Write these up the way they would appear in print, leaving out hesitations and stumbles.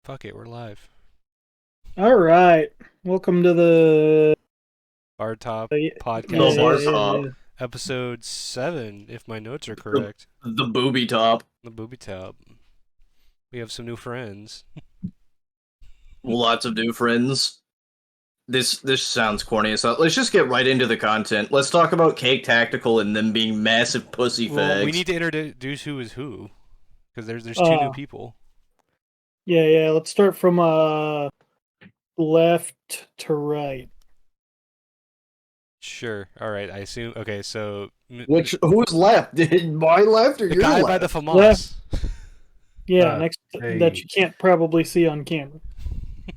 Fuck it, we're live. All right. Welcome to the Bartop yeah, podcast, Bartop. episode 7, if my notes are The, correct. the booby top. The booby top. We have some new friends. Lots of new friends. This sounds corny, so let's just get right into the content. Let's talk about Cake Tactical and them being massive pussy fags. Well, we need to introduce who is who, because there's two new people. Yeah. Let's start from left to right. Sure. All right. I assume. Okay. So. Who's left? My left or the your guy left? by the FAMAS. Left. Yeah, next hey. that you can't probably see on camera.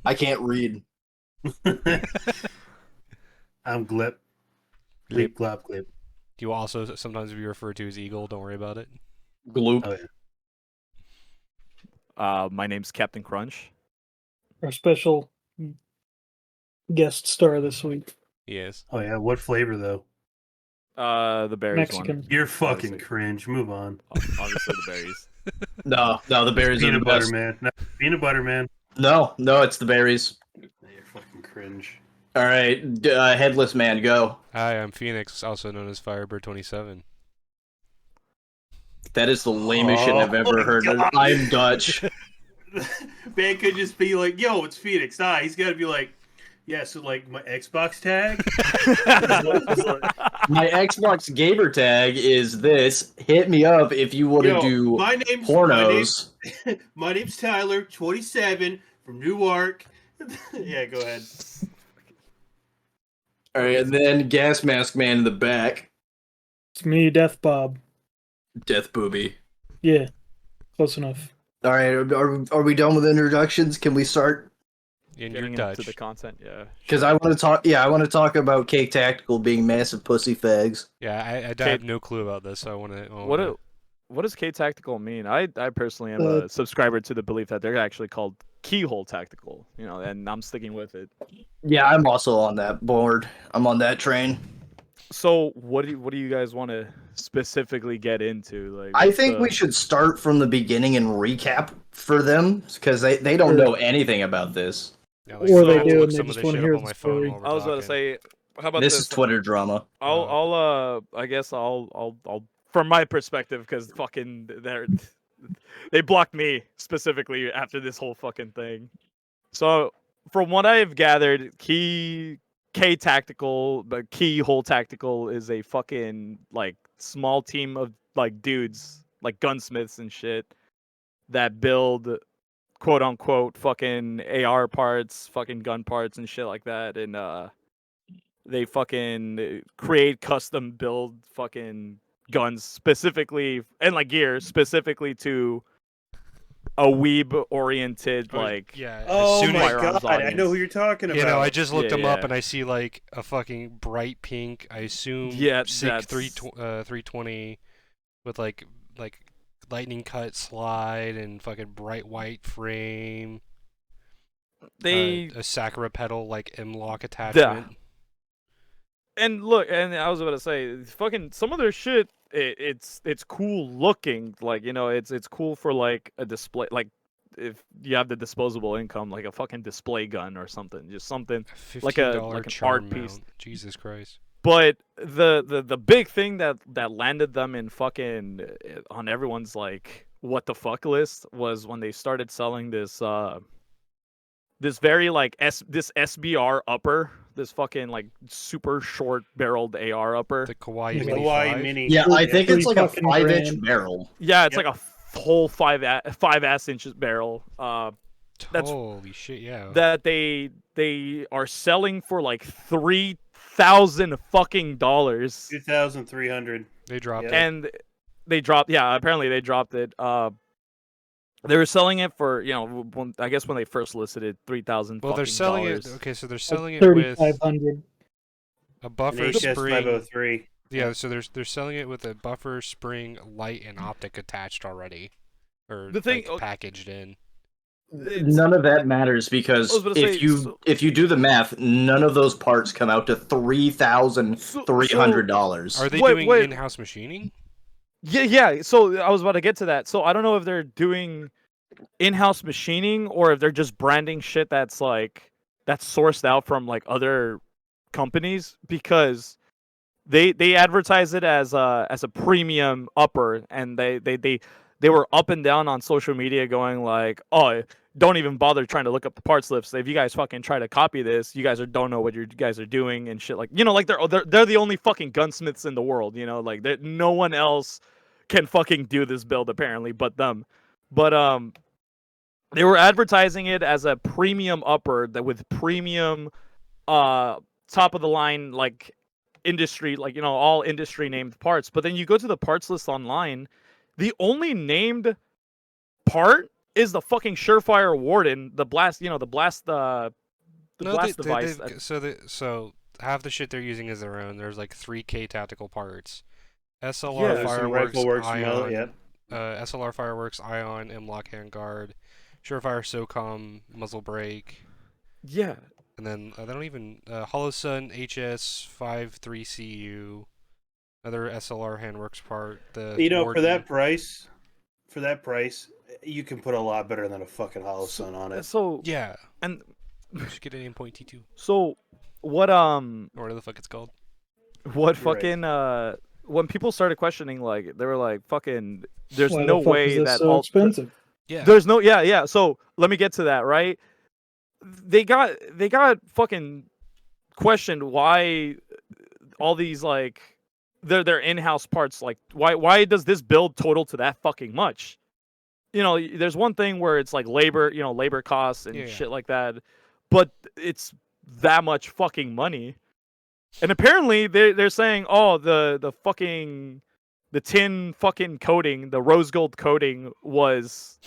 I can't read. I'm Glip. Glip, glop, glip. You also sometimes be referred to as Eagle. Don't worry about it. Gloop. Oh, yeah. My name's Captain Crunch. Our special guest star this week. Yes. Oh, yeah. What flavor, though? The berries Mexican. one. You're fucking Obviously. cringe. Move on. Obviously the berries. No, the berries are the Peanut butter, best. man. No, peanut butter, man. No, it's the berries. You're fucking cringe. All right, Headless Man, go. Hi, I'm Phoenix, also known as Firebird 27. That is the lamest shit I've ever heard. God. I'm Dutch. Man could just be like, yo, it's Phoenix. He's got to be like, yeah, so like my Xbox tag? My Xbox gamer tag is this. Hit me up if you want to do pornos. My name's Tyler, 27, from Newark. Yeah, go ahead. All right, and then Gas Mask Man in the back. It's me, Death Bob. Death Booby. Yeah, close enough. All right, are we done with introductions? Can we start? In Getting your Dutch. into the content, yeah. Because I want to talk. Yeah, I want to talk about Cake Tactical being massive pussy fags. Yeah, I have no clue about this, so I want to. What does K Tactical mean? I personally am a subscriber to the belief that they're actually called Keyhole Tactical, and I'm sticking with it. Yeah, I'm also on that board. I'm on that train. So what do you guys want to specifically get into? Like, I think we should start from the beginning and recap for them because they don't know anything about this. Yeah, Or they I'll do, look and they some of just this wanna shit hear up on the my phone story. while we're I was about to talking. say, how about This this? is Twitter drama. I guess I'll from my perspective, because fucking they blocked me specifically after this whole fucking thing. So from what I've gathered, K Tactical, but Keyhole Tactical is a fucking like small team of like dudes, like gunsmiths and shit, that build quote unquote fucking AR parts, fucking gun parts and shit like that, and they fucking create custom build fucking guns specifically and like gear specifically to a weeb oriented like yeah. Oh as soon my as, firearms god, I audience. know who you're talking about. I just looked Yeah, them up yeah. and I see like a fucking bright pink. I assume Yeah, SIG that's 320 with like lightning cut slide and fucking bright white frame. A Sakura pedal like M-lock attachment. And look, and I was about to say, fucking some of their shit, it's cool looking, like it's cool for like a display, like if you have the disposable income, like a fucking display gun or something, just something. Like a $15 like an charm art piece. mount. Jesus Christ. But the big thing that landed them in fucking on everyone's like what the fuck list was when they started selling this this very like this SBR upper, this fucking like super short barreled AR upper. The Kawaii The Mini Hawaii 5. Mini. Yeah, I think it's like a fucking 5-inch grand. barrel. Yeah, it's Yep. like a whole 5 ass inches barrel. That's- Holy shit, yeah. That they are selling for like $3,000 fucking dollars. 2,300. They dropped Yeah. it. And they dropped. Yeah, apparently they dropped it. They were selling it for I guess when they first listed it, $3,000. Well, they're selling it. Okay, so they're selling it with 3,500. a An buffer spring. HS503. Yeah, so they're selling it with a buffer spring, light, and optic attached already, or The thing- like, packaged in. None of that matters because I was gonna say, if you do the math, none of those parts come out to $3,300. Are they Wait, doing wait. in-house machining? Yeah. So I was about to get to that. So I don't know if they're doing in-house machining or if they're just branding shit that's like that's sourced out from like other companies, because they advertise it as a premium upper, and they were up and down on social media going like, oh, don't even bother trying to look up the parts lists. If you guys fucking try to copy this, you guys don't know what you guys are doing and shit, like, you know, like they're the only fucking gunsmiths in the world, you know, like no one else can fucking do this build apparently but them. But they were advertising it as a premium upper that with premium top of the line like industry, like, you know, all industry named parts. But then you go to the parts list online, the only named part is the fucking Surefire Warden, the blast, you know, the blast No, blast device. so half the shit they're using is their own. There's like 3K tactical parts. SLR Yeah. There's some fireworks, rifle works, ion, yeah. SLR fireworks, ion, M-lock handguard, Surefire SOCOM, muzzle brake, Yeah. and then they don't even Hollow Sun HS53CU, another SLR handworks part. The You know, Warden. for that price, you can put a lot better than a fucking Hollow Sun on it. So Yeah, and you should get an aimpoint T2 so what or whatever the fuck it's called. what You're right. fucking when people started questioning, like, they were like, fucking, there's Why no the fuck way is this that so expensive? Yeah, there's no, yeah. So let me get to that, right? They got fucking questioned why all these, like, their in-house parts, like, why does this build total to that fucking much? You know, there's one thing where it's like labor, you know, labor costs and Yeah. shit like that, but it's that much fucking money. And apparently they're saying, oh, the fucking the tin fucking coating, the rose gold coating is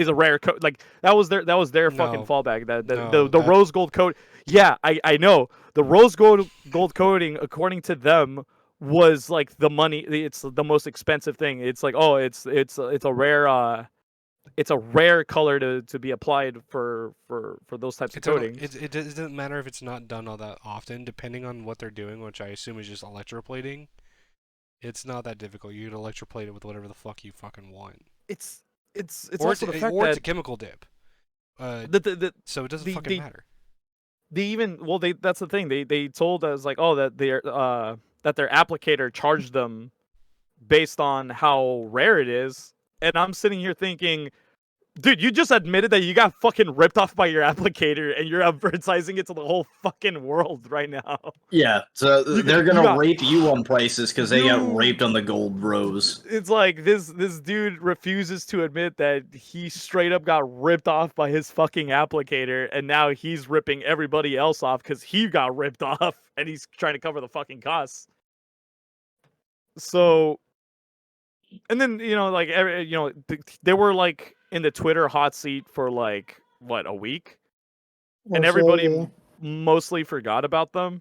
a rare coat. Like, that was their fucking No. fallback. No, The rose gold coat. Yeah, I know. The rose gold coating, according to them, was like the money. It's the most expensive thing. It's like, oh, it's a rare color to be applied for those types of coatings. It doesn't matter if it's not done all that often, depending on what they're doing, which I assume is just electroplating. It's not that difficult. You can electroplate it with whatever the fuck you fucking want. It's Or also the fact it's a that chemical dip. So it doesn't the- fucking the- matter. they even, well, that's the thing. They told us, like, oh, that their applicator charged them based on how rare it is. And I'm sitting here thinking, dude, you just admitted that you got fucking ripped off by your applicator, and you're advertising it to the whole fucking world right now. Yeah, so You- they're you gonna got- rape you on prices because they got Dude. raped on the gold rose. It's like this dude refuses to admit that he straight up got ripped off by his fucking applicator, and now he's ripping everybody else off because he got ripped off, and he's trying to cover the fucking costs. So, and then, you know, like, you know, they were like in the Twitter hot seat for like what, a week, and Also, everybody mostly forgot about them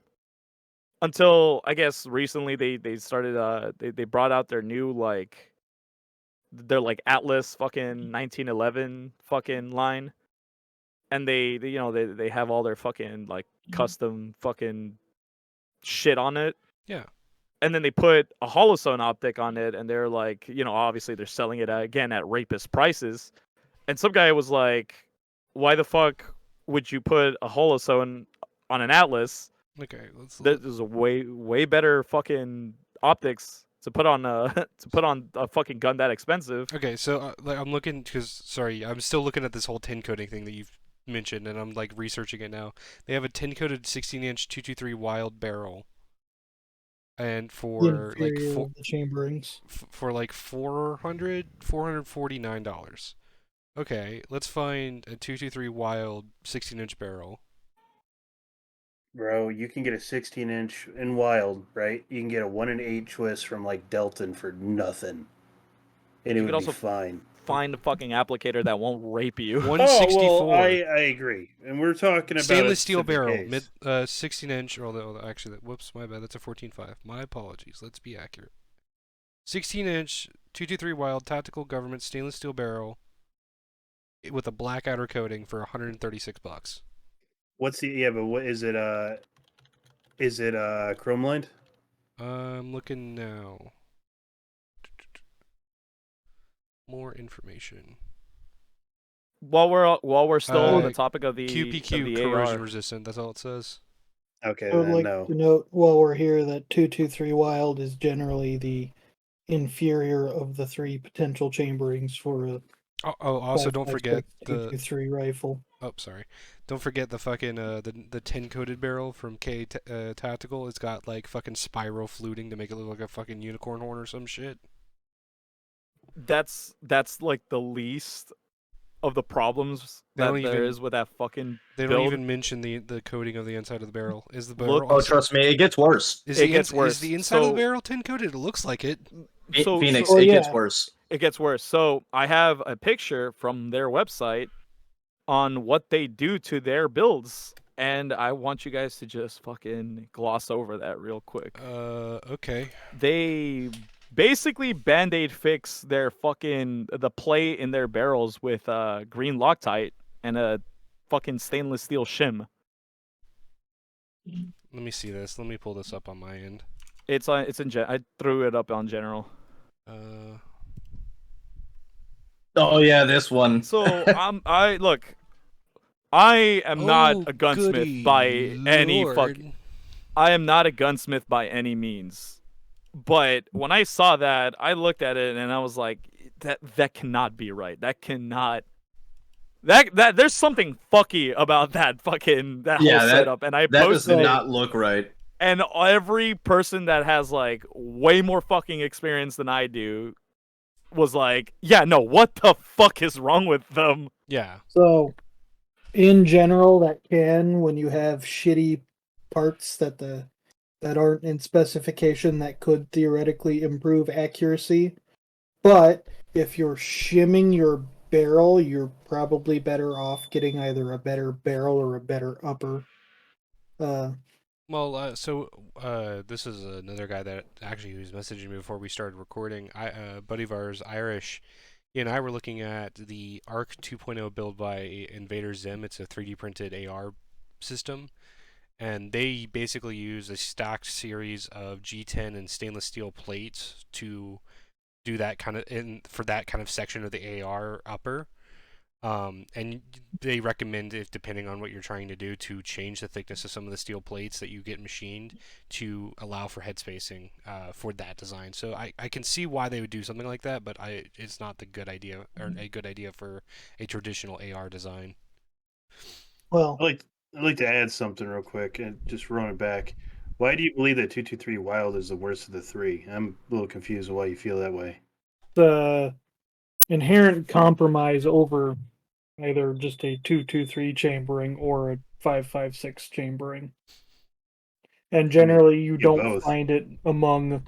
until, I guess, recently they started they brought out their new, like, their like Atlas fucking 1911 fucking line, and they you know, they have all their fucking like custom fucking shit on it. Yeah. And then they put a holosone optic on it, and they're like, you know, obviously they're selling it again at rapist prices. And some guy was like, why the fuck would you put a holosone on an Atlas? Okay, let's. There's a way better fucking optics to put on a fucking gun that expensive. Okay, so like, I'm looking I'm still looking at this whole tin coating thing that you've mentioned, and I'm like researching it now. They have a tin coated 16-inch 223 Wild barrel, and the for like inferior of the chamberings. for like $449. Okay, let's find a 223 Wild 16-inch barrel. Bro, you can get a 16-inch in Wild, right? You can get a 1-in-8 twist from like Delton for nothing, and You it could would be also fine. Find a fucking applicator that won't rape you. 164. Oh, well, I agree, and we're talking about Stainless a steel specific barrel, case. 16-inch. Or actually, whoops, my bad. That's a 14.5. My apologies. Let's be accurate. 16-inch 223 Wild tactical government stainless steel barrel with a black outer coating for $136. What's the But what is it? Is it chrome lined? I'm looking now. More information. while we're still on the Uh, topic of the QPQ AR, corrosion resistant. That's all it says. Okay, I would then like no. to note while we're here that 223 Wild is generally the inferior of the three potential chamberings for a Also don't 5.56 forget the 223 rifle. sorry. Don't forget the fucking the 10 coated barrel from Tactical. It's got like fucking spiral fluting to make it look like a fucking unicorn horn or some shit. that's like the least of the problems They that don't there even- is with that fucking They don't build. even mention the coating of the inside of the barrel. Is the Look- barrel Oh, also- trust me, it gets worse. Is it the gets Is worse. the inside of So- the barrel 10 coated? It looks like it. So Phoenix, so- it yeah. gets worse. it gets worse. So I have a picture from their website on what they do to their builds, and I want you guys to just fucking gloss over that real quick. Okay. They basically band-aid fix their the plate in their barrels with green Loctite and a fucking stainless steel shim. Let me see this. Let me pull this up on my end. It's in I threw it up on general. Oh yeah, this one. So I look, I am not a gunsmith goody by any Lord. I am not a gunsmith by any means. But when I saw that, I looked at it and I was like, that cannot be right. That cannot that there's something fucky about that fucking whole setup. And I That does posted it, not look right. and every person that has like way more fucking experience than I do was like, yeah, no, what the fuck is wrong with them? Yeah. So, in general, that can, when you have shitty parts that aren't in specification, that could theoretically improve accuracy. But if you're shimming your barrel, you're probably better off getting either a better barrel or a better upper. Well, this is another guy that actually was messaging me before we started recording. Buddy of ours, Irish. He and I were looking at the Arc 2.0 build by Invader Zim. It's a 3D printed AR system, and they basically use a stacked series of G10 and stainless steel plates to do that kind of for that kind of section of the AR upper. And they recommend, if depending on what you're trying to do, to change the thickness of some of the steel plates that you get machined to allow for head spacing for that design. So I can see why they would do something like that, but it's not the good idea or a good idea for a traditional AR design. Well, I'd like to add something real quick and just run it back. Why do you believe that 223 Wild is the worst of the three? I'm a little confused why you feel that way. the inherent compromise over either just a 223 chambering or a 5.56 chambering. And generally, you don't both. find it among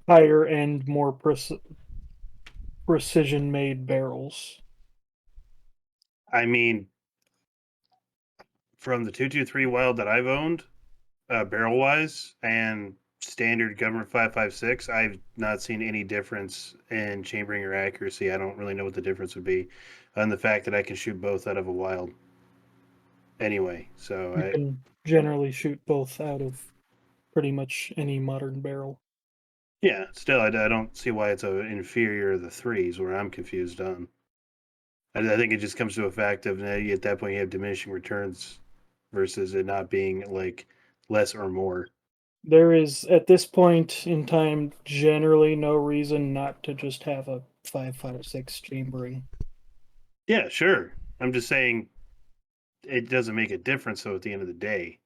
higher end, more precision made barrels. I mean, from the 223 Wild that I've owned, barrel wise, and standard government 5.56, I've not seen any difference in chambering or accuracy. I don't really know what the difference would be, and the fact that I can shoot both out of a Wild. Anyway, so You can generally shoot both out of pretty much any modern barrel. yeah, still I don't see why it's a inferior of the threes. Where I'm confused on. I think it just comes to a fact of at that point you have diminishing returns versus it not being like less or more. There is, at this point in time, generally no reason not to just have a 5.56 chambering. Yeah, sure. I'm just saying it doesn't make a difference though at the end of the day.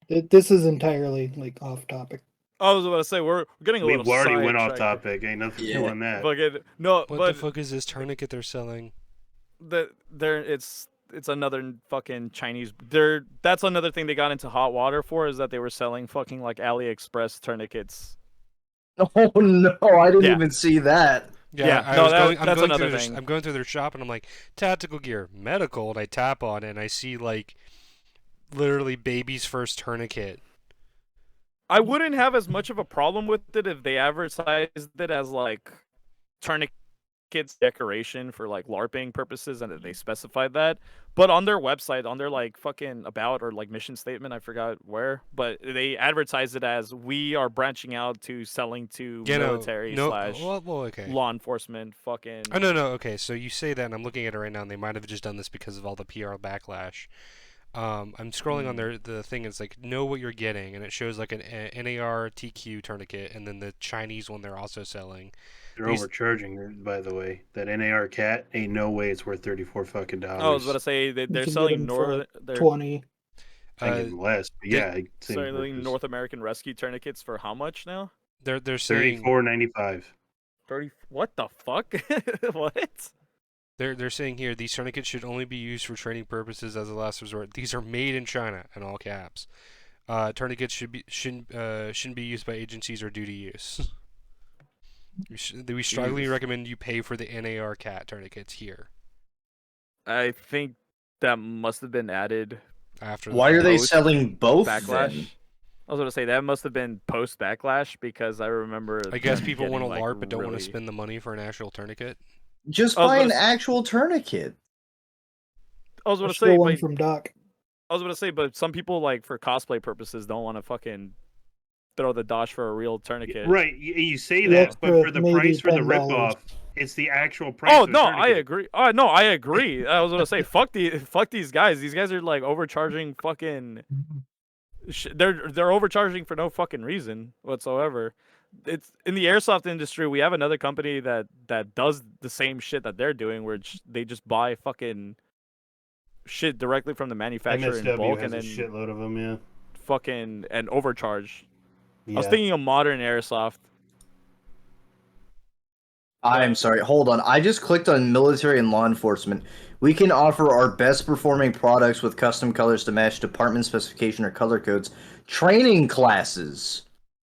This is entirely like off topic. I was about to say we're getting a We little already went off sidetracked. topic. Ain't nothing Yeah. new on that. What the But fuck is this tourniquet they're selling? it's another fucking Chinese. That's another thing they got into hot water for, is that they were selling fucking like AliExpress tourniquets. Oh no, I didn't Yeah. even see that. Yeah, I no, was that- going, I'm that's going another through thing. I'm going through their shop and I'm like, tactical gear, medical, and I tap on it and I see like literally baby's first tourniquet. I wouldn't have as much of a problem with it if they advertised it as like tourniquet kids decoration for like LARPing purposes, and they specified that. But on their website, on their like fucking about or like mission statement, I forgot where, but they advertise it as we are branching out to selling to military slash okay. law enforcement. Fucking. Oh no. Okay, so you say that, and I'm looking at it right now, and they might have just done this because of all the PR backlash. I'm scrolling on the thing. It's like know what you're getting, and it shows like an NAR TQ tourniquet, and then the Chinese one they're also selling. They're overcharging, by the way. That NAR cat ain't no way it's worth $34 fucking dollars. I was about to say they're can selling get 'em for they're 20. I give them less, but yeah, I'd say selling North American rescue tourniquets for how much now? They're saying $34.95. 30. What the fuck? What? they're saying here these tourniquets should only be used for training purposes as a last resort. These are made in China in all caps. Tourniquets shouldn't be used by agencies or duty use. We strongly recommend you pay for the NAR cat tourniquets here. I think that must have been added After Why are they post selling both? backlash. Then? I was going to say that must have been post backlash because I remember. I guess them people want to getting, LARP but don't want to really- spend the money for an actual tourniquet. Just I was buy an gonna actual tourniquet. I was going There's to say, still one but from Doc. but some people like for cosplay purposes don't want to fucking throw the dosh for a real tourniquet. Right, you say That's that, but for the maybe price for the $10. ripoff, it's the actual price. Oh of the no, I tourniquet. agree. Oh no, I agree. I was gonna say fuck these guys. These guys are like overcharging fucking. They're overcharging for no fucking reason whatsoever. It's in the airsoft industry. We have another company that does the same shit that they're doing, where they just buy fucking shit directly from the manufacturer in MSW bulk has and a then shitload of them. Yeah. fucking and overcharge. Yeah. I was thinking of modern airsoft. I'm sorry, hold on. I just clicked on military and law enforcement. We can offer our best performing products with custom colors to match department specification or color codes. Training classes,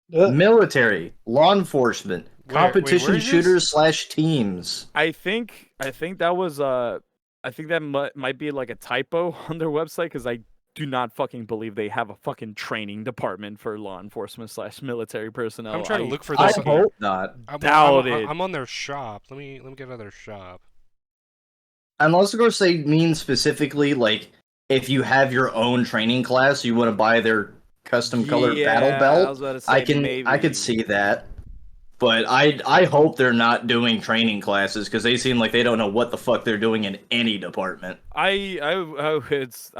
military, law enforcement, Where is competition this? shooters / teams. I think that was I think that might be like a typo on their website because I do not fucking believe they have a fucking training department for law enforcement / military personnel. I'm trying to look for I this. hope not. doubt it. I'm on their shop. Let me get out of their shop. Unless, of course, they mean specifically, like, if you have your own training class, you want to buy their custom colored battle I belt. was about to say I could see that. But I hope they're not doing training classes because they seem like they don't know what the fuck they're doing in any department. I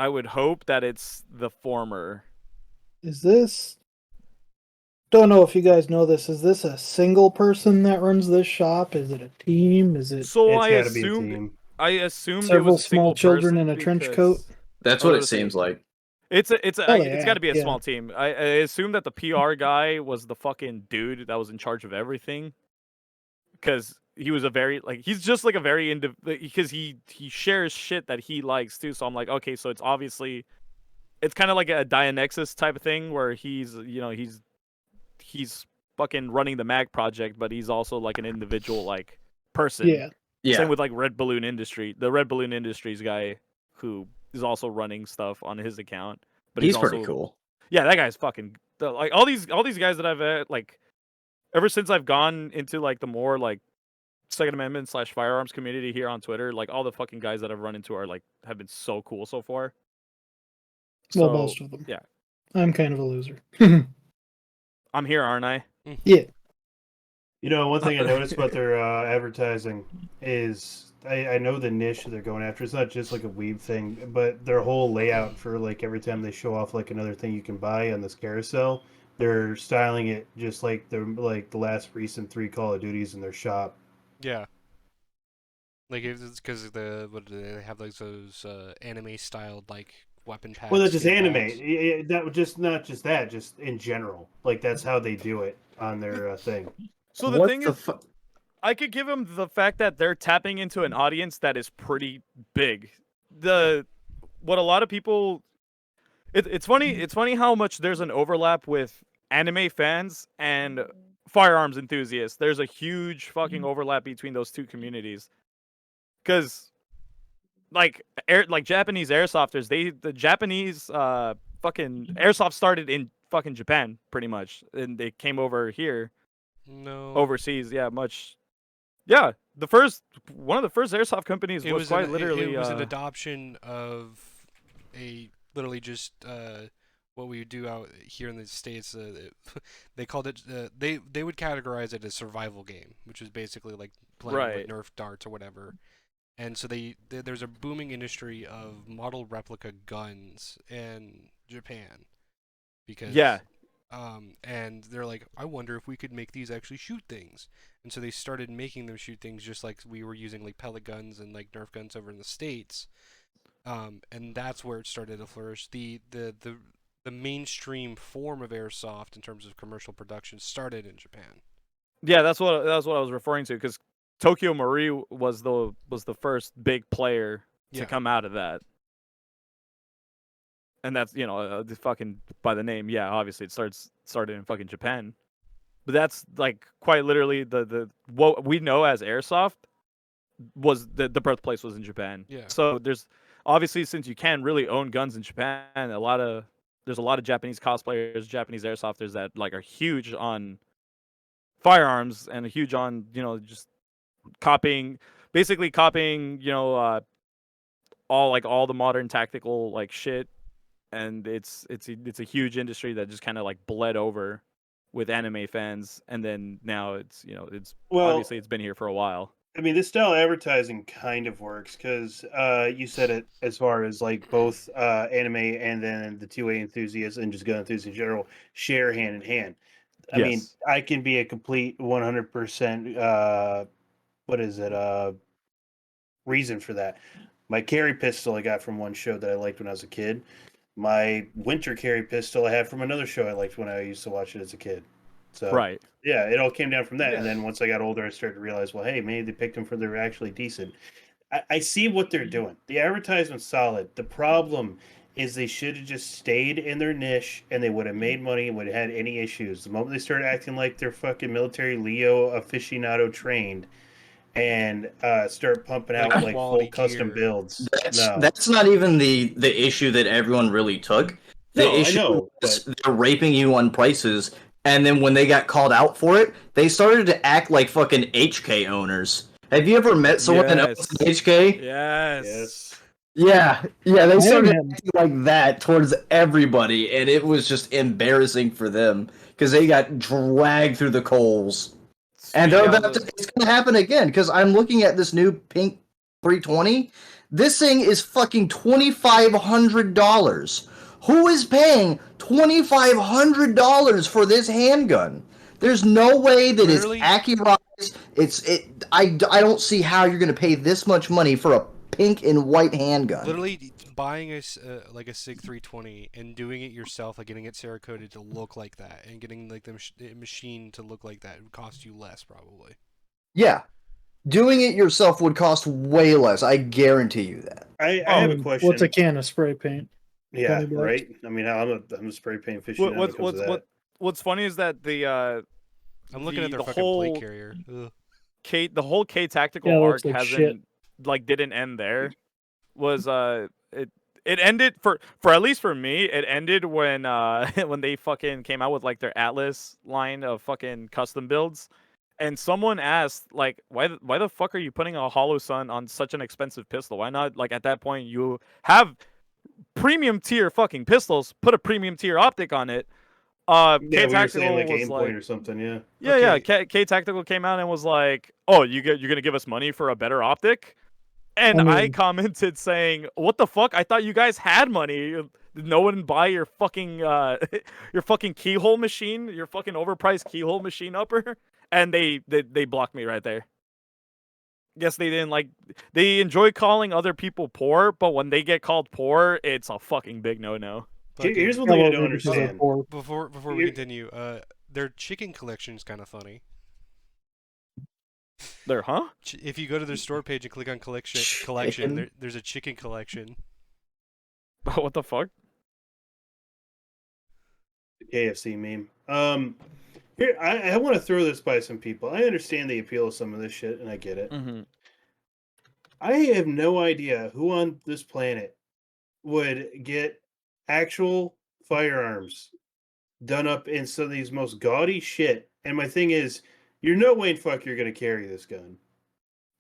would hope that it's the former. Is this? Don't know if you guys know this. Is this a single person that runs this shop? Is it a team? Is it So It's I gotta be a assumed team. it several was a small single children person in a trench because coat? That's I what was it gonna seems say- like. It's Oh, it's got to be a yeah. small team. I assume that the PR guy was the fucking dude that was in charge of everything, because he was a very he's just like a very because he shares shit that he likes too. So I'm like, okay, so it's obviously it's kind of like a Dianexus type of thing where he's he's fucking running the Mag project, but he's also like an individual like person. Yeah. Yeah. Same with like Red Balloon Industry, the Red Balloon Industries guy who is also running stuff on his account. But He's also, pretty cool. Yeah, that guy's fucking like all these guys that I've like ever since I've gone into like the more like Second Amendment / firearms community here on Twitter, like all the fucking guys that I've run into are like have been so cool so far. Well, So, most of them. yeah. I'm kind of a loser. I'm here, aren't I? Yeah. You know, one thing I noticed about their advertising is I know the niche they're going after. It's not just like a weeb thing, but their whole layout for like every time they show off like another thing you can buy on this carousel, they're styling it just like the last recent 3 Call of Duties in their shop. Yeah. Like it's because what do they have like those anime styled like weapon packs? Well, not just skin anime. packs? That would just not just that, just in general. Like that's how they do it on their thing. So the What thing is, I could give them the fact that they're tapping into an audience that is pretty big. What a lot of people, it's funny. It's funny how much there's an overlap with anime fans and firearms enthusiasts. There's a huge fucking overlap between those two communities. Because, like Japanese airsofters, the Japanese fucking airsoft started in fucking Japan pretty much, and they came over here. No. Overseas, yeah, much Yeah, one of the first airsoft companies was quite literally. It was an adoption of literally just what we do out here in the States. They called it. They would categorize it as survival game, which is basically like playing Right. with Nerf darts or whatever. And so there's a booming industry of model replica guns in Japan because Yeah. and they're like, I wonder if we could make these actually shoot things. And so they started making them shoot things just like we were using like pellet guns and like Nerf guns over in the States. And that's where it started to flourish. The mainstream form of airsoft in terms of commercial production started in Japan. Yeah, that's what I was referring to, because Tokyo Marine was the first big player to Yeah. come out of that. And that's, the fucking by the name, yeah, obviously it started in fucking Japan. But that's like quite literally the what we know as airsoft was the birthplace was in Japan. Yeah. So there's obviously, since you can really own guns in Japan, there's a lot of Japanese cosplayers, Japanese airsofters that like are huge on firearms and huge on, just basically copying, all the modern tactical like shit. And it's a huge industry that just kind of like bled over with anime fans, and then now it's obviously it's been here for a while. I mean, this style of advertising kind of works because you said it as far as like both anime and then the 2A enthusiasts and just gun enthusiasts in general share hand in hand. I mean, Yes. I can be a complete 100% reason for that. My carry pistol I got from one show that I liked when I was a kid. My winter carry pistol I had from another show I liked when I used to watch it as a kid. So Right. yeah, it all came down from that. Yeah. And then once I got older, I started to realize, well, hey, maybe they picked them for they're actually decent. I see what they're doing. The advertisement's solid. The problem is they should have just stayed in their niche and they would have made money and would have had any issues. The moment they started acting like they're fucking military Leo aficionado trained and start pumping out like quality full custom gear. builds. That's not even the issue that everyone really took. The No, I issue know, was they're raping you on prices, and then when they got called out for it, they started to act like fucking HK owners. Have you ever met someone that owns an HK? Yes. Yeah, they started him. acting like that towards everybody, and it was just embarrassing for them because they got dragged through the coals. And they're about to, it's going to happen again because I'm looking at this new pink 320. This thing is fucking $2,500. Who is paying $2,500 for this handgun? There's no way that Literally- it's accurate. I don't see how you're going to pay this much money for a pink and white handgun. Literally buying a like a SIG 320 and doing it yourself, like getting it Cerakoted to look like that, and getting like the machine to look like that would cost you less probably. Yeah. Doing it yourself would cost way less. I guarantee you that. I have a question. What's a can of spray paint? Yeah, $20? right. I mean, I'm a spray paint aficionado. What's funny is that I'm looking at their the fucking whole plate carrier. Ugh. the whole K tactical Yeah, it arc looks like hasn't shit. didn't end there. Was it ended for at least for me, it ended when when they fucking came out with like their Atlas line of fucking custom builds, and someone asked like, why the fuck are you putting a Hollow Sun on such an expensive pistol? Why not, like, at that point you have premium tier fucking pistols, put a premium tier optic on it. Yeah, K we were Tactical saying like was aim like, point or something. Yeah. yeah. Okay. K Tactical came out and was like, "Oh, you're gonna give us money for a better optic?" And I mean- commented saying, "What the fuck? I thought you guys had money. Did no one buy your fucking your fucking Keyhole machine, your fucking overpriced Keyhole machine upper?" And they blocked me right there. Guess they didn't like. They enjoy calling other people poor, but when they get called poor, it's a fucking big no. Here's one Yeah, thing I well, don't because they're understand. poor. Before we You're- continue, their chicken collection is kind of funny. There, huh? If you go to their store page and click on collection, Chicken? there's a chicken collection. What the fuck? KFC meme. Here I want to throw this by some people. I understand the appeal of some of this shit, and I get it. Mm-hmm. I have no idea who on this planet would get actual firearms done up in some of these most gaudy shit. And my thing is, you're no way in fuck you're gonna carry this gun.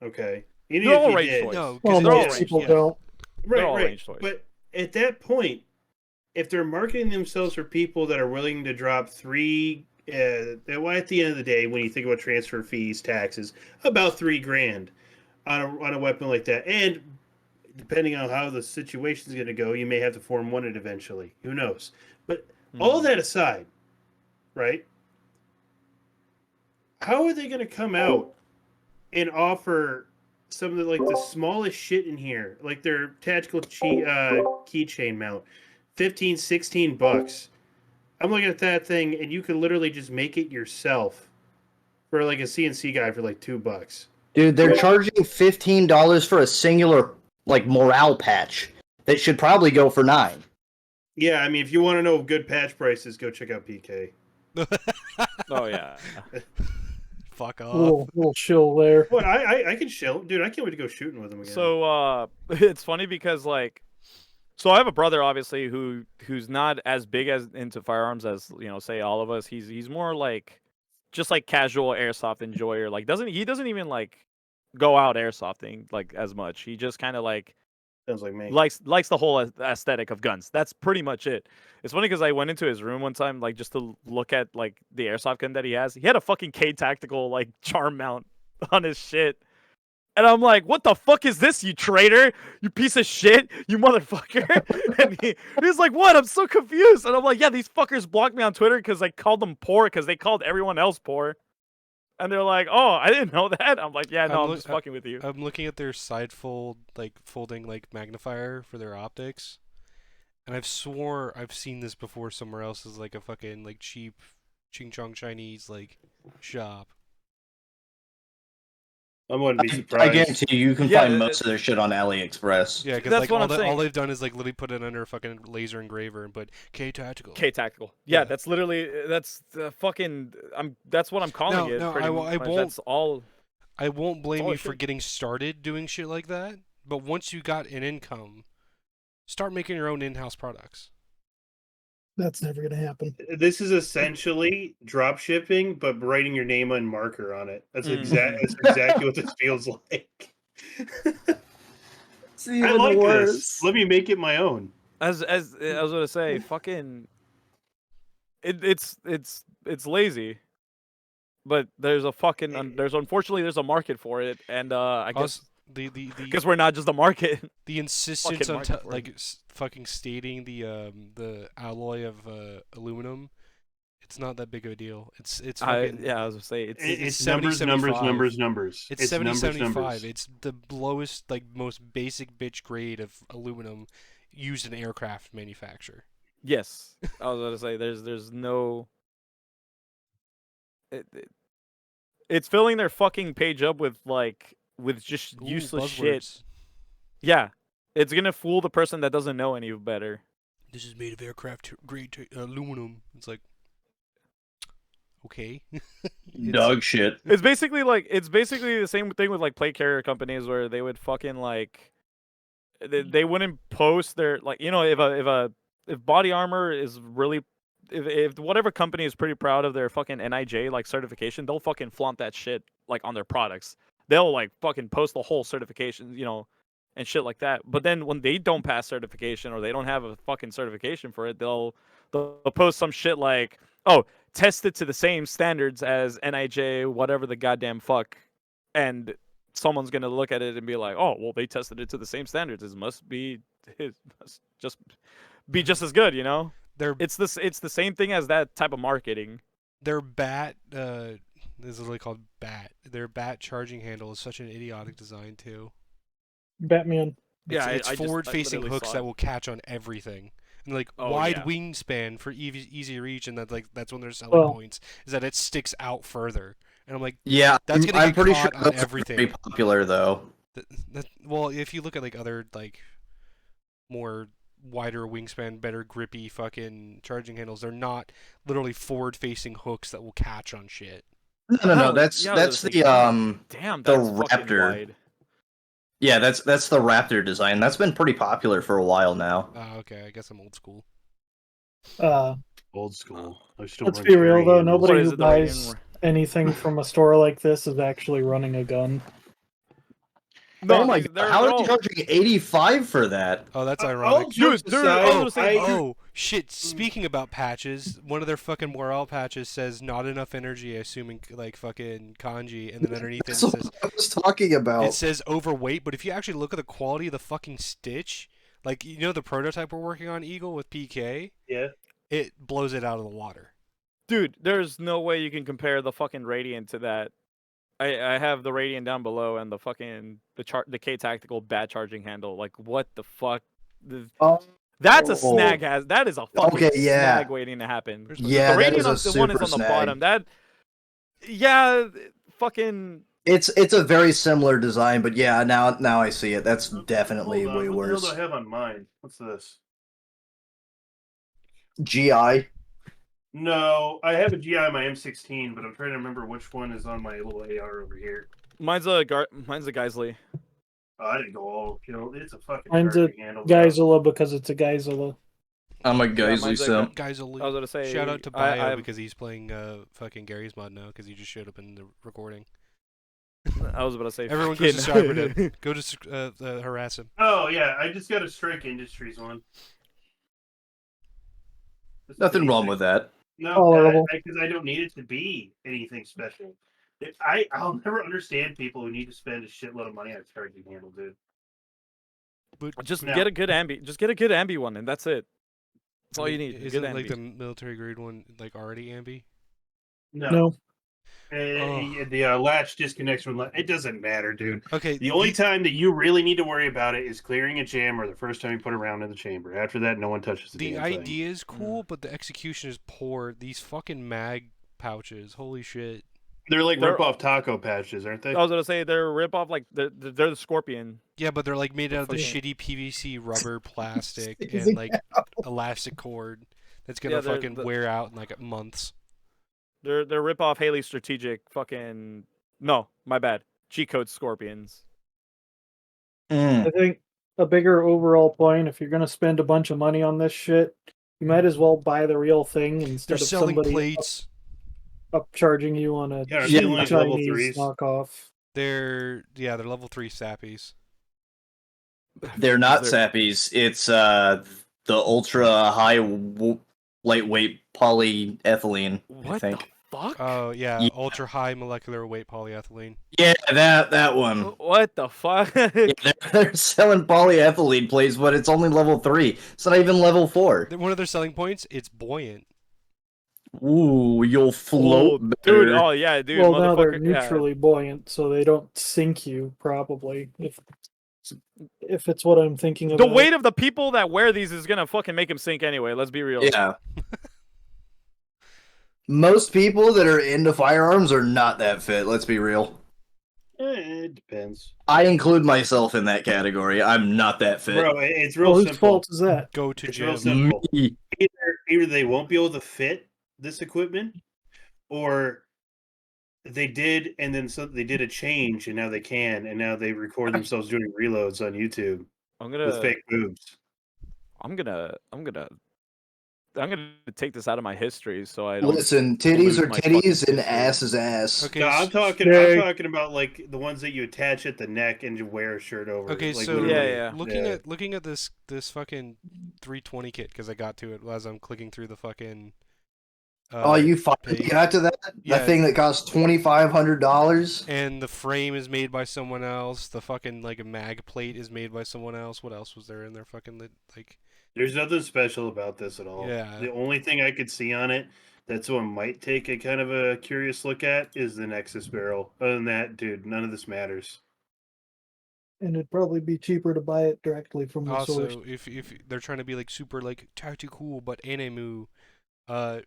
Okay, even They're if all you range did, toys. No, Well, because they're all most range people toys. don't. They're all right. range toys. But at that point, if they're marketing themselves for people that are willing to drop well, at the end of the day, when you think about transfer fees, taxes, about $3,000 on a weapon like that, and depending on how the situation is going to go, you may have to form one it eventually. Who knows? But all that aside, right? How are they going to come out and offer some of the smallest shit in here, like their tactical keychain mount, 15, $16. I'm looking at that thing, and you can literally just make it yourself for like a CNC guy for like $2. Dude, they're charging $15 for a singular morale patch that should probably go for $9. Yeah, I mean, if you want to know good patch prices, go check out PK. Oh yeah. Fuck off. Little chill there. But I can chill, dude. I can't wait to go shooting with him again. So it's funny because so I have a brother obviously who's not as big as into firearms as say all of us. He's more like just like casual airsoft enjoyer. Like he doesn't even like go out airsofting like as much. He just kind of like sounds like me. likes the whole aesthetic of guns. That's pretty much it. It's funny because I went into his room one time like just to look at like the airsoft gun that he has. He had a fucking K tactical like charm mount on his shit. And I'm like, what the fuck is this, you traitor? You piece of shit, you motherfucker. And he's like, what? I'm so confused. And I'm like, yeah, these fuckers blocked me on Twitter because I called them poor because they called everyone else poor. And they're like, oh, I didn't know that. I'm like, yeah, no, I'm just fucking with you. I'm looking at their side folding magnifier for their optics. And I've swore I've seen this before somewhere else as like a fucking cheap Ching Chong Chinese shop. I wouldn't be I surprised. guarantee you can Yeah, find most of their shit on AliExpress. Yeah, because That's what I'm all saying. they've done is literally put it under a fucking laser engraver and put K tactical. K tactical. Yeah, Yeah. that's literally that's the fucking. That's what I'm calling it. No, pretty I much. won't. That's all. I won't blame all you it for should. getting started doing shit like that, but once you got an income, start making your own in-house products. That's never gonna happen. This is essentially drop shipping, but writing your name on marker on it. That's Mhm. that's exactly what this feels like. It's even I like worse. this. Let me make it my own. As I was gonna say, fucking. It's lazy, but there's a fucking unfortunately there's a market for it, and I guess the because we're not just a market. the insistence fucking on market for it. fucking stating the alloy of aluminum, it's not that big of a deal. It's fucking I was gonna say It's 70, numbers, 75. numbers. It's 70, 75. numbers. It's the lowest, most basic bitch grade of aluminum used in aircraft manufacture. yes. I was gonna say there's no. It's filling their fucking page up with just Ooh, useless shit. buzzwords. Yeah, it's gonna fool the person that doesn't know any better. This is made of aircraft grade aluminum. It's like, okay. Dog shit. It's basically the same thing with plate carrier companies where they would fucking they wouldn't post their if body armor is really if whatever company is pretty proud of their fucking NIJ certification, they'll fucking flaunt that shit on their products. They'll fucking post the whole certification, and shit like that. But then when they don't pass certification or they don't have a fucking certification for it, they'll post some shit like, oh, test it to the same standards as NIJ, whatever the goddamn fuck, and someone's gonna look at it and be like, oh, well, they tested it to the same standards. It must just be just as good, It's the same thing as that type of marketing. Their bat, this is literally called bat. Their bat charging handle is such an idiotic design too. Batman. Yeah, It's I forward-facing literally hooks saw that it. will catch on everything, and Oh, wide yeah. wingspan for easy reach, and that's one of their selling Well- points is that it sticks out further. And I'm like, Yeah, That's gonna I'm get pretty sure caught on that's everything. pretty popular though. well, if you look at other more wider wingspan, better grippy fucking charging handles, they're not literally forward-facing hooks that will catch on shit. No. Oh, That's yeah, I was the gonna damn, the that's fucking Raptor. wide. Yeah, that's the Raptor design. That's been pretty popular for a while now. Okay, I guess I'm old school. Old school. I still Let's run be real Korean though. handles. Nobody What is who it, the right buys hand? anything from a store like this is actually running a gun. Oh my these- god! How are they charging 85 for that? Oh, that's All ironic. jokes Dude, aside, I was gonna say, Oh shit! Speaking about patches, one of their fucking morale patches says not enough energy. I assume in like fucking kanji, and then underneath it, That's it what says I was talking about. it says overweight. But if you actually look at the quality of the fucking stitch, like you know the prototype we're working on, Eagle with PK, yeah. it blows it out of the water. dude, there's no way you can compare the fucking Radiant to that. I have the Radiant down below and the fucking the K Tactical bat charging handle. Like what the fuck? That's a snag. That is a fucking Okay, yeah. snag waiting to happen. Yeah, the that Radiant is a the one is super on the snag. bottom. That yeah, fucking. It's a very similar design, but yeah, now I see it. That's definitely Hold on, way what the hell worse. do I have on mine? What's this? GI. No, I have a GI on my M16, but I'm trying to remember which one is on my little AR over here. Mine's a Geisley. Oh, I didn't go all kill. It's a fucking Mine's a charging handle. bro. Geizela because it's a Geizela. I'm a Yeah, Geisley mine's a simp. Guys, I was gonna say. shout out to Bio I've- because he's playing fucking Gary's mod now because he just showed up in the recording. I was about to say. Everyone goes to fucking- Cyberdev. Go to harass him. Oh yeah, I just got a Strike Industries one. Just Nothing wrong basic. with that. No, Tolerable. because I don't need it to be anything special. I'll never understand people who need to spend a shitload of money on a charging handle, dude. But Just No. get a good ambi. Just get a good ambi one, and that's it. That's all you need. a Isn't good like ambi. the military grade one like already ambi? No. The latch disconnects from it doesn't matter, dude. Okay. The only time that you really need to worry about it is clearing a jam or the first time you put a round in the chamber. After that, no one touches the The damn thing. idea is cool, but the execution is poor. These fucking mag pouches, holy shit. They're like They're- rip-off taco patches, aren't they? I was gonna say they're a rip off. Like they're the Scorpion. Yeah, but they're like made out of the fucking- shitty PVC rubber plastic Squeezing and like elastic cord that's gonna Yeah, they're fucking the- wear out in like months. They're rip off Haley Strategic. Fucking no, my bad. Cheat code Scorpions. Mm. I think a bigger overall point, if you're gonna spend a bunch of money on this shit, you might as well buy the real thing They're instead of selling somebody plates. upcharging you on a Yeah, are they cheap like level Chinese threes? knockoff. They're level 3 sappies. They're not They're- sappies. It's the ultra high lightweight polyethylene. I What think. the fuck? Oh yeah, Yeah. ultra high molecular weight polyethylene. Yeah, that one. What the fuck? Yeah, they're selling polyethylene plates, but it's only level 3. It's not even level 4. One of their selling points, it's buoyant. Ooh, you'll float better. dude. Oh yeah, dude. Well, now they're motherfucker, yeah. neutrally buoyant, so they don't sink you. Probably, if it's what I'm thinking The about. weight of the people that wear these is gonna fucking make them sink anyway. Let's be real. Yeah. Most people that are into firearms are not that fit, let's be real. It depends. I include myself in that category. I'm not that fit. Bro, it's Well, real whose simple. fault is that? Go to It's real gym. simple. Me. Either they won't be able to fit this equipment, or they did, and then they did a change, and now they can, and now they record themselves doing reloads on YouTube I'm with gonna. fake boobs. I'm gonna take this out of my history, so I don't. Listen, titties lose are my titties fucking and history. ass is ass. Okay. No, s- I'm talking. Yay. I'm talking about like the ones that you attach at the neck and you wear a shirt over. Okay, like, so literally. Yeah. looking at this fucking 320 kit because I got to it as I'm clicking through the fucking. Oh, you finally page. got to that? Yeah. That thing that costs $2,500? And the frame is made by someone else. The fucking like a mag plate is made by someone else. What else was there in their fucking like? There's nothing special about this at all. Yeah. The only thing I could see on it that someone might take a kind of a curious look at is the Nexus barrel. Other than that, dude, none of this matters. And it'd probably be cheaper to buy it directly from the source. Also, if they're trying to be like super like tactical but anemu,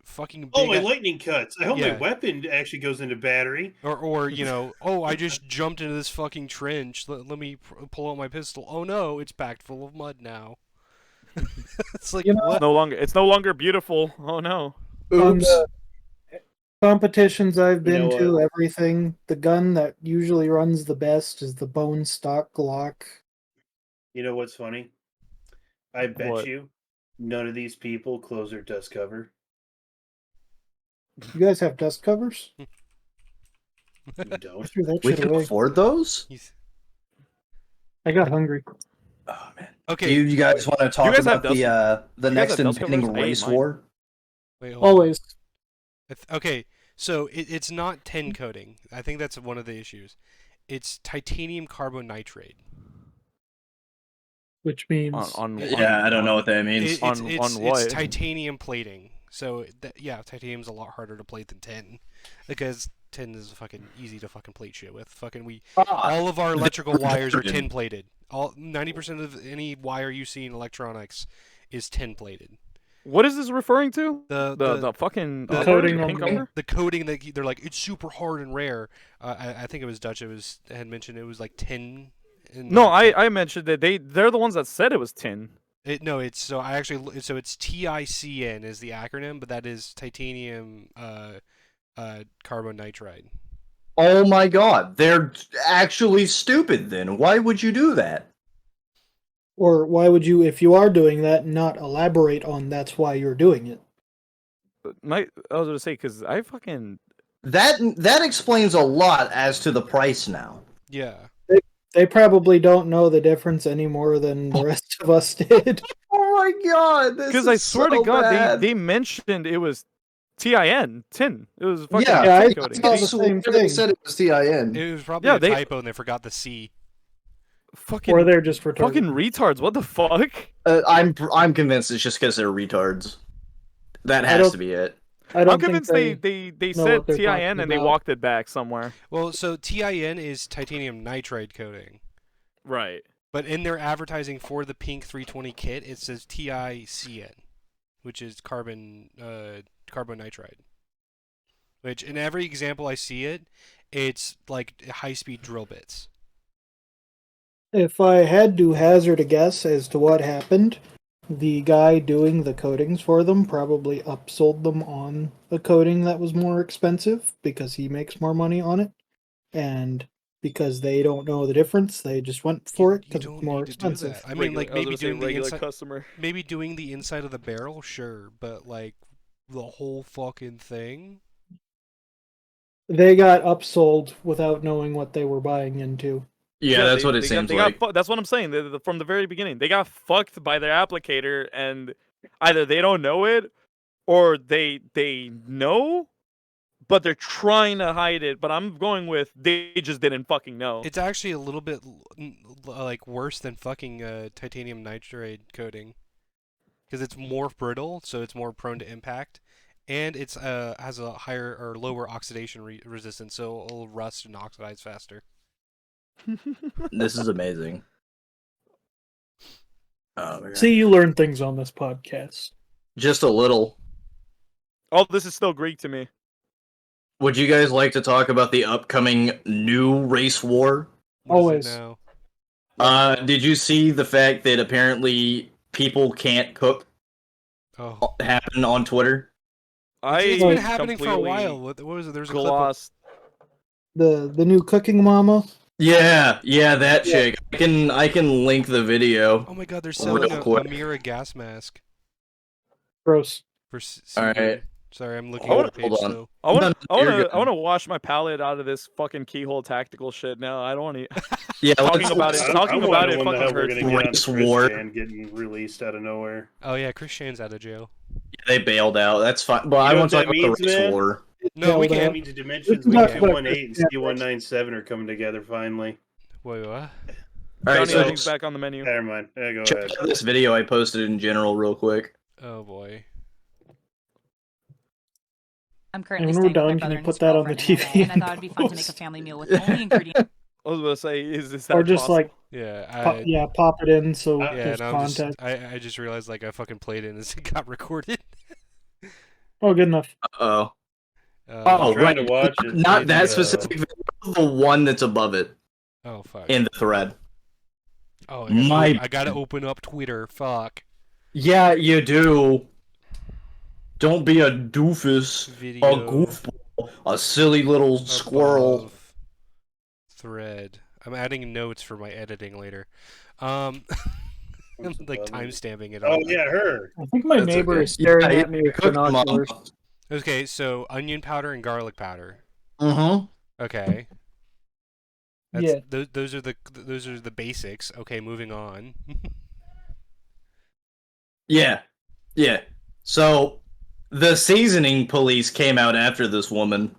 fucking big. Oh, my lightning cuts. I hope Yeah. my weapon actually goes into battery. Or you know, oh, I just jumped into this fucking trench. Let me pull out my pistol. Oh no, it's packed full of mud now. It's like You know- what? It's no longer beautiful. Oh no. On Oops. the competitions I've been know to, everything, the gun that usually runs the best is the bone stock Glock. You know what's funny? I bet What? you none of these people close their dust cover. You guys have dust covers? You don't. I threw that We shit can away. afford those? He's- I got hungry. Oh man. Okay. Do you guys want to talk guys have about the guys next have dust impending covers? I ate race mine. war? Wait, hold on. Always. Okay, so it's not tin coating. I think that's one of the issues. It's titanium carbonitride. Which means Yeah, I don't know what that means. It's what? titanium plating. So yeah, titanium's a lot harder to plate than tin, because tin is fucking easy to fucking plate shit with. All of our electrical wires are tin plated. 90% of any wire you see in electronics is tin plated. What is this referring to? The fucking the other, coating the on pink the- cover? The coating that they're like, it's super hard and rare. I think it was Dutch. Had mentioned it was like tin. No, I mentioned that they're the ones that said it was tin. It's TICN is the acronym, but that is titanium carbonitride. Oh my god, they're actually stupid then. Why would you do that? Or why would you, if you are doing that, not elaborate on that's why you're doing it? I was gonna say because I fucking That explains a lot as to the price now. Yeah. They probably don't know the difference any more than the rest of us did. Oh my god, this because is I swear so to God bad. they mentioned it was tin. It was fucking Yeah, tin I coating. saw I the same swear they thing. said it was TIN. It was probably Yeah, a they- typo and they forgot the C. Fucking Or they're just retarded. fucking retards. What the fuck? I'm convinced it's just because they're retards. That I has don't- to be it. I don't I'm convinced think they know said what they're tin talking and they about. walked it back somewhere. Well, so TIN is titanium nitride coating. Right. But in their advertising for the pink 320 kit, it says TICN, which is carbonitride. Which in every example I see it, it's like high-speed drill bits. If I had to hazard a guess as to what happened, the guy doing the coatings for them probably upsold them on a coating that was more expensive because he makes more money on it. And because they don't know the difference, they just went for it You because don't it's more need to do expensive. that. I mean, like maybe doing the regular inside, customer. maybe doing the inside of the barrel, sure, but like the whole fucking thing. They got upsold without knowing what they were buying into. Yeah, that's what it they seems got like. that's what I'm saying. From the very beginning, they got fucked by their applicator, and either they don't know it, or they know, but they're trying to hide it. But I'm going with they just didn't fucking know. It's actually a little bit like worse than fucking titanium nitride coating, because it's more brittle, so it's more prone to impact, and it's has a higher or lower oxidation resistance, so it'll rust and oxidize faster. This is amazing. Oh, my God. See, you learn things on this podcast. Just a little. Oh, this is still Greek to me. Would you guys like to talk about the upcoming new race war? What is Always. it now? Did you see the fact that apparently people can't cook Oh, happen on Twitter? it's been happening for a completely while. What was it? There's a clip. glossed. The new cooking mama. Yeah, that chick. I can link the video. Oh my god, they're selling Real a quick. Mira gas mask Gross. for. All right. Sorry, I'm looking Hold at the page on. still. I want No, you're good. I want to wash my palate out of this fucking Keyhole tactical shit now. I don't want to. Yeah, Talking about it- talking about it when the fucking hell we're hurts gonna get on Race Chris war. Chan getting released out of nowhere. Oh yeah, Chris Shane's out of jail. They bailed out. That's fine. But You I know want to what talk that about the means, race man? war. No, we Held can. out. Means dimensions This is not 218 and about C197 are coming together finally. Wait, what? All right, Johnny so Hunting's back on the menu. Never mind. Yeah, go check ahead. out this video I posted in general real quick. Oh boy. I'm currently When we're staying with done, my can brother you and put his that on the girlfriend in TV LA, and I thought it'd be fun to make a post? family meal with only ingredients. I was gonna say, is that Or just possible? like, Yeah, pop it in so yeah. there's And I'm just, context. I just realized like I fucking played it and it got recorded. Oh, good enough. Oh, I'm trying right. to watch it. Not that Maybe, specific video, the one that's above it Oh fuck. in the thread. Oh, My- I gotta open up Twitter. Fuck. Yeah, you do. Don't be a doofus, Video. a goofball, a silly little squirrel. above Thread. I'm adding notes for my editing later. What's Like above it? timestamping it. Oh all. yeah, her. I think my That's neighbor okay. is staring Yeah, at me with cook them up. binoculars. Okay, so onion powder and garlic powder. Mm-hmm. Okay. Yeah. Those are the basics. Okay, moving on. Yeah. Yeah. So the seasoning police came out after this woman.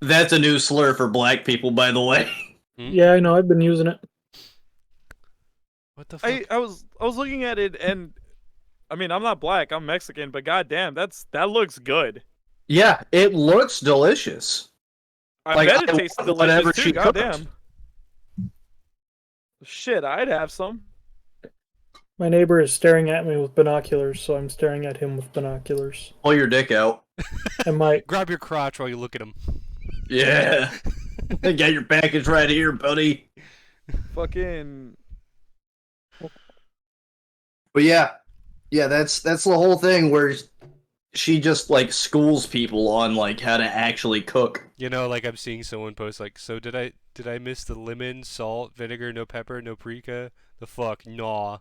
That's a new slur for black people, by the way. Yeah, I know. I've been using it. What the fuck? I was looking at it, and I mean, I'm not black, I'm Mexican, but goddamn, that looks good. Yeah, it looks delicious. I Like, bet it I tastes want whatever delicious too. she cooked. Goddamn. Shit, I'd have some. My neighbor is staring at me with binoculars, so I'm staring at him with binoculars. Pull your dick out. And my Grab your crotch while you look at him. Yeah. Got your package right here, buddy. Fucking. But yeah, that's the whole thing where she just like schools people on like how to actually cook. You know, like I'm seeing someone post like, so did I miss the lemon, salt, vinegar, no pepper, no paprika? The fuck, nah.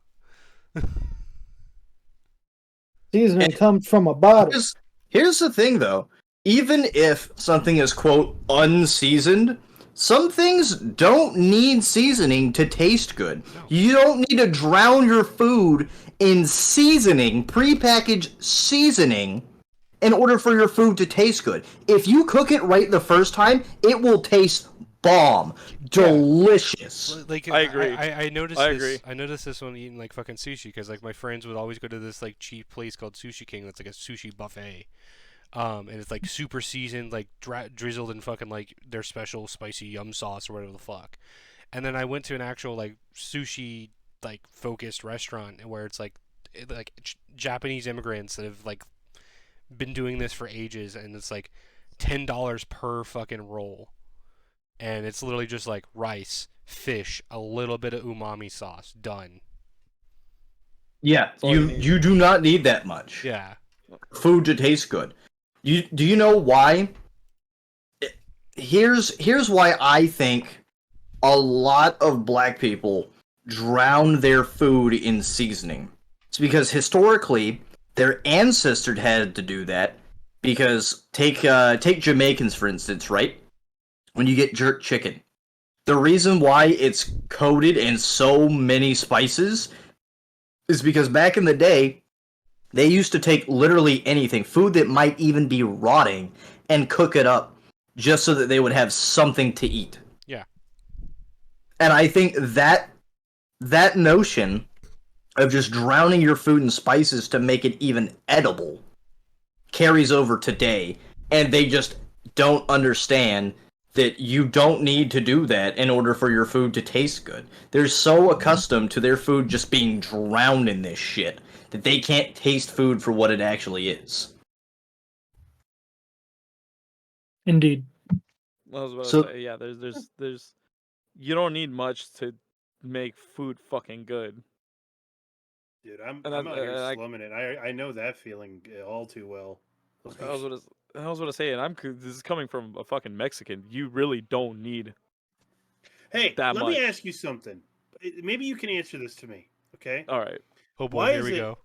seasoning And- comes from a bottle. Here's the thing though. Even if something is quote unseasoned, some things don't need seasoning to taste good. No. You don't need to drown your food in seasoning, prepackaged seasoning, in order for your food to taste good. If you cook it right the first time, it will taste bomb. Delicious. Like I agree. I noticed I this. agree. I noticed this when eating like fucking sushi because like my friends would always go to this like cheap place called Sushi King that's like a sushi buffet. And it's like super seasoned, like drizzled in fucking like their special spicy yum sauce or whatever the fuck. And then I went to an actual like sushi like focused restaurant where it's like Japanese immigrants that have like been doing this for ages, and it's like $10 per fucking roll, and it's literally just like rice, fish, a little bit of umami sauce, done. Yeah, all you need. you do not need that much. Yeah. Food to taste good. Do you know why? Here's why I think a lot of black people drown their food in seasoning. It's because historically their ancestors had to do that because take Jamaicans for instance, right? When you get jerk chicken, the reason why it's coated in so many spices is because back in the day they used to take literally anything, food that might even be rotting, and cook it up just so that they would have something to eat. Yeah. And I think that notion of just drowning your food in spices to make it even edible carries over today, and they just don't understand that you don't need to do that in order for your food to taste good. They're so accustomed to their food just being drowned in this shit that they can't taste food for what it actually is. Indeed. I was about So- to say, yeah, there's you don't need much to make food fucking good. Dude, I'm And out here I- slumming it. I know that feeling all too well. I was gonna say, and this is coming from a fucking Mexican. You really don't need. Hey, that let much. me ask you something. Maybe you can answer this to me, okay? All right. Oh boy, Why here is we it- go.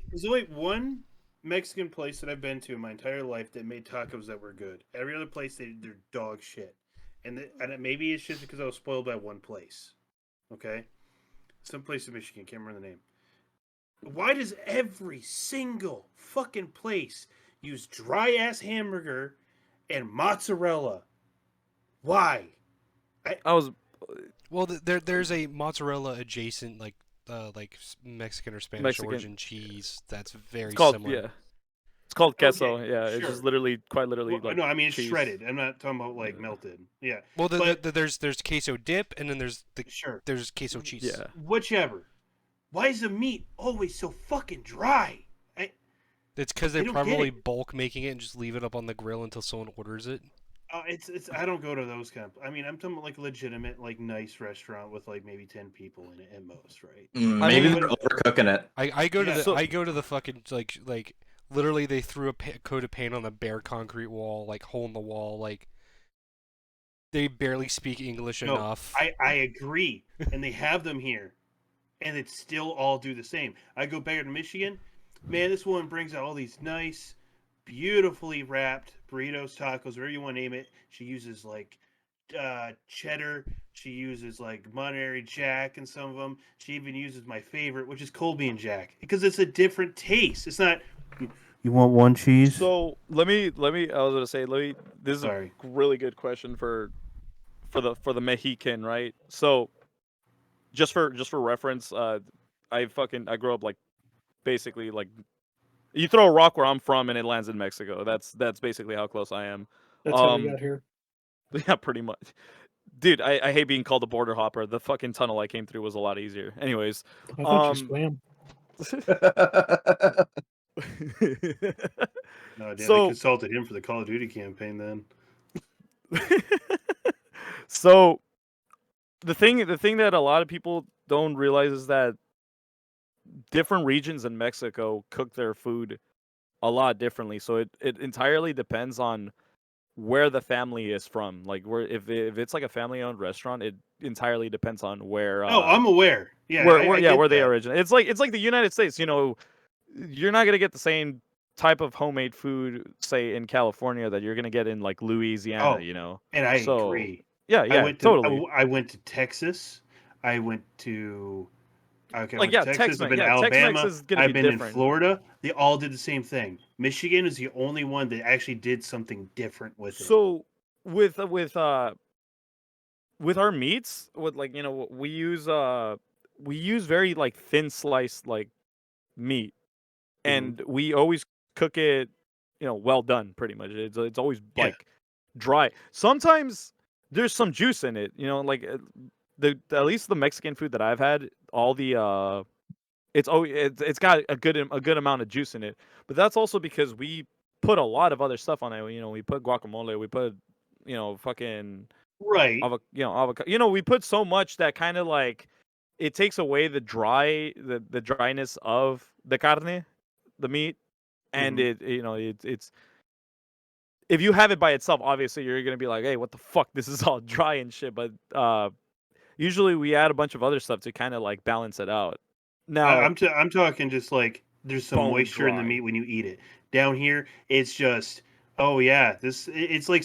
There's only one Mexican place that I've been to in my entire life that made tacos that were good. Every other place, they're dog shit. Maybe it's just because I was spoiled by one place. Okay? Some place in Michigan, can't remember the name. Why does every single fucking place use dry ass hamburger and mozzarella? Why? I was. Well, there's a mozzarella adjacent like Mexican or Spanish Mexican. origin cheese that's very It's called similar. yeah. It's called queso. Okay, yeah, it's sure. just literally, quite literally. Well, like, no, I mean it's cheese. shredded. I'm not talking about like melted. Yeah, Well, But- there's queso dip, and then there's sure. queso cheese. Yeah. Whichever. Why is the meat always so fucking dry? It's because I they're don't get probably it. bulk making it and just leave it up on the grill until someone orders it. It's. I don't go to those kind of. I mean, I'm talking about like legitimate, like nice restaurant with like maybe 10 people in it at most, right? Maybe mean- they're overcooking it. I go to Yeah, the so- I go to the fucking like literally they threw a coat of paint on the bare concrete wall, like hole in the wall, like they barely speak English No, enough. I agree, and they have them here, and it still all do the same. I go back to Michigan, man. This woman brings out all these nice, beautifully wrapped burritos, tacos, whatever you want to name it. She uses like cheddar. She uses like Monterey Jack in some of them. She even uses my favorite, which is Cold Bean Jack, because it's a different taste. It's not. You want one cheese? So let me. I was gonna say This is Sorry. a really good question for the Mexican, right? So just for reference, I grew up like basically like you throw a rock where I'm from and it lands in Mexico. That's basically how close I am. That's how we got here. Yeah, pretty much. Dude, I hate being called a border hopper. The fucking tunnel I came through was a lot easier. Anyways, I thought you swam. No, damn, they So- consulted him for the Call of Duty campaign then. so the thing that a lot of people don't realize is that different regions in Mexico cook their food a lot differently. So it entirely depends on where the family is from. Like where if it's like a family owned restaurant, it entirely depends on where Oh, I'm aware. Yeah, where I get where they that. originate. It's like the United States, you know, you're not gonna get the same type of homemade food, say in California, that you're gonna get in like Louisiana, Oh, you know. And I So agree. yeah, totally. I went to Texas. I went to Okay, I Like went to Texas. I've been to Tex-Mex Alabama. is gonna I've be been different. in Florida. They all did the same thing. Michigan is the only one that actually did something different with it. So with our meats, with like you know we use very like thin sliced like meat, and we always cook it, you know, well done. Pretty much, it's always Yeah. like dry. Sometimes there's some juice in it, you know, like at least the Mexican food that I've had, all the it's got a good amount of juice in it. But that's also because we put a lot of other stuff on it. You know, we put guacamole, we put fucking Right. avocado. You know, we put so much that kind of like it takes away the dryness of the carne, the meat, and Mhm. it's if you have it by itself, obviously you're gonna be like, hey, what the fuck? This is all dry and shit. But usually we add a bunch of other stuff to kind of like balance it out. Now, I'm talking just like there's some bone moisture in the dry. meat when you eat it. Down here, it's just it's like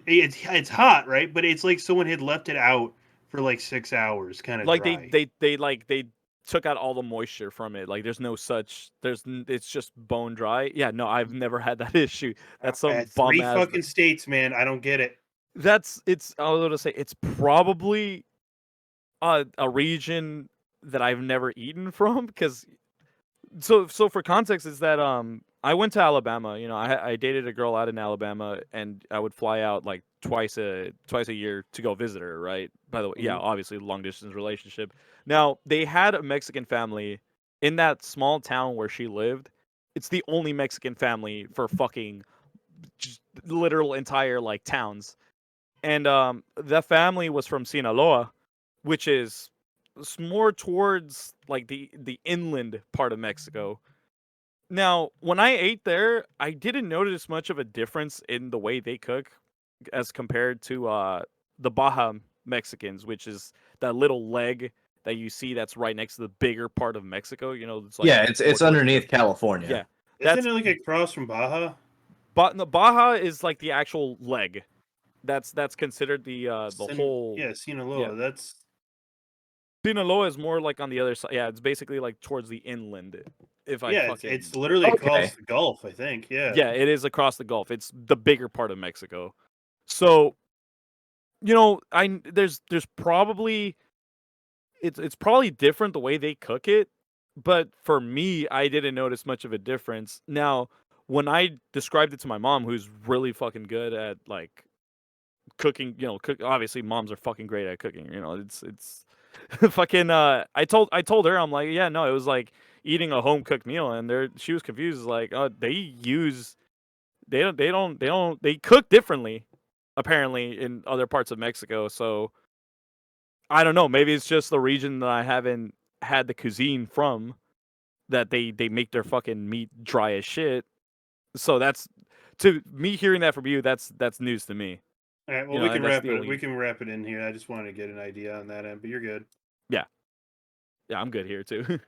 it's hot, right? But it's like someone had left it out for like 6 hours, kind of like dry. they took out all the moisture from it. Like it's just bone dry. Yeah, no, I've never had that issue. That's some At bum 3 ass. fucking states, man. I don't get it. I was gonna say it's probably a region that I've never eaten from because so for context is that I went to Alabama. You know, I dated a girl out in Alabama, and I would fly out like twice a year to go visit her. Right. By the way, yeah, Mhm. obviously long distance relationship. Now they had a Mexican family in that small town where she lived. It's the only Mexican family for fucking just literal entire like towns, and the family was from Sinaloa, which is more towards like the inland part of Mexico. Now, when I ate there, I didn't notice much of a difference in the way they cook as compared to the Baja Mexicans, which is that little leg that you see that's right next to the bigger part of Mexico. You know, it's like Yeah, more it's towards underneath the- California. Yeah, Isn't that's it like across from Baja? but the Baja is like the actual leg. That's considered the whole. Yeah, Sinaloa. Yeah. That's Sinaloa is more like on the other side. Yeah, it's basically like towards the inland. If I fucking it's literally Okay. across the Gulf, I think. Yeah. yeah, it is across the Gulf. It's the bigger part of Mexico. So, you know, there's probably it's probably different the way they cook it, but for me, I didn't notice much of a difference. Now, when I described it to my mom, who's really fucking good at like cooking, you know, obviously moms are fucking great at cooking, you know, it's fucking I told her, I'm like, yeah, no, it was like eating a home cooked meal, and she was confused, like, they cook differently apparently in other parts of Mexico. So I don't know, maybe it's just the region that I haven't had the cuisine from, that they make their fucking meat dry as shit. So that's, to me hearing that from you, that's news to me. All right. Well, You know, we can and that's wrap the it. only We can wrap it in here. I just wanted to get an idea on that end, but you're good. yeah, I'm good here too.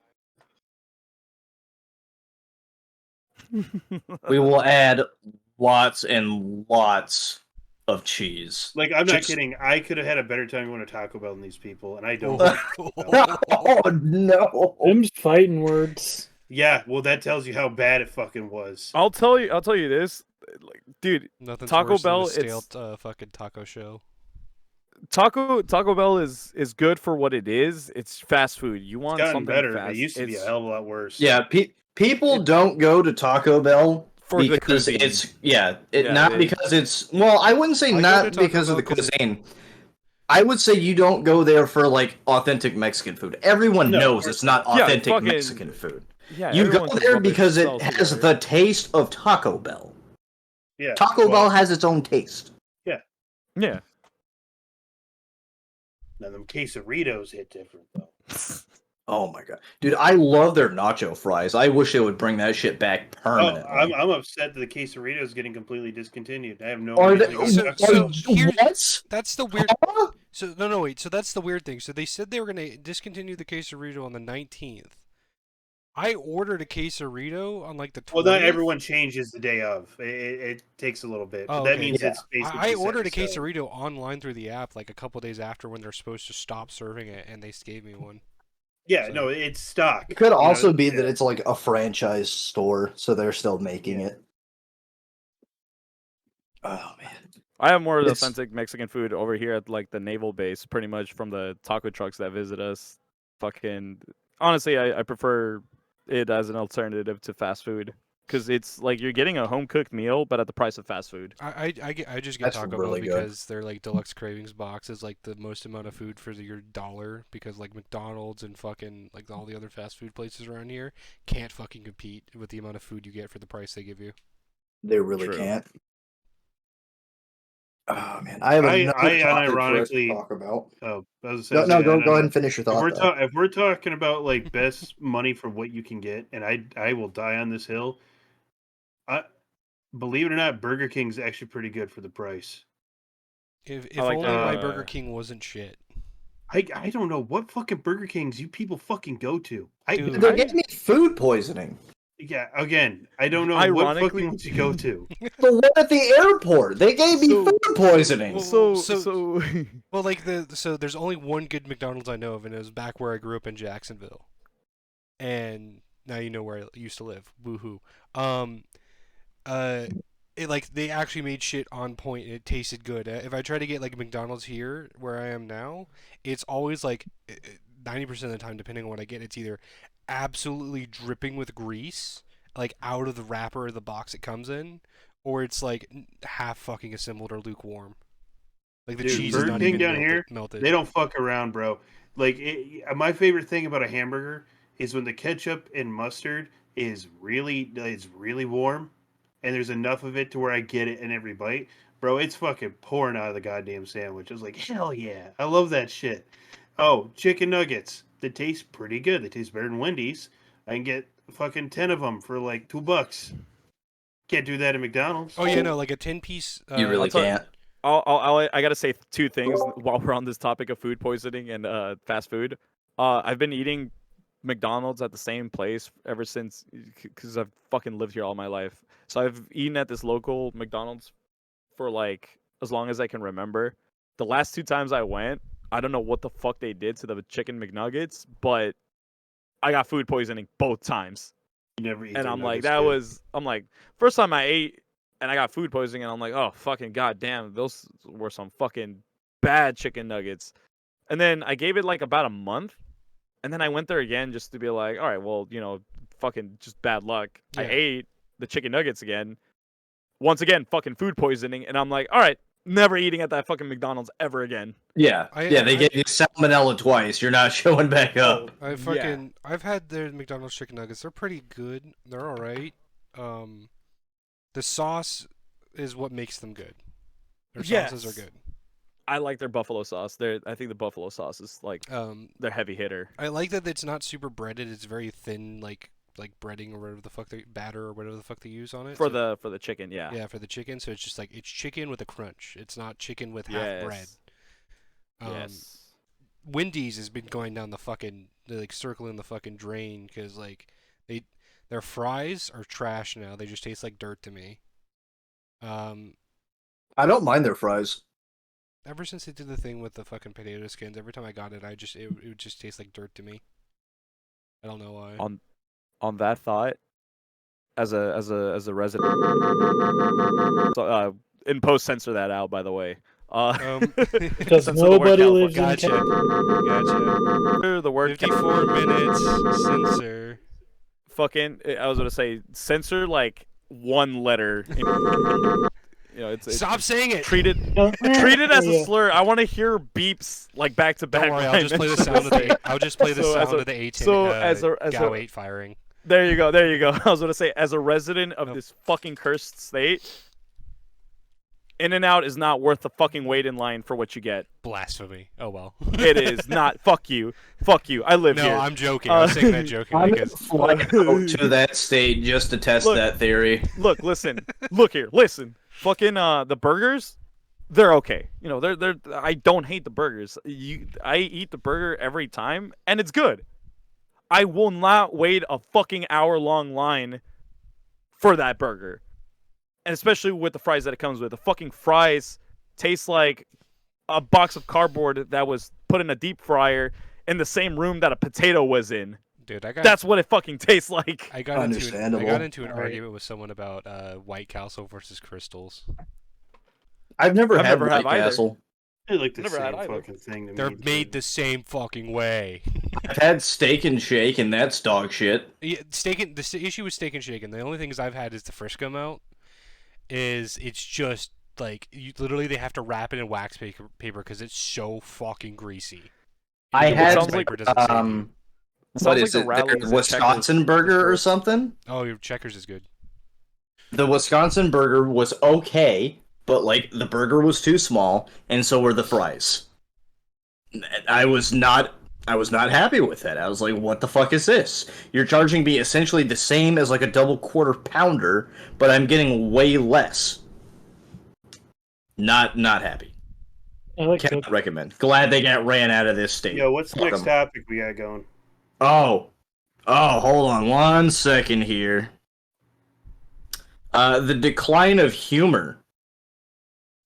We will add lots and lots of cheese. Like, I'm not Just- kidding. I could have had a better time going to Taco Bell than these people, and I don't. Oh no! Them's fighting words. Yeah, well, that tells you how bad it fucking was. I'll tell you this, like, dude, Nothing's Taco worse Bell, than a stale it's- fucking taco show. Taco Bell is good for what it is. It's fast food. You It's want gotten something better. fast. It used to be a it's hell of a lot worse. Yeah, people don't go to Taco Bell for the because cuisine. it's Yeah, not it- because it's well. I wouldn't say I go to not Taco because of Bell the 'cause cuisine. I would say you don't go there for like authentic Mexican food. Everyone No, of knows course it's not not. Yeah, authentic fucking- Mexican food. yeah, You go everyone can there rub because it themselves has together. the taste of Taco Bell. Yeah. Taco well, Bell has its own taste. Yeah. Now, them quesaritos hit different, though. Oh my god, dude! I love their nacho fries. I wish they would bring that shit back Oh, permanently. I'm upset that the quesarito is getting completely discontinued. I have no Are reason they? to go So- to so- Taco Bell. here- what? That's the weird. Huh? So no, wait. So that's the weird thing. So they said they were gonna discontinue the quesarito on the 19th. I ordered a quesarito on like the 20th. Well, not everyone changes the day of. It takes a little bit. Oh, But that okay. means Yeah. it's basically. I set in ordered a stone. quesarito online through the app like a couple days after when they're supposed to stop serving it, and they gave me one. Yeah, So- no, it's stock. It could You know, also be yeah. that it's like a franchise store, so they're still making Yeah. it. Oh man, I have more It's- authentic Mexican food over here at like the naval base, pretty much from the taco trucks that visit us. Fucking honestly, I prefer it as an alternative to fast food because it's like you're getting a home cooked meal, but at the price of fast food. I just get That's Taco really Bell good. because their like deluxe cravings box is like the most amount of food for your dollar, because like McDonald's and fucking like all the other fast food places around here can't fucking compete with the amount of food you get for the price they give you. they really True. can't. Oh man, I have I another topic for us to unironically- talk about. Oh, I was No, gonna no, say, go I ahead and finish your If thought. we're, though. if we're talking about like best money for what you can get, and I will die on this hill. Believe it or not, Burger King's actually pretty good for the price. If like only the- my Burger King wasn't shit. I don't know what fucking Burger Kings you people fucking go to. Dude. They gave me food poisoning. Yeah, again, I don't know what Ironically- fucking ones you go to. The one at the airport, they gave me So- food poisoning. Well, So Well, like so there's only one good McDonald's I know of, and it was back where I grew up in Jacksonville. And now you know where I used to live. Woohoo. It like they actually made shit on point and it tasted good. If I try to get like McDonald's here where I am now, it's always like 90% of the time, depending on what I get, it's either absolutely dripping with grease, like out of the wrapper or the box it comes in, or it's like half fucking assembled or lukewarm. Like the Dude, cheese is Burger not King even down here, melted. They don't fuck around, bro. Like my favorite thing about a hamburger is when the ketchup and mustard is really warm, and there's enough of it to where I get it in every bite. Bro, it's fucking pouring out of the goddamn sandwich. I was like, hell yeah, I love that shit. Oh, chicken nuggets. They taste pretty good. They taste better than Wendy's. I can get fucking 10 of them for like $2. Can't do that at McDonald's. Oh yeah, no, like a 10-piece. You really I'll tell- can't. I gotta say two things while we're on this topic of food poisoning and fast food. I've been eating McDonald's at the same place ever since because I've fucking lived here all my life. So I've eaten at this local McDonald's for like as long as I can remember. The last two times I went, I don't know what the fuck they did to the chicken McNuggets, but I got food poisoning both times. You never eat And their I'm like, nuggets, dude. I'm like, first time I ate and I got food poisoning, and I'm like, oh fucking goddamn, those were some fucking bad chicken nuggets. And then I gave it like about a month, and then I went there again just to be like, all right, well, fucking just bad luck. I Yeah. ate the chicken nuggets again. Once again, fucking food poisoning, and I'm like, all right, never eating at that fucking McDonald's ever again. Yeah, I- they I- gave you salmonella twice. You're not showing back up. I've had their McDonald's chicken nuggets. They're pretty good. They're all right. The sauce is what makes them good. Their sauces are Yes. good. I like their buffalo sauce. I think the buffalo sauce is like their heavy hitter. I like that it's not super breaded. It's very thin, like breading or whatever the fuck batter or whatever the fuck they use on it. For So- the chicken, yeah. yeah, for the chicken. So it's just like it's chicken with a crunch. It's not chicken with half bread. Yes. Wendy's has been going down the fucking like circling the fucking drain because like their fries are trash now. They just taste like dirt to me. I don't mind their fries. Ever since they did the thing with the fucking potato skins, every time I got it, it would just taste like dirt to me. I don't know why. On that thought, as a resident, so, in post censor that out, by the way. Because Censor the word nobody California. lives in Gotcha. California. Gotcha. The word 54 minutes censor. fucking. I was gonna say censor like one letter. It's Stop saying it. treat it as a slur. I want to hear beeps like back to back. Don't worry, I'll just play the sound of the. I'll just play the So sound as a- of the 18 so as a- GAU 8 firing. There you go. I was gonna say, as a resident of this fucking cursed state, In-N-Out is not worth the fucking wait in line for what you get. Blasphemy. Oh well. It is not. Fuck you. I live No, here. I'm joking. I was saying that joking I'm because Fly out to that state just to test Look. that theory. Look, listen. Look here. Listen. Fucking the burgers, they're okay. They're. I don't hate the burgers. I eat the burger every time, and it's good. I will not wait a fucking hour-long line for that burger. And especially with the fries that it comes with. The fucking fries taste like a box of cardboard that was put in a deep fryer in the same room that a potato was in. dude, I got That's what it fucking tastes like. I got into Understandable. an argument with someone about White Castle versus Crystals. I've never I've had never had White either. Castle. They're like the Never had same either. fucking thing to me. They're dude. made the same fucking way. I've had Steak and Shake, and that's dog shit. Yeah, the issue with Steak and Shake, and the only things I've had is the Frisco melt. It's just like they have to wrap it in wax paper because it's so fucking greasy. I The had wax paper doesn't save you. It what sounds is like it? the Rowlings The at Checkers. Wisconsin burger or something? Oh, your Checkers is good. The Wisconsin burger was okay, but like the burger was too small, and so were the fries. I was not happy with that. I was like, what the fuck is this? You're charging me essentially the same as like a double quarter pounder, but I'm getting way less. Not happy. I like Cannot recommend. Glad they got ran out of this state. Yo, what's the Fuck next 'em. topic we got going? Oh, hold on 1 second here. The decline of humor.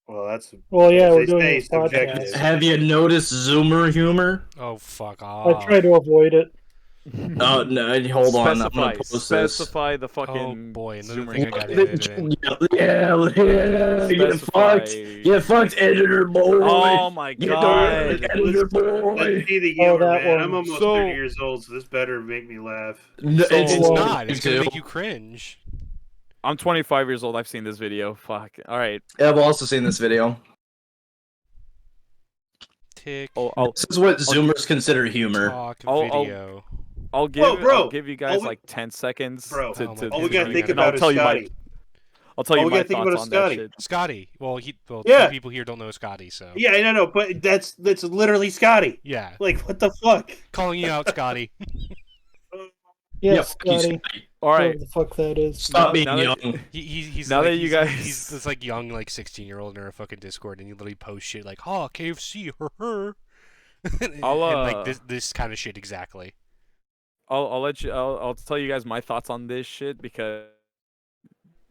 Well, that's Well, yeah, They we're doing say this podcast. subjective. Have you noticed Zoomer humor? Oh fuck I off. try to avoid it. Oh no! Hold on, I'm gonna post this. Specify the Oh fucking. boy, another Zoomer thing I humor. got edited in. Yeah, get Specify- fucked. Get fucked, editor boy. Oh my Get god. fucked, editor boy. Let's see the Oh, humor, that man. one. I'm almost So- 30 years old, so this better make me laugh. No, So- It's Well, not. It's gonna too. make you cringe. I'm 25 years old. I've seen this video. Fuck. All right. Yeah, I've also seen this video. Tick. I'll This is what Zoomers consider humor. Talk I'll- video. give Whoa, bro. I'll give you guys All we- like 10 seconds. Bro, to, Oh to, my All we God. gotta think And about I'll is tell you my Scotty. I'll tell All you we my gotta think thoughts about is on that Scotty. shit. Scotty. Well, Yeah. two people here don't know Scotty, so Yeah, I know, but that's literally Scotty. yeah. Like, what the fuck? Calling you out, Scotty. Yes, Yeah, fuck you, Scotty. Scotty. All right. Whatever the fuck that is. Stop being now that- young. He's Now like, that you he's- guys- he's this like young like 16-year-old in our fucking Discord, and he literally posts shit like, "Oh, KFC, her." And I'll, like this kind of shit exactly. I'll let you. I'll tell you guys my thoughts on this shit because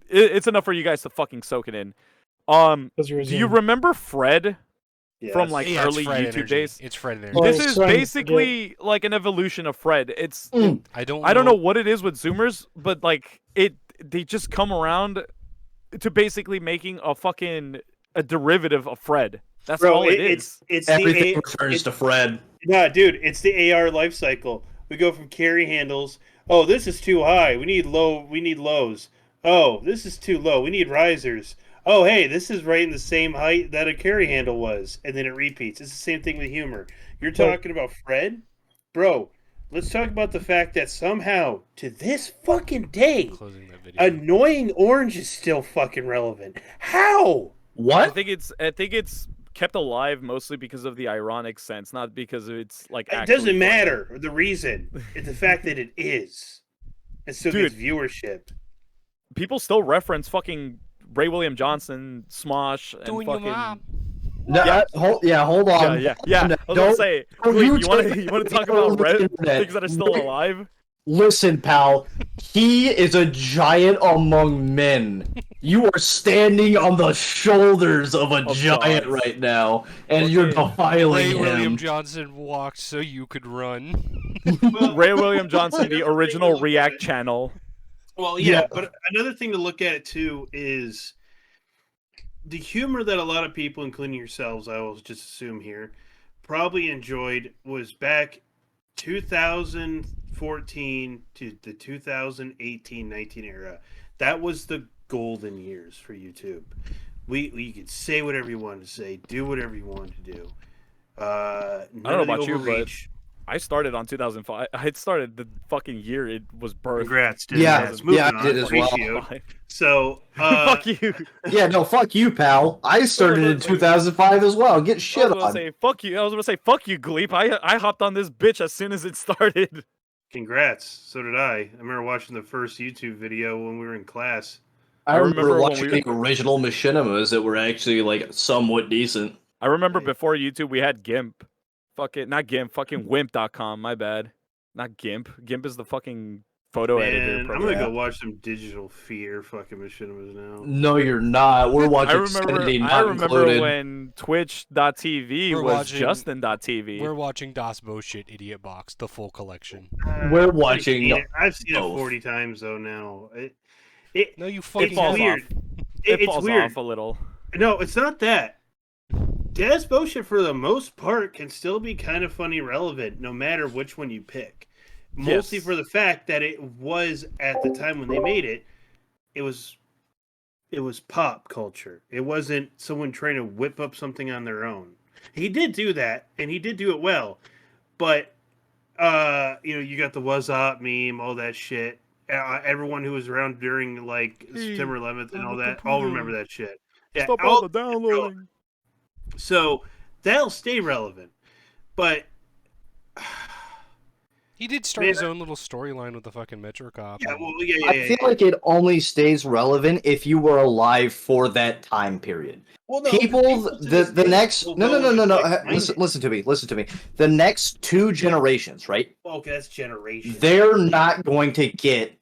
it's enough for you guys to fucking soak it in. Because you're Do you remember Fred Yeah, from that's- like Yeah, it's early Fred YouTube energy. days? It's Fred energy. Oh, This I was is trying to basically like an evolution of Fred. It's I don't know what it is with Zoomers, but like they just come around to basically making a derivative of Fred. That's Bro, all it is. it's Everything the refers to Fred. Nah, dude, it's the AR life cycle. We go from carry handles. Oh, this is too high. We need lows. Oh, this is too low. We need risers. Oh, hey, this is right in the same height that a carry handle was, and then it repeats. It's the same thing with humor. You're talking about Fred? Bro, let's talk about the fact that somehow, to this fucking day, Closing that video. annoying orange is still fucking relevant. How? I What? think it's kept alive mostly because of the ironic sense, not because of its like. It actually doesn't funny. matter the reason. It's the fact that it is. It still Dude. gets viewership. People still reference fucking Ray William Johnson, Smosh, and Doing your fucking. mom. No, Yeah. hold on. Yeah. No, I was gonna don't- say, don't wait, you you want take to it talk over about the Red internet. things that are still alive? Listen, pal. He is a giant among men. You are standing on the shoulders of a Of giant gods. right now, and you're Okay. defiling Ray William him. Johnson walked so you could run. Ray William Johnson, the Another thing to original look React at. channel. Well, Yeah. yeah, but another thing to look at too is the humor that a lot of people, including yourselves, I will just assume here, probably enjoyed was back 2014 to the 2018-19 era. That was the golden years for YouTube. You could say whatever you wanted to say, do whatever you wanted to do. I None don't know of the about you, but overreach. I started on 2005. I started the fucking year it was birthed. Congrats, dude. Yeah, It's moving yeah, I on. did as well. Appreciate. So, Fuck you. Yeah, no, fuck you, pal. I started in 2005 as well. Get I shit was gonna on. say fuck you. I was gonna say fuck you, Gleep. I hopped on this bitch as soon as it started. congrats. So did I. I remember watching the first YouTube video when we were in class. I remember remember when watching we- the original machinimas that were actually like somewhat decent. I remember Right. before YouTube we had GIMP. Fuck it, not GIMP. Fucking Wimp.com. My bad. Not GIMP. GIMP is the fucking photo editor Man, I'm program. gonna go watch some Digital Fear fucking machinimas now. No, you're not. We're watching I remember. Sanity I Not remember Included. when Twitch.tv We're was watching- Justin.tv. We're watching Das Shit Idiot Box, the full collection. We're I've watching seen it. I've seen it both. 40 times though now. No, you It fucking falls weird. off. It It's falls weird. off a little. No, it's not that. Des Bullshit, for the most part, can still be kind of funny relevant, no matter which one you pick. Mostly Yes. for the fact that it was, at the time when they made it, it was pop culture. It wasn't someone trying to whip up something on their own. He did do that, and he did do it well. But, you got the "was up" meme, all that shit. Everyone who was around during, like, September 11th and all that, all remember that shit. Yeah, Stop all the downloading. So that'll stay relevant, but He did start Man, his own little storyline with the fucking Metro Cop. yeah, and- well, yeah, I feel like it only stays relevant if you were alive for that time period. well, no, People, to this the day next will no, go and, like, find listen, it. listen to me. The next two generations, right? Okay, that's generation. They're not going to get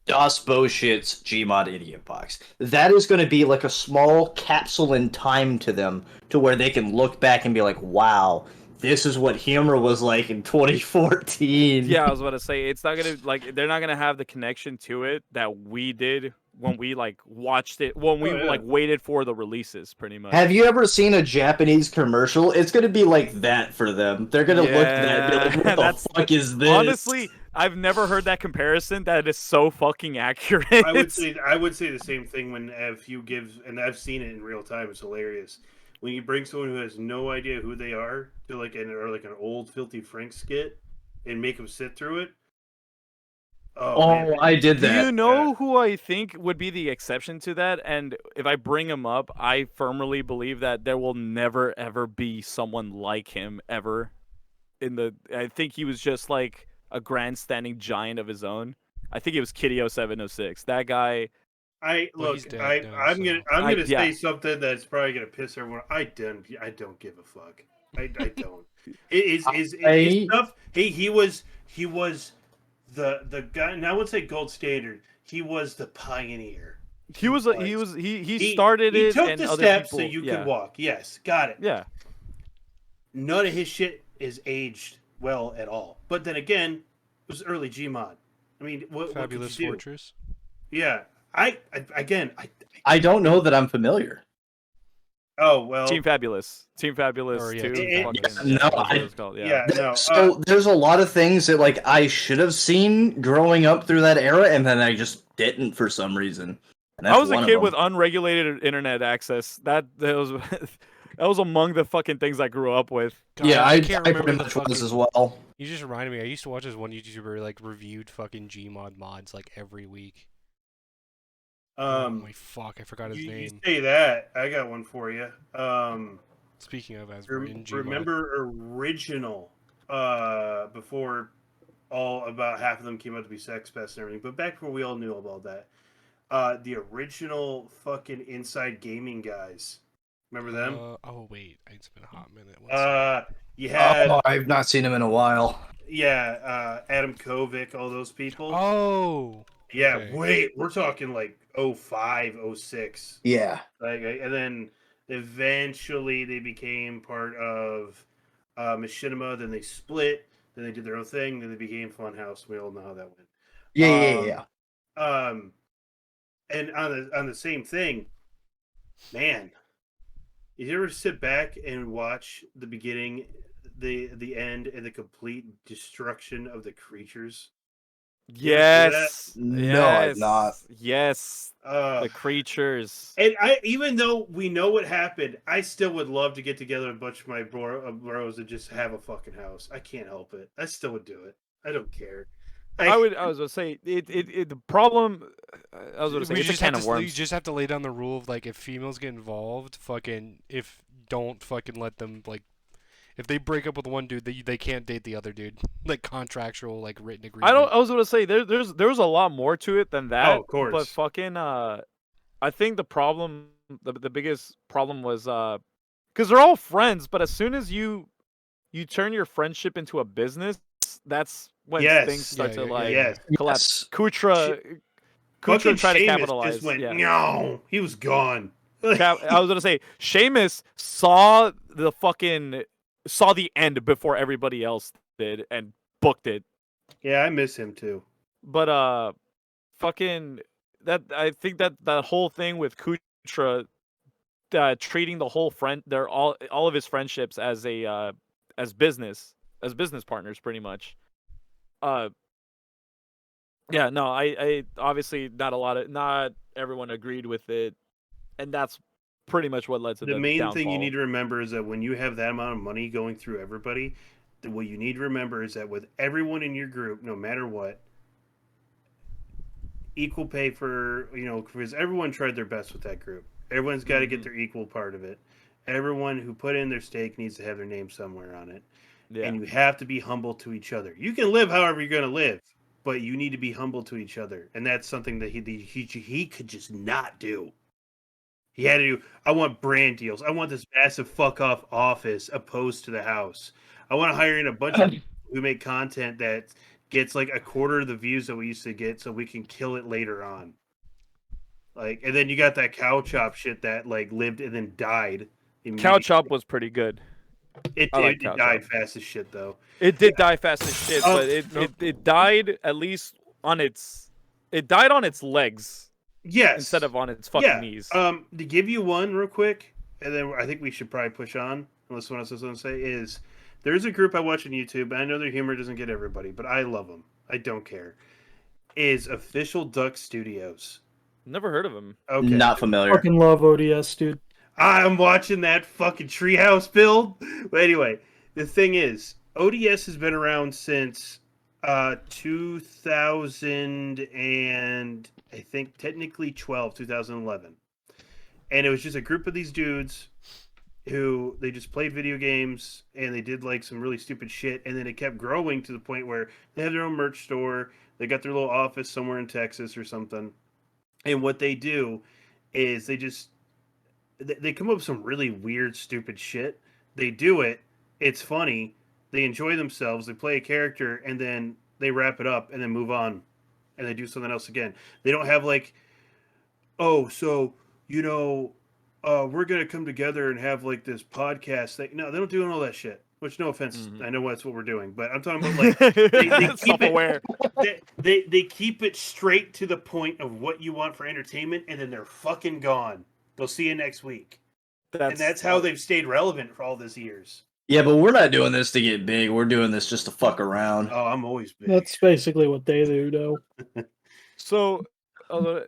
Das Bullshit's Gmod Idiot Box. That is going to be like a small capsule in time to them, to where they can look back and be like, "Wow, this is what humor was like in 2014." Yeah, I was about to say it's not gonna they're not gonna have the connection to it that we did when we watched it when we Oh, yeah. waited for the releases, pretty much. Have you ever seen a Japanese commercial? It's gonna be like that for them. They're gonna look at that and be like, Yeah, "What the that's- fuck is this?" Honestly, I've never heard that comparison. That is so fucking accurate. I would say the same thing if you give, and I've seen it in real time. It's hilarious when you bring someone who has no idea who they are to an old Filthy Frank skit and make them sit through it. Oh, Man. I did Do that. you know who I think would be the exception to that? And if I bring him up, I firmly believe that there will never ever be someone like him ever. I think he was just like a grandstanding giant of his own. I think it was Kitty0706. That guy. Well, he's dead now, I'm so- gonna yeah. say something that's probably gonna piss everyone. I don't give a fuck. I don't. His stuff. He was the guy, and I would say gold standard. He was the pioneer. He started He it took and the other steps people, so you yeah. could walk. Yes, got it. Yeah. None of his shit is aged well at all. But then again, it was early Gmod. I mean, what Fabulous could you do? Fortress. Yeah, I don't know that I'm familiar. Oh well. Team Fabulous. Team Fabulous Or, yeah, too. Team fucking- Fabulous. No, that's what I- it's called, Yeah. No. So there's a lot of things that like I should have seen growing up through that era, and then I just didn't for some reason. And that's I was a one of kid them. with unregulated internet access. That was that was among the fucking things I grew up with. God, Yeah, I can't pretty remember the much was fucking- as well. You just reminded me. I used to watch this one YouTuber like reviewed fucking Gmod mods like every week. Oh my fuck! I forgot his you name. say that. I got one for you. Speaking of, as we're in Gmod. Remember original? Before about half of them came out to be sex pests and everything, but back before we all knew about that. The original fucking Inside Gaming guys. Remember them? Oh wait, it's been a hot minute. One second. You had I've not seen him in a while. Yeah, Adam Kovic, all those people. Oh. Yeah, Okay. wait, we're talking like 05, 06. Yeah. Like, and then eventually they became part of Machinima. Then they split. Then they did their own thing. Then they became Funhouse. We all know how that went. Yeah. Um, and on the same thing, man, did you ever sit back and watch the beginning, the end, and the complete destruction of the creatures? You ever do that? Yes. No, I've not. Yes. The creatures. And even though we know what happened, I still would love to get together a bunch of my bros and just have a fucking house. I can't help it. I still would do it. I don't care. I was gonna say the problem. I was gonna say We it's a just can have of to, you worms. just have to lay down the rule of like if females get involved, don't fucking let them like if they break up with one dude, they can't date the other dude. Like contractual, like written agreement. I was gonna say there's a lot more to it than that. Oh, of course. But fucking I think the problem, the biggest problem was because they're all friends, but as soon as you turn your friendship into a business, that's when Yes. things start Yeah, to yeah, like yes. collapse. Yes. Kutra Fucking tried to Sheamus capitalize. just went, Yeah. no, he was gone. I was gonna say Sheamus saw the end before everybody else did and booked it. Yeah, I miss him too. But fucking that I think that whole thing with Kutra treating the whole they're all of his friendships as a as business partners pretty much. Yeah, no, I obviously not everyone agreed with it, and that's pretty much what led to The the main downfall. thing you need to remember is that when you have that amount of money going through everybody, what you need to remember is that with everyone in your group, no matter what, equal pay for, because everyone tried their best with that group. Everyone's got to get their equal part of it. Everyone who put in their stake needs to have their name somewhere on it. Yeah. And you have to be humble to each other. You can live however you're going to live, but you need to be humble to each other. And that's something that he could just not do. He had to do, I want brand deals. I want this massive fuck off office opposed to the house. I want to hire in a bunch of people who make content that gets like a quarter of the views that we used to get so we can kill it later on. Like, and then you got that cow chop shit that like lived and then died. Cow Chop was pretty good. It I like did. Cow It died Chop. fast as shit though. It did die fast as shit, but it died at least on its legs Yes. instead of on its fucking knees. To give you one real quick, and then I think we should probably push on, unless someone else has something to say, is there's a group I watch on YouTube, and I know their humor doesn't get everybody, but I love them. I don't care. Is Official Duck Studios. Never heard of him. Okay. Not familiar. Fucking love ODS, dude. I'm watching that fucking treehouse build. But anyway, the thing is, ODS has been around since 2000 and I think technically 2011. And it was just a group of these dudes who they just played video games and they did like some really stupid shit, and then it kept growing to the point where they have their own merch store, they got their little office somewhere in Texas or something. And what they do is they come up with some really weird, stupid shit. They do it. It's funny. They enjoy themselves. They play a character, and then they wrap it up, and then move on, and they do something else again. They don't have like, oh, so we're gonna come together and have like this podcast thing. No, they don't do all that shit. Which, no offense, I know that's what we're doing, but I'm talking about like they keep Self-aware. they keep it straight to the point of what you want for entertainment, and then they're fucking gone. They'll see you next week. And that's how they've stayed relevant for all these years. Yeah, but we're not doing this to get big. We're doing this just to fuck around. Oh, I'm always big. That's basically what they do, though. So, while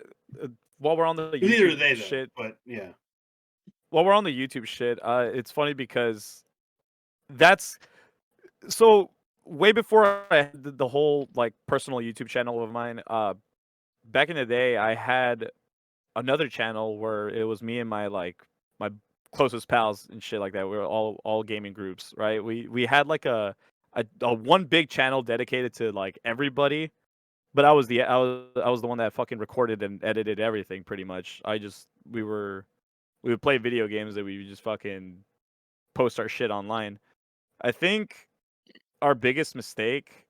we're on the Neither YouTube they though, shit, but yeah. while we're on the YouTube shit, it's funny because that's so way before I had the whole like personal YouTube channel of mine. Back in the day, I had another channel where it was me and my closest pals and shit like that. We were all gaming groups, right? We had like a one big channel dedicated to like everybody, but I was the one that fucking recorded and edited everything pretty much. We would play video games that we would just fucking post our shit online. I think our biggest mistake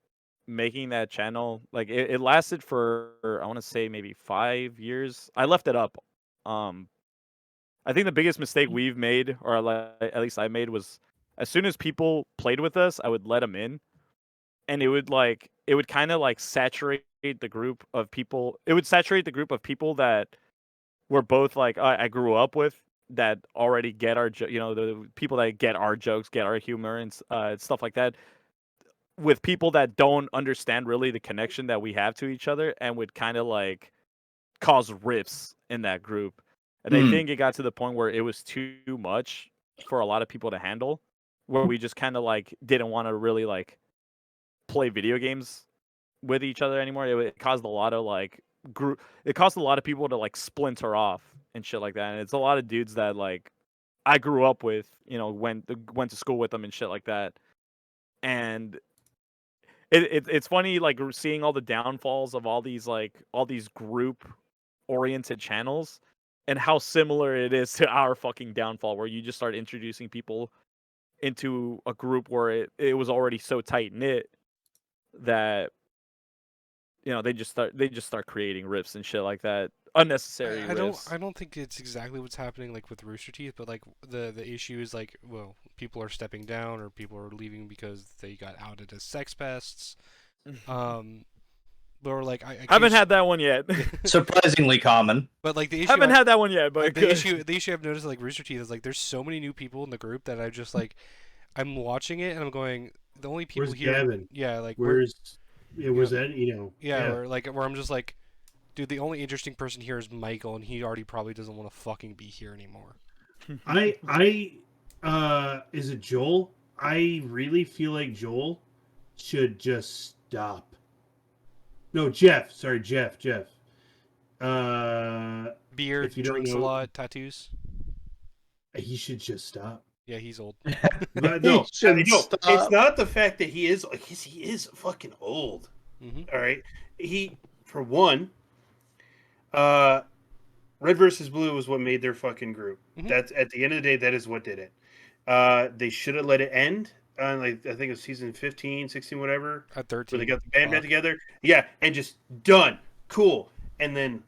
making that channel. Like it lasted for I want to say maybe 5 years. I left it up. I think the biggest mistake we've made, or like, at least I made, was as soon as people played with us, I would let them in, and it would kind of like saturate the group of people. It would saturate the group of people that were both like I grew up with, that already get our the people that get our jokes, get our humor, and stuff like that, with people that don't understand really the connection that we have to each other, and would kind of like cause rifts in that group. And I think it got to the point where it was too much for a lot of people to handle, where we just kind of like didn't want to really like play video games with each other anymore. It caused a lot of like it caused a lot of people to like splinter off and shit like that. And it's a lot of dudes that like I grew up with, went to school with them and shit like that. And it's funny like seeing all the downfalls of all these group oriented channels, and how similar it is to our fucking downfall, where you just start introducing people into a group where it was already so tight knit that they just start creating rifts and shit like that, unnecessary rifts. I don't think it's exactly what's happening like with Rooster Teeth, but like the issue is like, well, people are stepping down or people are leaving because they got outed as sex pests. Or like I haven't had that one yet. Surprisingly common. But like the issue haven't had that one yet, but the issue I've noticed like Rooster Teeth is like there's so many new people in the group that I just like I'm watching it and I'm going, the only people Where's here, Gavin? yeah, like where's yeah. that? Yeah, or like where I'm just like, dude, the only interesting person here is Michael, and he already probably doesn't want to fucking be here anymore. Is it Joel? I really feel like Joel should just stop. No, Jeff. Sorry, Jeff. Beer, if you don't drinks a know- lot, tattoos. He should just stop. Yeah, he's old. But no, He should it's stop. not the fact that he is he is fucking old. Mm-hmm. All right, he for one, Red versus Blue was what made their fucking group. Mhm. That's at the end of the day, that is what did it. They should have let it end on like I think it was season 15, 16, whatever, At where 13. they got the band back Fuck. together. Yeah, and just done, cool, and then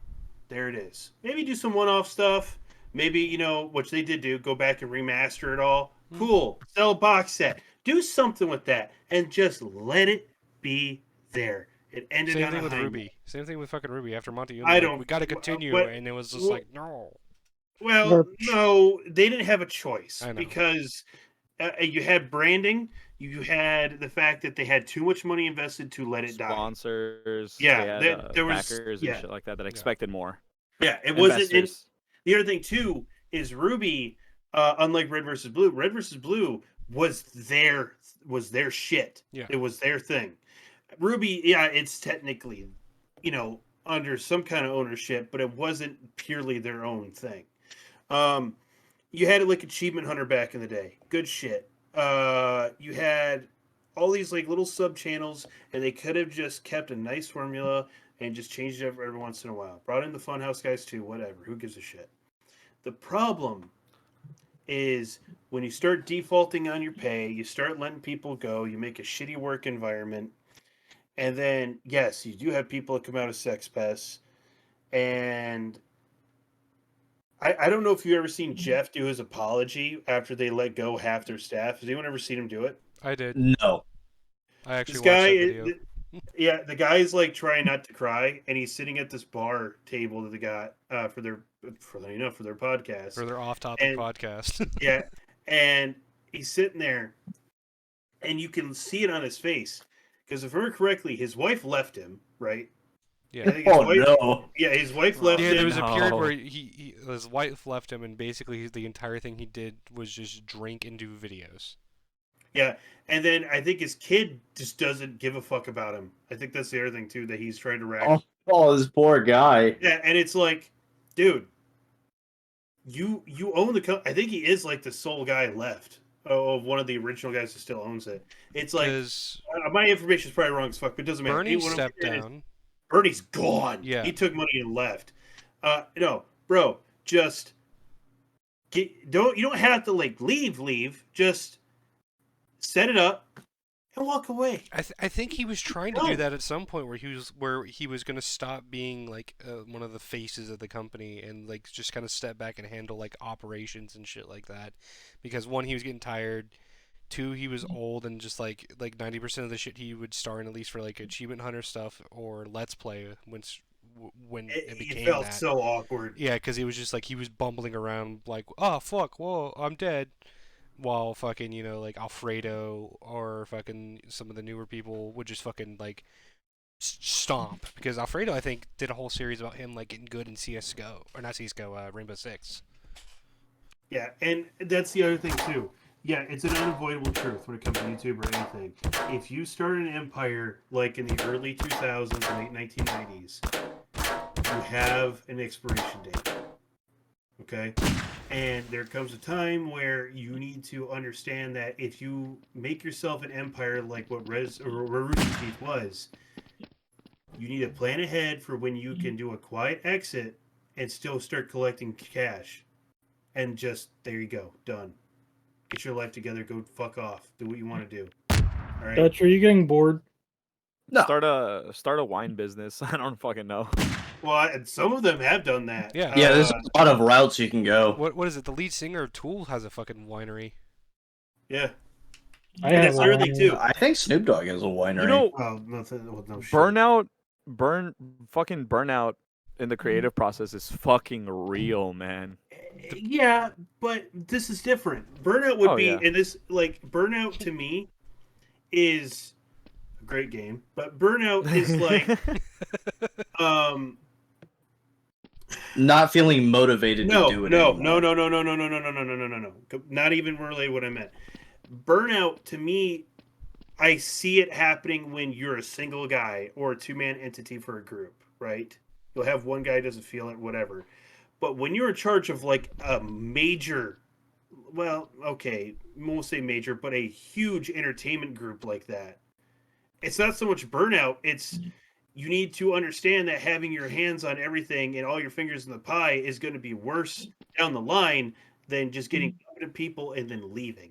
there it is. Maybe do some one-off stuff. Maybe which they did do, go back and remaster it all. Cool, sell a box set, do something with that, and just let it be there. It ended Same on thing a with high Ruby. note. Same thing with fucking Ruby. After Monty, I like, don't- we got to continue, but- and it was just well- like no. Well, Verge. no, they didn't have a choice I know. because you had branding, you had the fact that they had too much money invested to let it die. Sponsors, Yeah, they had, there was- backers yeah. and shit like that expected more. Yeah, it wasn't. Investors. The other thing too is Ruby, unlike Red versus Blue, Red versus Blue was their shit. Yeah. It was their thing. Ruby, yeah, it's technically, under some kind of ownership, but it wasn't purely their own thing. You had it like Achievement Hunter back in the day. Good shit. You had all these like little sub channels, and they could have just kept a nice formula and just changed it every once in a while. Brought in the Funhouse guys too, whatever. Who gives a shit? The problem is when you start defaulting on your pay, you start letting people go, you make a shitty work environment, and then yes, you do have people that come out of sex pests, and I don't know if you've ever seen Jeff do his apology after they let go half their staff. Has anyone ever seen him do it? I did. No. I actually This watched guy, that video. yeah, the guy's like trying not to cry, and he's sitting at this bar table that they got for their podcast. For their off-topic and- podcast. Yeah, and he's sitting there, and you can see it on his face because, if I remember correctly, his wife left him. Right? I Yeah. think his Oh wife, no. yeah, his wife left Yeah, him. there was a period No. where his wife left him, and basically the entire thing he did was just drink and do videos. Yeah, and then I think his kid just doesn't give a fuck about him. I think that's the other thing too that he's trying to rack. Oh, this poor guy. Yeah, and it's like, dude, you own the company. I think he is like the sole guy left of one of the original guys who still owns it. It's like Because my information is probably wrong as fuck, but it doesn't matter. Bernie What I'm stepped saying is, down. Bernie's gone. Yeah. He took money and left. No, bro, just you don't have to like leave. Just set it up, and walk away. I think he was trying to do that at some point where he was going to stop being like one of the faces of the company and like just kind of step back and handle like operations and shit like that, because one, he was getting tired, two, he was old, and just like 90% of the shit he would star in, at least for like Achievement Hunter stuff or Let's Play, when it became felt that. so awkward. Yeah, because it was just like he was bumbling around like, oh fuck, whoa, I'm dead. While fucking, like Alfredo or fucking some of the newer people would just fucking like stomp. Because Alfredo, I think, did a whole series about him like getting good in CS:GO, or not CS:GO, Rainbow Six. Yeah, and that's the other thing too. Yeah, it's an unavoidable truth when it comes to YouTube or anything. If you start an empire like in the early 2000s and late 1990s, you have an expiration date. Okay? And there comes a time where you need to understand that if you make yourself an empire like what Rooster Teeth was, you need to plan ahead for when you can do a quiet exit and still start collecting cash. And just, there you go, done. Get your life together, go fuck off. Do what you want to do. All right? Dutch, are you getting bored? No. Start a wine business. I don't fucking know. Well, some of them have done that. Yeah. Yeah, there's a lot of routes you can go. What is it? The lead singer of Tool has a fucking winery. Yeah. I And have it's early one. too. I think Snoop Dogg has a winery. You know, Well, no shit. burnout in the creative process is fucking real, man. Yeah, but this is different. Burnout would Oh, be, yeah. and this, like, Burnout to me is a great game, but Burnout is like, Not feeling motivated to do it no, anymore. no. Not even really what I meant. Burnout to me, I see it happening when you're a single guy or a two-man entity for a group, right? You'll have one guy who doesn't feel it, whatever. But when you're in charge of like a major, well, okay, won't say major, but a huge entertainment group like that, it's not so much burnout. It's you need to understand that having your hands on everything and all your fingers in the pie is going to be worse down the line than just getting competent people and then leaving.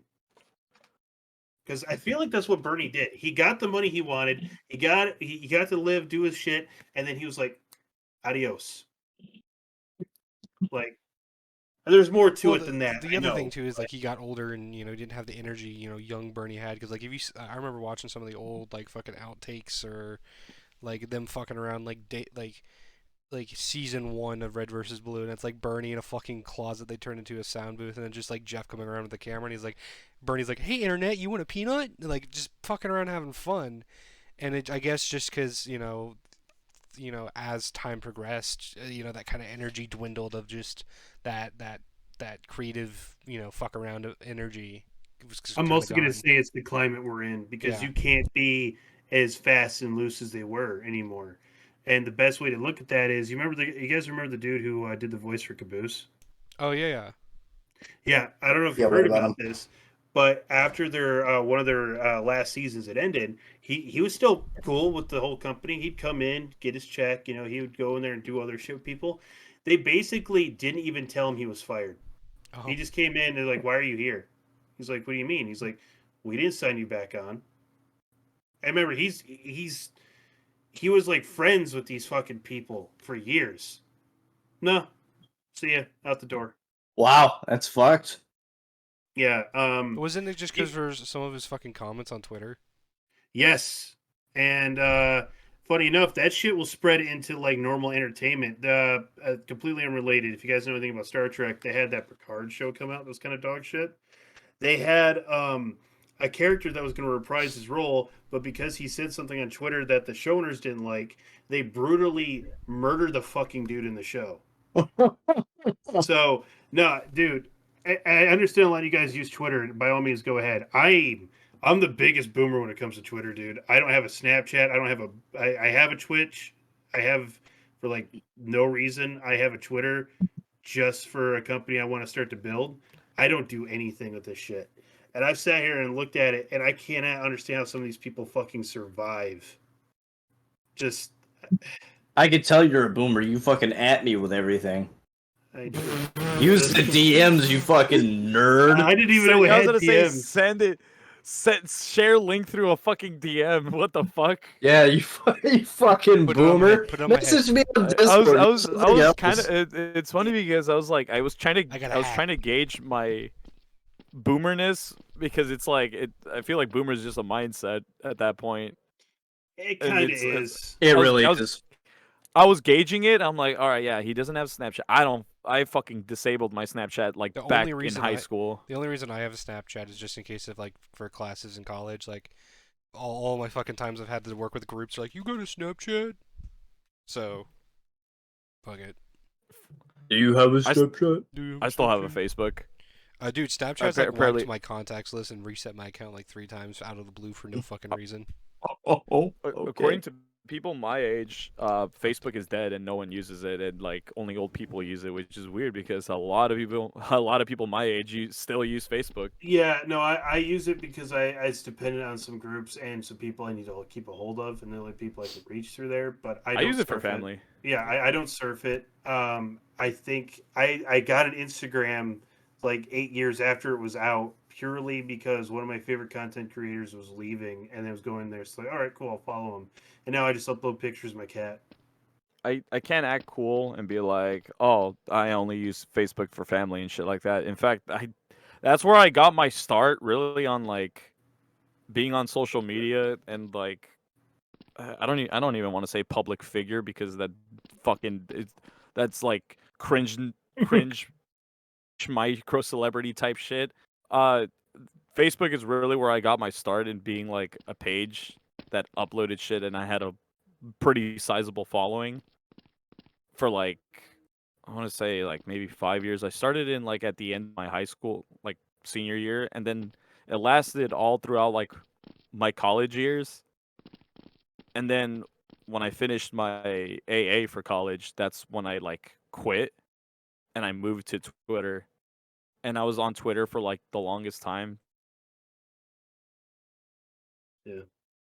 Because I feel like that's what Bernie did. He got the money he wanted. He got to live, do his shit, and then he was like, "Adios." Like, there's more to it than that. The other thing too is like he got older and didn't have the energy young Bernie had. Because like I remember watching some of the old like fucking outtakes or like them fucking around like season 1 of Red vs. Blue, and it's like Bernie in a fucking closet they turned into a sound booth, and then just like Jeff coming around with the camera, and he's like, Bernie's like, "Hey internet, you want a peanut?" And, like just fucking around having fun. And I guess just because as time progressed, that kind of energy dwindled of just that creative fuck around energy. I'm also going to say it's the climate we're in because Yeah. you can't be as fast and loose as they were anymore. And the best way to look at that is you guys remember the dude who did the voice for Caboose? Oh yeah. Yeah, I don't know if Yeah, you heard what about about this, but after their one of their last seasons had ended, he was still cool with the whole company. He'd come in, get his check, he would go in there and do other shit with people. They basically didn't even tell him he was fired. Oh. He just came in and they're like, "Why are you here?" He's like, "What do you mean?" He's like, "We didn't sign you back on." I remember he was like friends with these fucking people for years. No, see ya out the door. Wow, that's fucked. Yeah. Wasn't it just because for some of his fucking comments on Twitter? Yes, and funny enough, that shit will spread into like normal entertainment. Completely unrelated. If you guys know anything about Star Trek, they had that Picard show come out. Those kind of dog shit. They had a character that was going to reprise his role, but because he said something on Twitter that the showrunners didn't like, they brutally murdered the fucking dude in the show. So, no, dude, I understand a lot of you guys use Twitter. By all means, go ahead. I'm the biggest boomer when it comes to Twitter, dude. I don't have a Snapchat. I have a Twitch. I have, for like no reason, I have a Twitter just for a company I want to start to build. I don't do anything with this shit. And I've sat here and looked at it, and I cannot understand how some of these people fucking survive. Just, I could tell you're a boomer. You fucking at me with everything. I do. Use the DMs, you fucking nerd. I didn't even know we I was had gonna say DMs. share link through a fucking DM. What the fuck? Yeah, you fucking Put it on my boomer. head, put it on my Message head. me on I Discord. was kind of. It's funny because I was trying to. I got I was hacked. trying to gauge my boomerness because it's like I feel like boomer is just a mindset at that point. It And kind of it's- is. It I was- really I was- is. I was gauging it. I'm like, all right, yeah, he doesn't have Snapchat. I fucking disabled my Snapchat like The back only in reason high I- school. The only reason I have a Snapchat is just in case of like for classes in college. Like all my fucking times I've had to work with groups are like, you go to Snapchat. So, fuck it. Do you have a I s- Snapchat? Do you I still have a Snapchat? Facebook. Dude, Snapchat's like apparently- wiped my contacts list and reset my account like 3 times out of the blue for no fucking reason. According to people my age, Facebook is dead and no one uses it, and like only old people use it, which is weird because a lot of people my age still use Facebook. Yeah, no, I use it because it's dependent on some groups and some people I need to keep a hold of, and the only people I can reach through there. But I I don't use it for surf family. Yeah, I don't surf it. I think I got an Instagram like 8 years after it was out, purely because one of my favorite content creators was leaving, and it was going there. So like, all right, cool, I'll follow him. And now I just upload pictures of my cat. I can't act cool and be like, oh, I only use Facebook for family and shit like that. In fact, that's where I got my start really on like being on social media and like I don't even want to say public figure because that's like cringe micro celebrity type shit. Facebook is really where I got my start in being like a page that uploaded shit, and I had a pretty sizable following for like I want to say like maybe 5 years. I started in like at the end of my high school, like senior year, and then it lasted all throughout like my college years. And then when I finished my AA for college, that's when I like quit and I moved to Twitter. And I was on Twitter for like the longest time.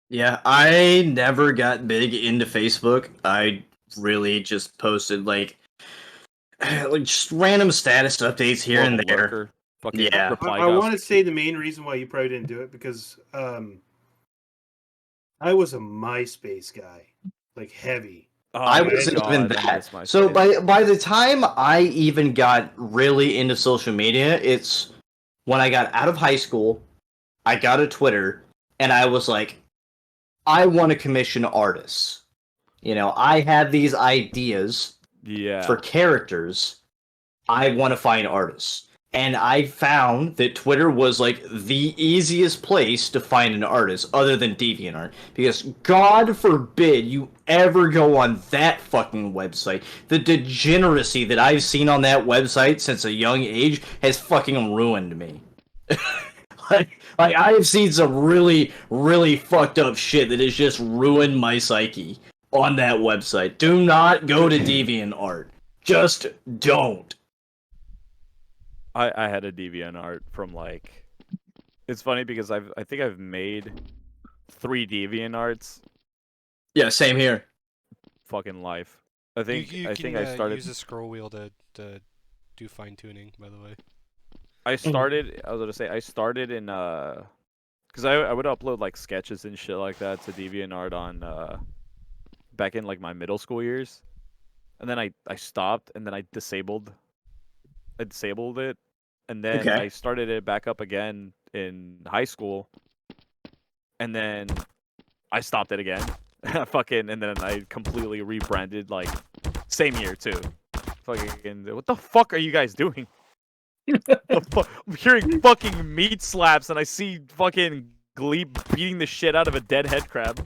Yeah, I never got big into Facebook. I really just posted like just random status updates here More and of a there. lurker, fucking Yeah. reply I want to gossip. say the main reason why you probably didn't do it because I was a MySpace guy, like heavy. Oh I my wasn't even God, I that. miss MySpace. So by the time I even got really into social media, it's when I got out of high school, I got a Twitter, and I was like, I want to commission artists. You know, I have these ideas yeah, for characters. I want to find artists. And I found that Twitter was like the easiest place to find an artist other than DeviantArt. Because God forbid you ever go on that fucking website. The degeneracy that I've seen on that website since a young age has fucking ruined me. like I have seen some really, really fucked up shit that has just ruined my psyche on that website. Do not go to DeviantArt. Just don't. I had a DeviantArt from like. It's funny because I think I've made 3 DeviantArts Yeah, same here. fucking life. I think you I can think I started. use a scroll wheel to do fine tuning. By the way, I started. I was gonna say I started in because I would upload like sketches and shit like that to DeviantArt on back in like my middle school years, and then I stopped and then I disabled it, and then Okay. I started it back up again in high school, and then I stopped it again, fucking, and then I completely rebranded like same year too. Fucking, what the fuck are you guys doing? I'm hearing fucking meat slaps, and I see fucking Glee beating the shit out of a dead head crab.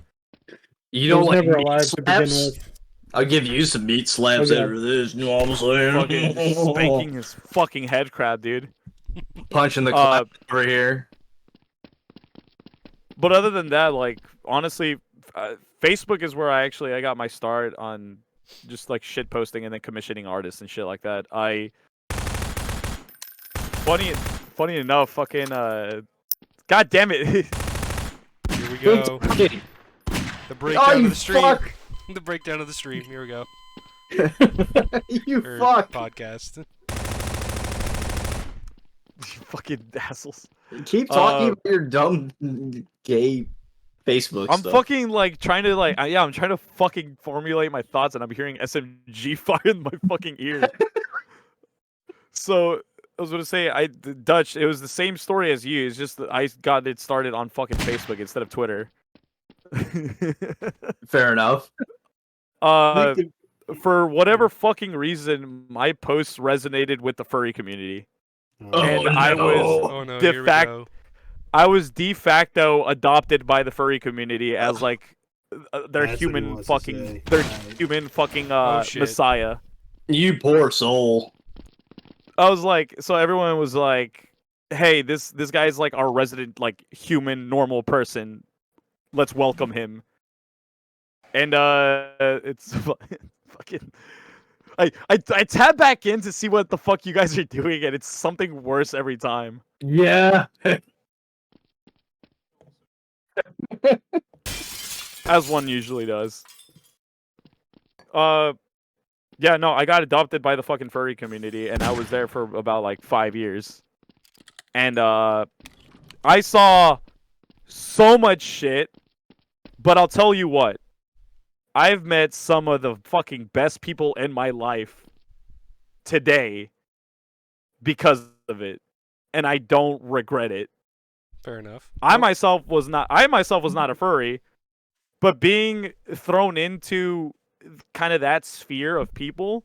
You He don't was like never meat alive to begin slaps? with. I'll give you some meat slaps Okay. after this. You know what I'm saying? Fucking spanking his fucking head crab, dude. Punching the clap over here. But other than that, like honestly, Facebook is where I got my start on just like shit posting and then commissioning artists and shit like that. Funny enough, fucking god damn it. here we go. Okay. The breakdown you of the stream. fuck! The breakdown of the stream. Here we go. You Or fuck! podcast. fucking assholes. Keep talking about your dumb gay Facebook I'm stuff. fucking like trying to I'm trying to fucking formulate my thoughts, and I'm hearing SMG fire in my fucking ear. So I was gonna say, Dutch. It was the same story as you. It's just that I got it started on fucking Facebook instead of Twitter. Fair enough. For whatever fucking reason, my posts resonated with the furry community, and I was Oh no, de here we facto go. I was de facto adopted by the furry community as like their That's what he human wants to fucking say. their Right. human fucking Oh, shit. messiah. You poor soul. I was like, so everyone was like, "Hey, this guy's like our resident like human normal person. Let's welcome him." And it's fucking. I tab back in to see what the fuck you guys are doing, and it's something worse every time. Yeah. As one usually does. Yeah, no, I got adopted by the fucking furry community, and I was there for about like 5 years. And I saw so much shit, but I'll tell you what. I've met some of the fucking best people in my life today because of it, and I don't regret it. Fair enough. I myself was not a furry, but being thrown into kind of that sphere of people,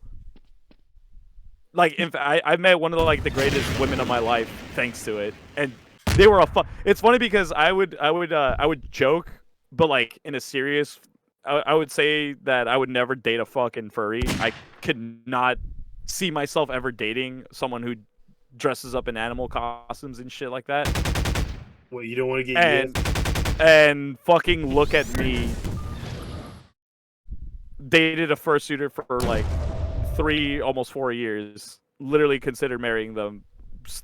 like in fact, I met one of the greatest women of my life thanks to it, and they were it's funny because I would joke, but like in a serious, I would say that I would never date a fucking furry. I could not see myself ever dating someone who dresses up in animal costumes and shit like that. What, you don't want to get used? And fucking look at me. Dated a fursuiter for like 3, almost 4 years. Literally considered marrying them.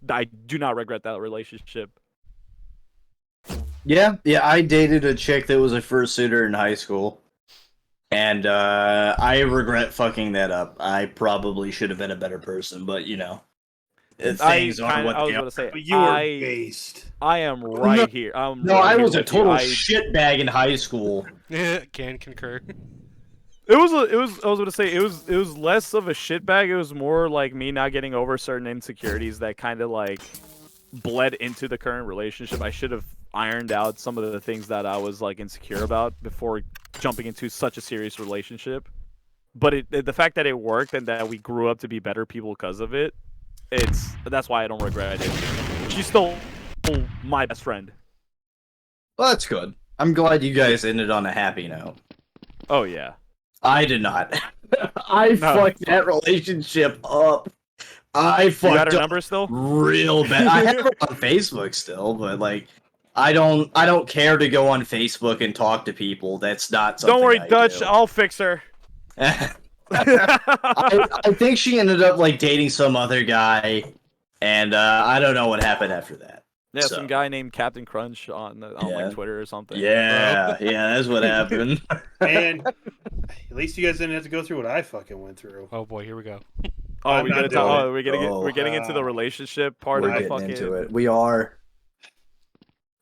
I do not regret that relationship. Yeah, I dated a chick that was a fursuiter in high school. And I regret fucking that up. I probably should have been a better person, but you know. Things are what I was they going are. to say, But you were based. I am right here. No, I was a total shitbag in high school. Can concur. I was going to say it was less of a shitbag. It was more like me not getting over certain insecurities that kind of like bled into the current relationship. I should have ironed out some of the things that I was like insecure about before jumping into such a serious relationship. But the fact that it worked and that we grew up to be better people because of it, that's why I don't regret it. She's still my best friend. Well, that's good. I'm glad you guys ended on a happy note. Oh yeah. I did not. I fucked that relationship up. I fucked You got her up number still? real bad. I have her on Facebook still, but like, I don't care to go on Facebook and talk to people. That's not something. Don't worry, I Dutch. do. I'll fix her. I think she ended up like dating some other guy, and I don't know what happened after that. Yeah, So. some guy named Captain Crunch on like Twitter or something. Yeah, that's what happened. And at least you guys didn't have to go through what I fucking went through. Oh boy, here we go. Oh, I'm we're not gonna doing talk. it. Oh, we're getting into the relationship part We're of the getting fucking. into it. We are.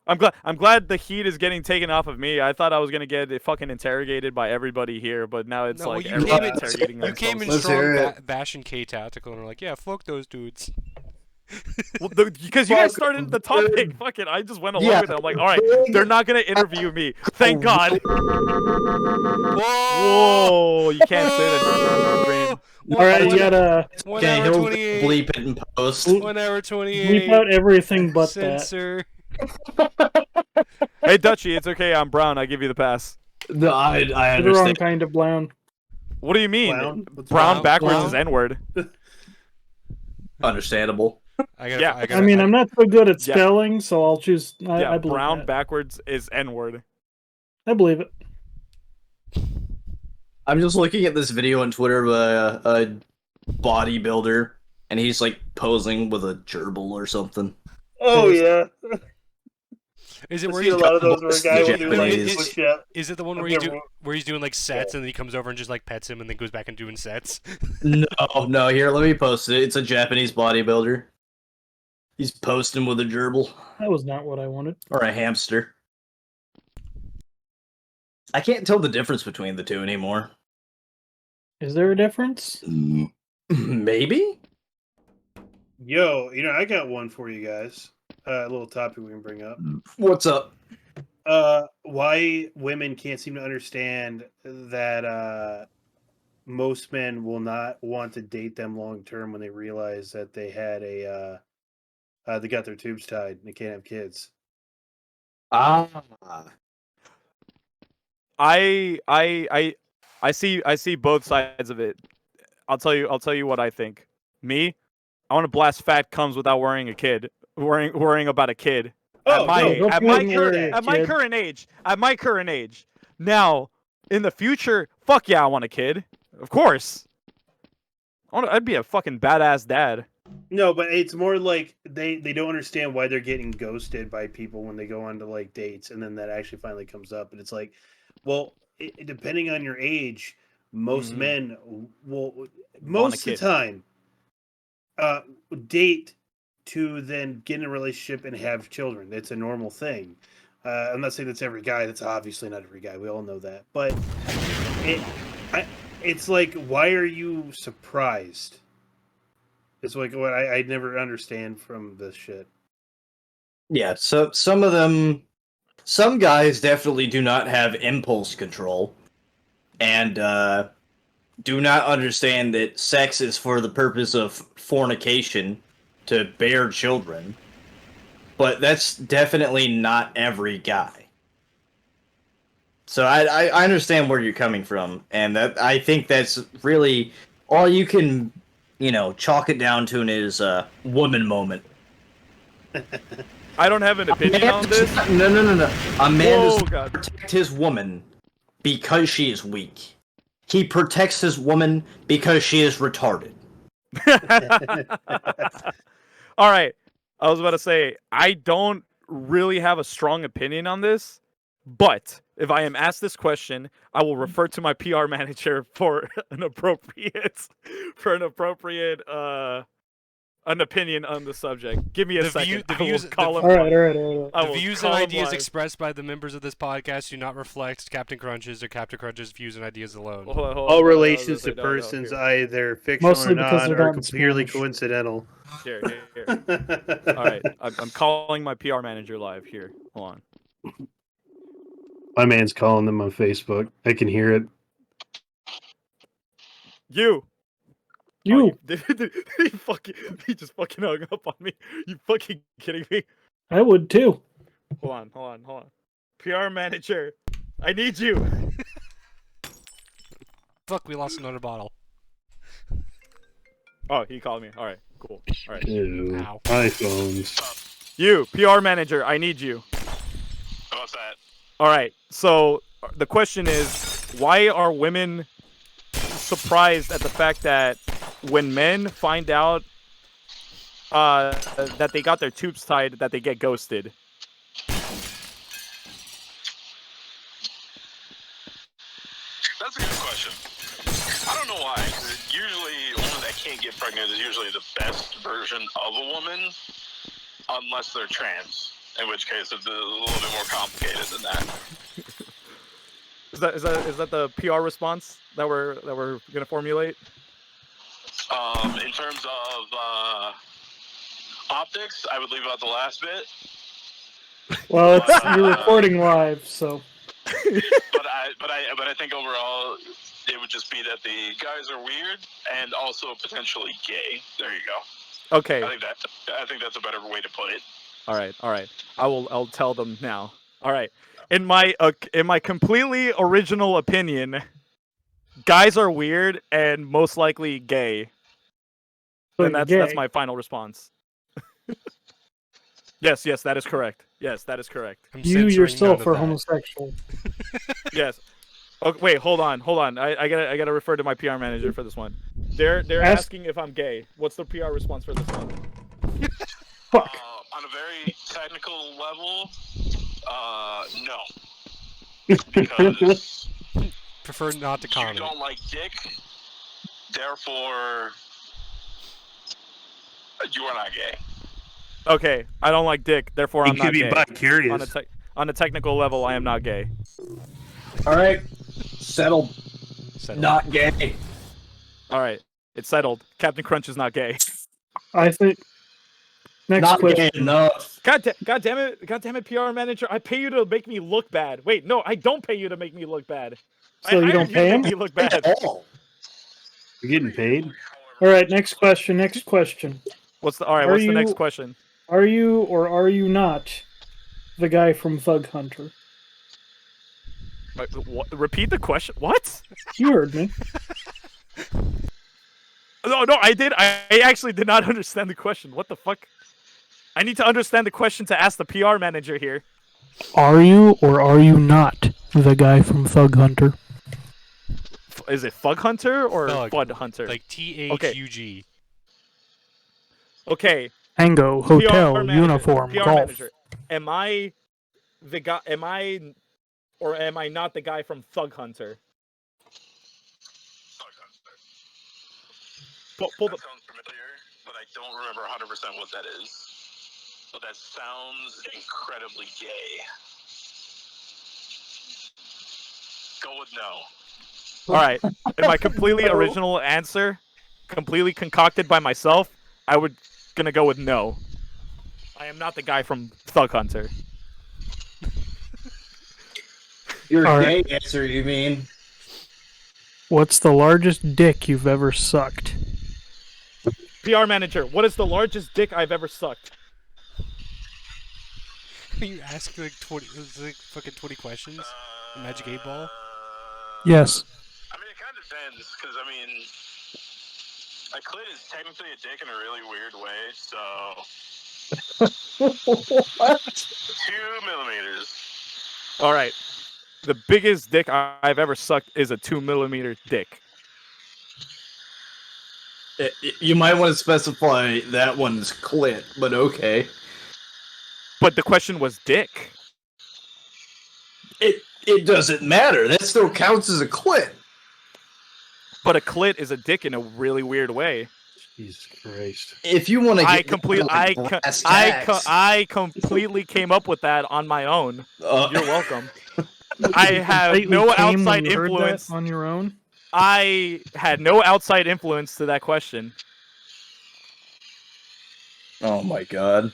I'm glad the heat is getting taken off of me. I thought I was gonna get fucking interrogated by everybody here, but now it's No, well, like you everybody came in- interrogating You came in Let's strong, hear it. Bash and K tactical, and we're like, yeah, fuck those dudes. Well, because you guys Fuck started the them, topic. dude. Fuck it, I just went along Yeah. with it. I'm like, all right, they're not gonna interview me. Thank God. Whoa, you can't say that. Dream. All right, you gotta 1 Okay, hour he'll 28. bleep it in post. 1 hour 28. bleep out everything but that. Censor. Hey, Dutchie, it's okay. I'm brown. I give you the pass. No, I You're the wrong understand. kind of brown. What do you mean? Clown? What's Brown wrong? backwards Clown? is N-word. Understandable. I gotta, Yeah. I I gotta, mean, I'm not so good at Yeah. spelling, so I'll choose. Yeah, I believe brown that. backwards is N-word. I believe it. I'm just looking at this video on Twitter of a bodybuilder, and he's like posing with a gerbil or something. Oh yeah. Is it I've where seen he's a lot of those where a guy will do like Japanese. push up. Is it the one I've where he's never- where he's doing like sets and then he comes over and just like pets him and then goes back and doing sets? No, here, let me post it. It's a Japanese bodybuilder. He's posting with a gerbil That was not what I wanted. or a hamster. I can't tell the difference between the two anymore. Is there a difference? Maybe? Yo, I got one for you guys. A little topic we can bring up. What's up? Why women can't seem to understand that most men will not want to date them long term when they realize that they had they got their tubes tied and they can't have kids. Ah. I see both sides of it. I'll tell you what I think. Me, I want to blast fat comes without worrying about a kid. Oh, at my no, go at for my it, current Larry, at my kid. current age. Now, in the future, fuck yeah, I want a kid. Of course. I'd be a fucking badass dad. No, but it's more like they don't understand why they're getting ghosted by people when they go on to like dates, and then that actually finally comes up, and it's like, well, depending on your age, most Mhm. men will Want a most of the kid. time date to then get in a relationship and have children. It's a normal thing. I'm not saying that's every guy. That's obviously not every guy. We all know that. But it's like, why are you surprised? It's like what I never understand from this shit. Yeah, so some guys definitely do not have impulse control and do not understand that sex is for the purpose of fornication to bear children. But that's definitely not every guy. So I understand where you're coming from, and that I think that's really all you can, chalk it down to is a woman moment. I don't have an opinion on this. No. A man Whoa, does not God. protect his woman because she is weak. He protects his woman because she is retarded. All right. I was about to say, I don't really have a strong opinion on this, but if I am asked this question, I will refer to my PR manager for an appropriate an opinion on the subject. Give me a The second. view- the I will views- call the- him. All right. I The will views call and him ideas live. expressed by the members of this podcast do not reflect Captain Crunch's or Captain Crunch's views and ideas alone. Hold on, All relations to no, persons, here. either fictional Mostly or because not, they're are not in completely Spanish. coincidental. Here. All right, I'm calling my PR manager live. Here, hold on. My man's calling them on Facebook. I can hear it. You. You. Oh, he just fucking hung up on me. You fucking kidding me? I would too. Hold on. PR manager, I need you. Fuck, we lost another bottle. Oh, he called me. All right, cool. All right. Ew. Ow. iPhones. You, PR manager, I need you. What's that? All right. So the question is, why are women surprised at the fact that when men find out that they got their tubes tied, that they get ghosted? That's a good question. I don't know why. 'Cause usually, a woman that can't get pregnant is usually the best version of a woman, unless they're trans. In which case, it's a little bit more complicated than that. Is that the PR response that we're gonna formulate? In terms of optics, I would leave out the last bit. Well, you're recording live, so But I think overall, it would just be that the guys are weird and also potentially gay. There you go. Okay. I think that's a better way to put it. All right. I'll tell them now. All right. In my completely original opinion, guys are weird and most likely gay. so And you're that's gay. my final response. Yes, that is correct. Yes, that is correct. I'm You censoring yourself none of are that. homosexual. Yes. Okay, wait, hold on. I gotta refer to my PR manager for this one. They're Ask- asking if I'm gay. What's the PR response for this one? Fuck. On a very technical level, no. Because Prefer not to you comment. don't like dick, therefore you are not gay. Okay, I don't like dick, therefore You I'm could not be gay. bi-curious. On a technical level, I am not gay. All right, settled. Settle. Not gay. All right, it's settled. Captain Crunch is not gay. I think. Next Not question. gay enough. God damn it, PR manager! I pay you to make me look bad. Wait, no, I don't pay you to make me look bad. So I you don't hired pay to him? make me look bad. You're getting paid? All right, next question. Next question. What's the Are next you- question? Are you or are you not the guy from Thug Hunter? Wait, repeat the question. What? You heard me. No, I did. I actually did not understand the question. What the fuck? I need to understand the question to ask the PR manager here. Are you or are you not the guy from Thug Hunter? Is it Fug Hunter or Thug. Fud Hunter? Like THUG. Okay. Tango, PR hotel, manager, uniform, PR golf. manager. Am I the guy? Am I or am I not the guy from Thug Hunter? Pull the. That sounds familiar, but I don't remember 100% what that is. But that sounds incredibly gay. Go with no. All right. In my completely original answer, completely concocted by myself, I would gonna go with no. I am not the guy from Thug Hunter. Your All gay right. answer, you mean? What's the largest dick you've ever sucked? PR manager, what is the largest dick I've ever sucked? You ask like 20, it's like fucking 20 questions. Magic 8 Ball. Yes. I mean, it kind of depends, because, I mean, a clit is technically a dick in a really weird way, so... What? 2 millimeters. All right. The biggest dick I've ever sucked is a 2mm dick. You might want to specify that one's clit, but okay. But the question was dick. It doesn't matter. That still counts as a clit. But a clit is a dick in a really weird way. Jesus Christ. If you want to I get completely, like brass tacks, I completely came up with that on my own. uh, You're welcome. I have Completely no came when outside you heard that influence. on your own. I had no outside influence to that question. Oh my god.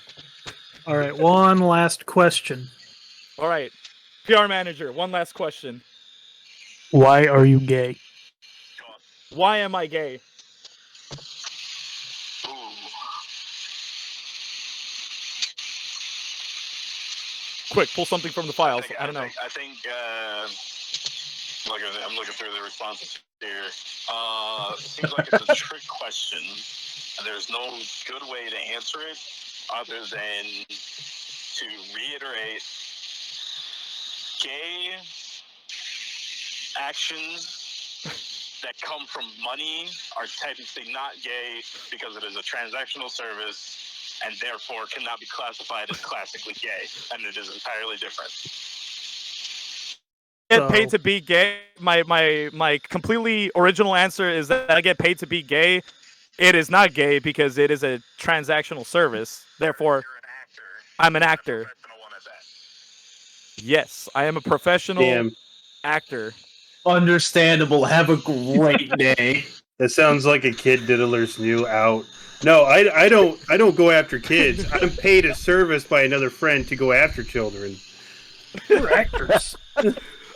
All right, one last question. All right, PR manager. One last question. Why are you gay? Why am I gay? Ooh. Quick, pull something from the files. I don't know. I think I'm looking through the responses here. Seems like it's a trick question. And there's no good way to answer it other than to reiterate gay actions that come from money are technically not gay because it is a transactional service and therefore cannot be classified as classically gay, and it is entirely different. Get paid to be gay. My completely original answer is that I get paid to be gay. It is not gay because it is a transactional service. Therefore, You're an actor. I'm an actor. Professional one at that. Yes, I am a professional Damn. actor. Understandable. Have a great day. That sounds like a Kid Diddler's new out. No, I don't go after kids. I'm paid a service by another friend to go after children. We're actors.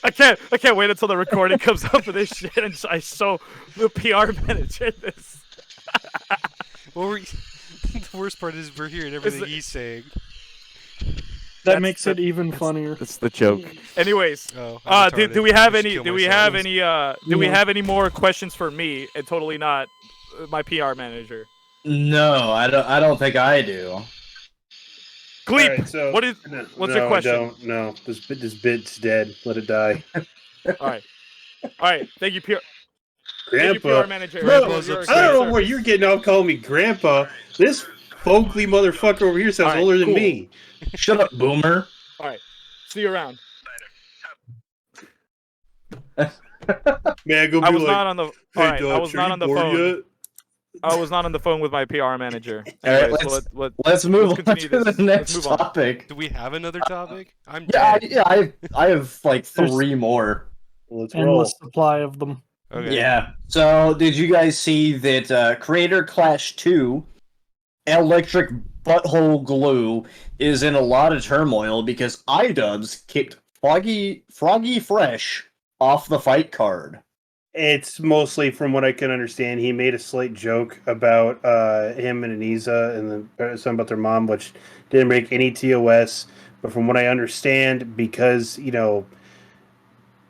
I can't wait until the recording comes up for this shit and I show the PR manager this. What were the worst part is we're hearing everything he's saying. That makes it even funnier. That's the joke. Anyways, Oh, I'm retarded. do we have I should any? kill Do we myself. have any? Do we have any more questions for me? And totally not my PR manager. No, I don't think I do. Gleep. Alright, so- What is? No, What's no, your question? I don't. No, this bit's dead. Let it die. All right. Thank you, PR. Thank you, Grandpa. PR manager. Bro, Grandpa's You're a upset. I great don't know service. where you're getting off calling me grandpa. This Folkley motherfucker over here sounds Alright, older than cool. me. Shut up, boomer. All right. See you around. Man, go be I was like, not on the. All hey, right. dog, I was sure not you on the bored phone. yet? I was not on the phone with my PR manager. All right, Anyway, so let's move on continue to this. the Let's next move on. topic. Do we have another topic? I'm Yeah, dead. I have like There's- 3 more. Let's Endless roll. supply of them. Okay. Yeah. So, did you guys see that Creator Clash 2 Electric Butthole Glue is in a lot of turmoil because iDubbbz kicked Froggy Fresh off the fight card? It's mostly, from what I can understand, he made a slight joke about him and Anisa and then something about their mom, which didn't make any TOS. But from what I understand, because, you know,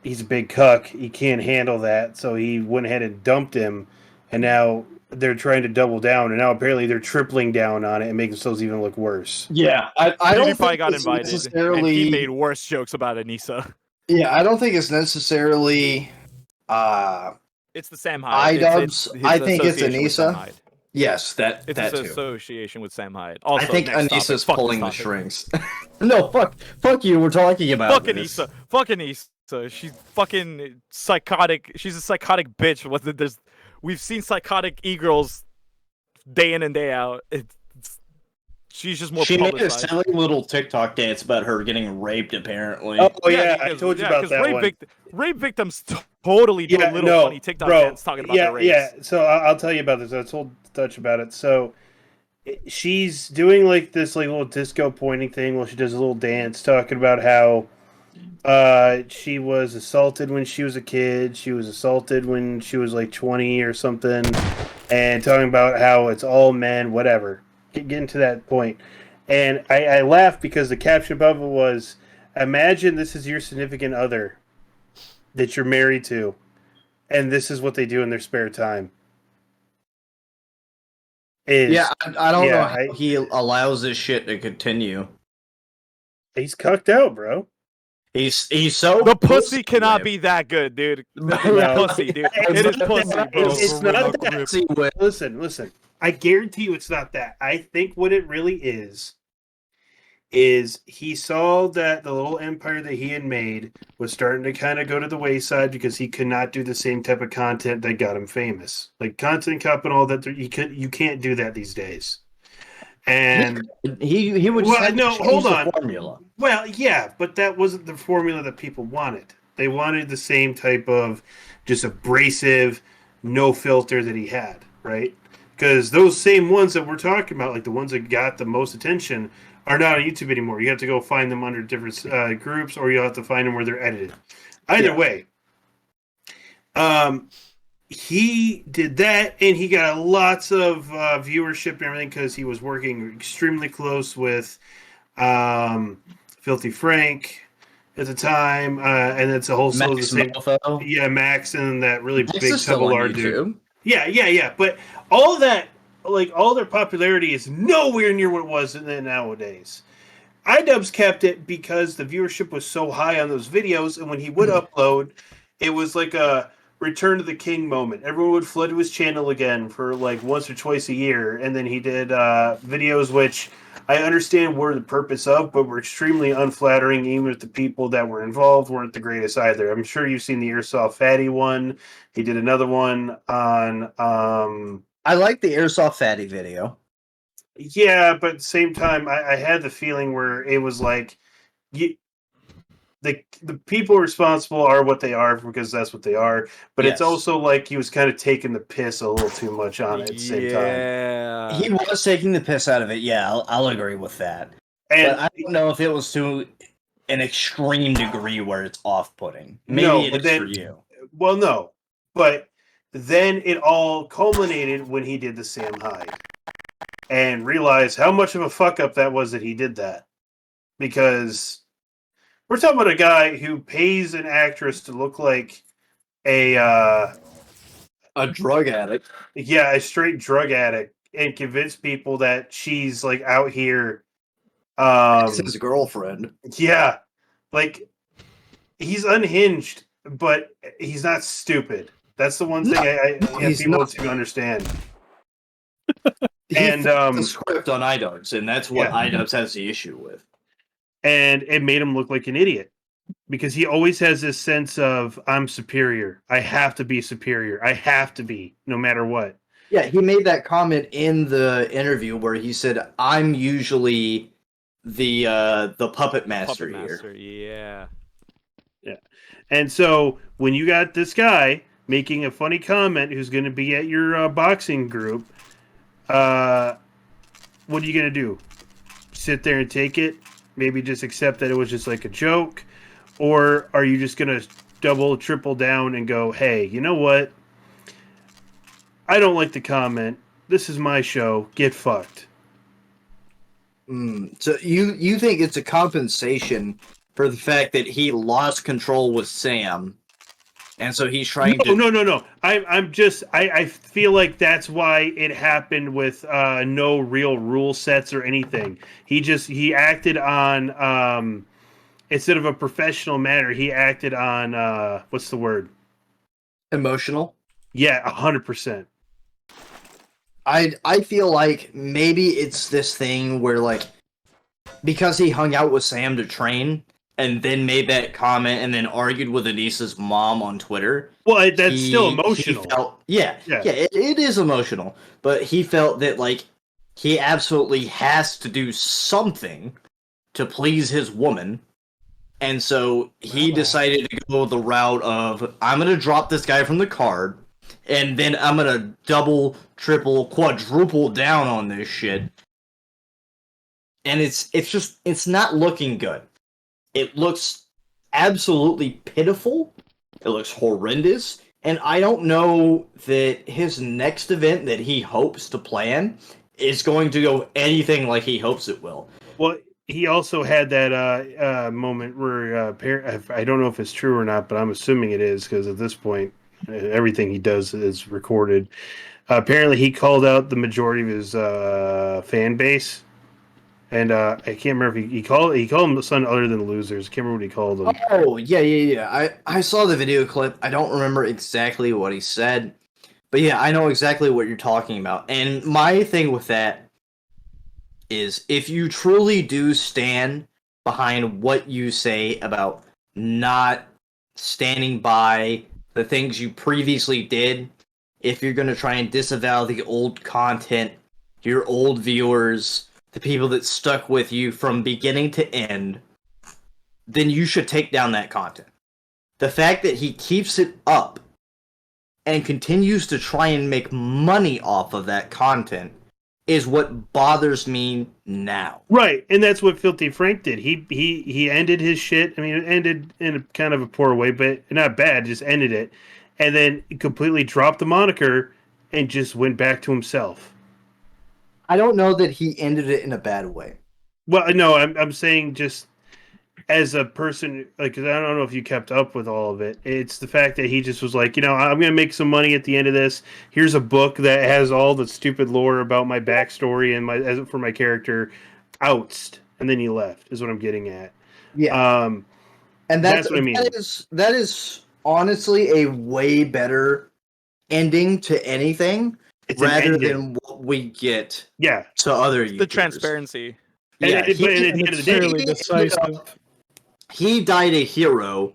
he's a big cuck, he can't handle that, so he went ahead and dumped him, and now they're trying to double down, and now apparently they're tripling down on it and making themselves even look worse. Yeah, I don't PewDiePie think got it's invited, and necessarily. he made worse jokes about Anissa. Yeah, I don't think it's necessarily. It's the Sam Hyde. iDubbbz, his I think it's association with Sam Anissa. Hyde. Yes, that It's that his too. association with Sam Hyde. Also, I think next topic. Anissa's Fuck pulling the this topic. strings. No, fuck you. We're talking about Fuck this. Anissa. Fuck Anissa. She's fucking psychotic. She's a psychotic bitch. We've seen psychotic e-girls day in and day out. She's just more She made a publicized. silly little TikTok dance about her getting raped, apparently. Oh, yeah, I because- told you yeah, about 'cause that rape one. Rape victims totally do a little funny TikTok dance talking about their rapes. Yeah, so I'll tell you about this. I told Dutch about it. So she's doing like this like little disco pointing thing while she does a little dance talking about how she was assaulted when she was a kid. She was assaulted when she was like 20 or something, and talking about how it's all men, whatever. Getting to that point. And I laughed because the caption above it was, imagine this is your significant other that you're married to, and this is what they do in their spare time. Yeah, I don't know yeah, how he allows this shit to continue. He's cucked out, bro. He's so The pussy cannot whipped. be that good, dude. No. pussy, dude. It is pussy, bro. It's not that. Pussy whip. Listen. I guarantee you it's not that. I think what it really is he saw that the little empire that he had made was starting to kind of go to the wayside because he could not do the same type of content that got him famous. Like Content Cup and all that, you can't do that these days. And He would Well, just no, change hold the on. formula. well, yeah, but that wasn't the formula that people wanted. They wanted the same type of just abrasive, no filter that he had, right? Because those same ones that we're talking about, like the ones that got the most attention, are not on YouTube anymore. You have to go find them under different groups, or you'll have to find them where they're edited. Either way, he did that, and he got lots of viewership and everything because he was working extremely close with Filthy Frank at the time, and it's a whole still the Max same. Mofo. Yeah, Max and that really This big is still Double on R dude. YouTube. Yeah. But all that, like all their popularity is nowhere near what it was nowadays. iDubbbz kept it because the viewership was so high on those videos, and when he would upload, it was like a Return to the King moment. Everyone would flood to his channel again for like once or twice a year, and then he did videos which I understand were the purpose of, but were extremely unflattering. Even if the people that were involved weren't the greatest either. I'm sure you've seen the Airsoft Fatty one. He did another one on. I like the Airsoft Fatty video. Yeah, but at the same time, I had the feeling where it was like, the people responsible are what they are because that's what they are. But it's Yes. also like he was kind of taking the piss a little too much on it at the same time. Yeah. He was taking the piss out of it. Yeah, I'll agree with that. And But I don't know if it was to an extreme degree where it's off-putting. Maybe No, it but is then- for you. well, no, but then it all culminated when he did the Sam Hyde and realized how much of a fuck up that was that he did that, because we're talking about a guy who pays an actress to look like a drug addict. a straight drug addict and convince people that she's like out here. It's his girlfriend. Yeah, like he's unhinged, but he's not stupid. That's the one thing I he's people not. to understand. He And, flipped the script on iDubbbz, and that's what Yeah. iDubbbz has the issue with. And it made him look like an idiot because he always has this sense of I'm superior. I have to be superior. I have to be no matter what. Yeah, he made that comment in the interview where he said, "I'm usually the puppet master Puppet here." Master, yeah. And so when you got this guy making a funny comment who's going to be at your boxing group, what are you going to do? Sit there and take it? Maybe just accept that it was just like a joke? Or are you just going to double, triple down and go, hey, you know what? I don't like the comment. This is my show. Get fucked. So you think it's a compensation for the fact that he lost control with Sam, and so he's trying to. No. I feel like that's why it happened with no real rule sets or anything. He acted on instead of a professional manner, he acted on what's the word? Emotional. Yeah, 100%. I feel like maybe it's this thing where like because he hung out with Sam to train and then made that comment and then argued with Anissa's mom on Twitter. Well, that's still emotional. He felt, yeah, it is emotional, but he felt that like he absolutely has to do something to please his woman. And so he decided to go the route of I'm going to drop this guy from the card and then I'm going to double, triple, quadruple down on this shit. And it's not looking good. It looks absolutely pitiful. It looks horrendous. And I don't know that his next event that he hopes to plan is going to go anything like he hopes it will. Well, he also had that moment where I don't know if it's true or not, but I'm assuming it is because at this point, everything he does is recorded. Apparently, he called out the majority of his fan base, and I can't remember if he called them something other than losers. I can't remember what he called them. Oh yeah. I saw the video clip. I don't remember exactly what he said, but yeah, I know exactly what you're talking about. And my thing with that is if you truly do stand behind what you say about not standing by the things you previously did, if you're going to try and disavow the old content, your old viewers, the people that stuck with you from beginning to end, then you should take down that content. The fact that he keeps it up and continues to try and make money off of that content is what bothers me now. Right, and that's what Filthy Frank did. He ended his shit. I mean, it ended in a kind of a poor way, but not bad. Just ended it, and then completely dropped the moniker and just went back to himself. I don't know that he ended it in a bad way. Well, no, I'm saying just as a person, like, 'cause I don't know if you kept up with all of it. It's the fact that he just was like, I'm going to make some money at the end of this. Here's a book that has all the stupid lore about my backstory and for my character. Outsed, and then he left. Is what I'm getting at. Yeah, and that's what I mean. That is honestly a way better ending to anything It's an rather ending. than what we get Yeah, to other YouTubers. The transparency. Yeah, but at the end of the day, Fairly decisive. he died a hero,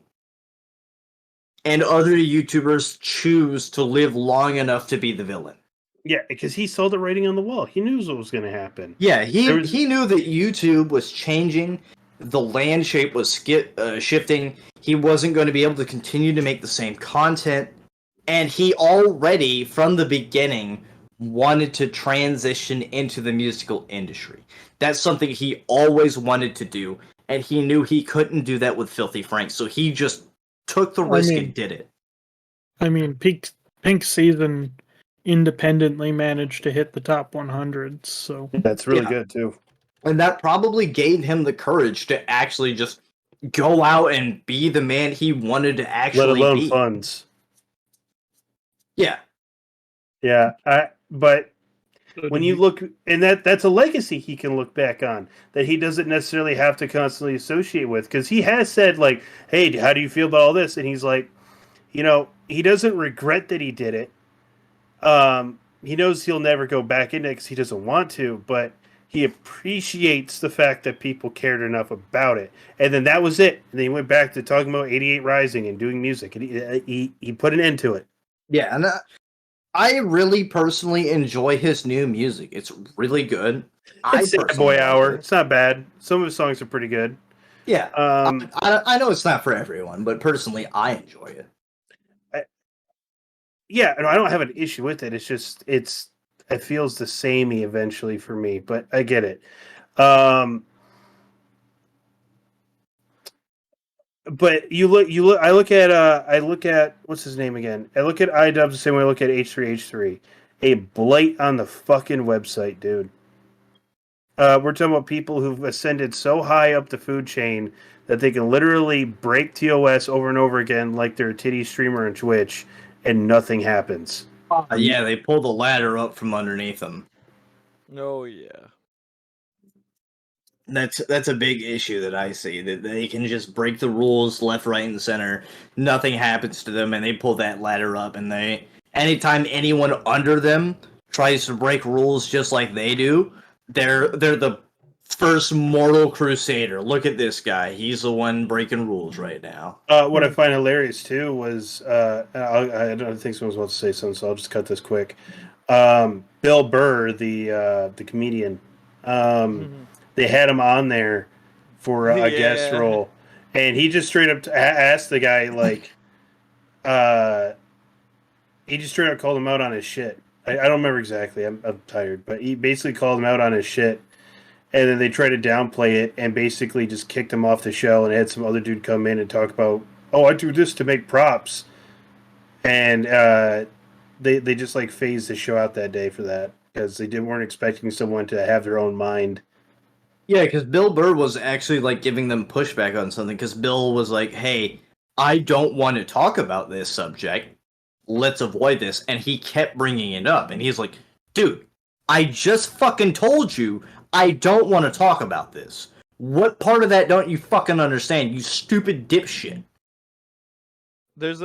and other YouTubers choose to live long enough to be the villain. yeah, because he saw the writing on the wall. He knew what was going to happen. Yeah, he knew that YouTube was changing, the landscape was shifting. He wasn't going to be able to continue to make the same content, and he already, from the beginning, wanted to transition into the musical industry. That's something he always wanted to do, and he knew he couldn't do that with Filthy Frank, so he just took the risk and did it. I mean, Pink Season independently managed to hit the top 100, so That's really Yeah. good too. And that probably gave him the courage to actually just go out and be the man he wanted to actually Let alone be. funds. Yeah. Yeah, but when you look, and that's a legacy he can look back on that he doesn't necessarily have to constantly associate with, because he has said like, hey, how do you feel about all this? And he's like, he doesn't regret that he did it. He knows he'll never go back in it because he doesn't want to, but he appreciates the fact that people cared enough about it. And then that was it. And then he went back to talking about 88 Rising and doing music, and he put an end to it. Yeah, and I really personally enjoy his new music. It's really good. It's Sad personally Boy like Hour. it. It's not bad. Some of his songs are pretty good. Yeah, Um, I know it's not for everyone, but personally, I enjoy it. yeah, no, I don't have an issue with it. It's just it feels the samey eventually for me, but I get it. But you look. I look at what's his name again? I look at iDubbbz the same way I look at H3H3. A blight on the fucking website, dude. We're talking about people who've ascended so high up the food chain that they can literally break TOS over and over again like they're a titty streamer on Twitch, and nothing happens. Yeah, they pull the ladder up from underneath them. Oh yeah. That's a big issue that I see, that they can just break the rules left, right, and center. Nothing happens to them, and they pull that ladder up. And anytime anyone under them tries to break rules just like they do, they're the first mortal crusader. Look at this guy; he's the one breaking rules right now. What I find hilarious too was I don't think someone's about to say something, so I'll just cut this quick. Bill Burr, the comedian, they had him on there for a guest Yeah. role, and he just straight up asked the guy like, he just straight up called him out on his shit. I don't remember exactly. I'm tired, but he basically called him out on his shit. And then they tried to downplay it and basically just kicked him off the show and had some other dude come in and talk about, oh, I do this to make props. And they just like phased the show out that day for that because they weren't expecting someone to have their own mind. Yeah, because Bill Burr was actually like giving them pushback on something. Because Bill was like, "Hey, I don't want to talk about this subject. Let's avoid this." And he kept bringing it up, and he's like, "Dude, I just fucking told you." I don't want to talk about this. What part of that don't you fucking understand, you stupid dipshit? There was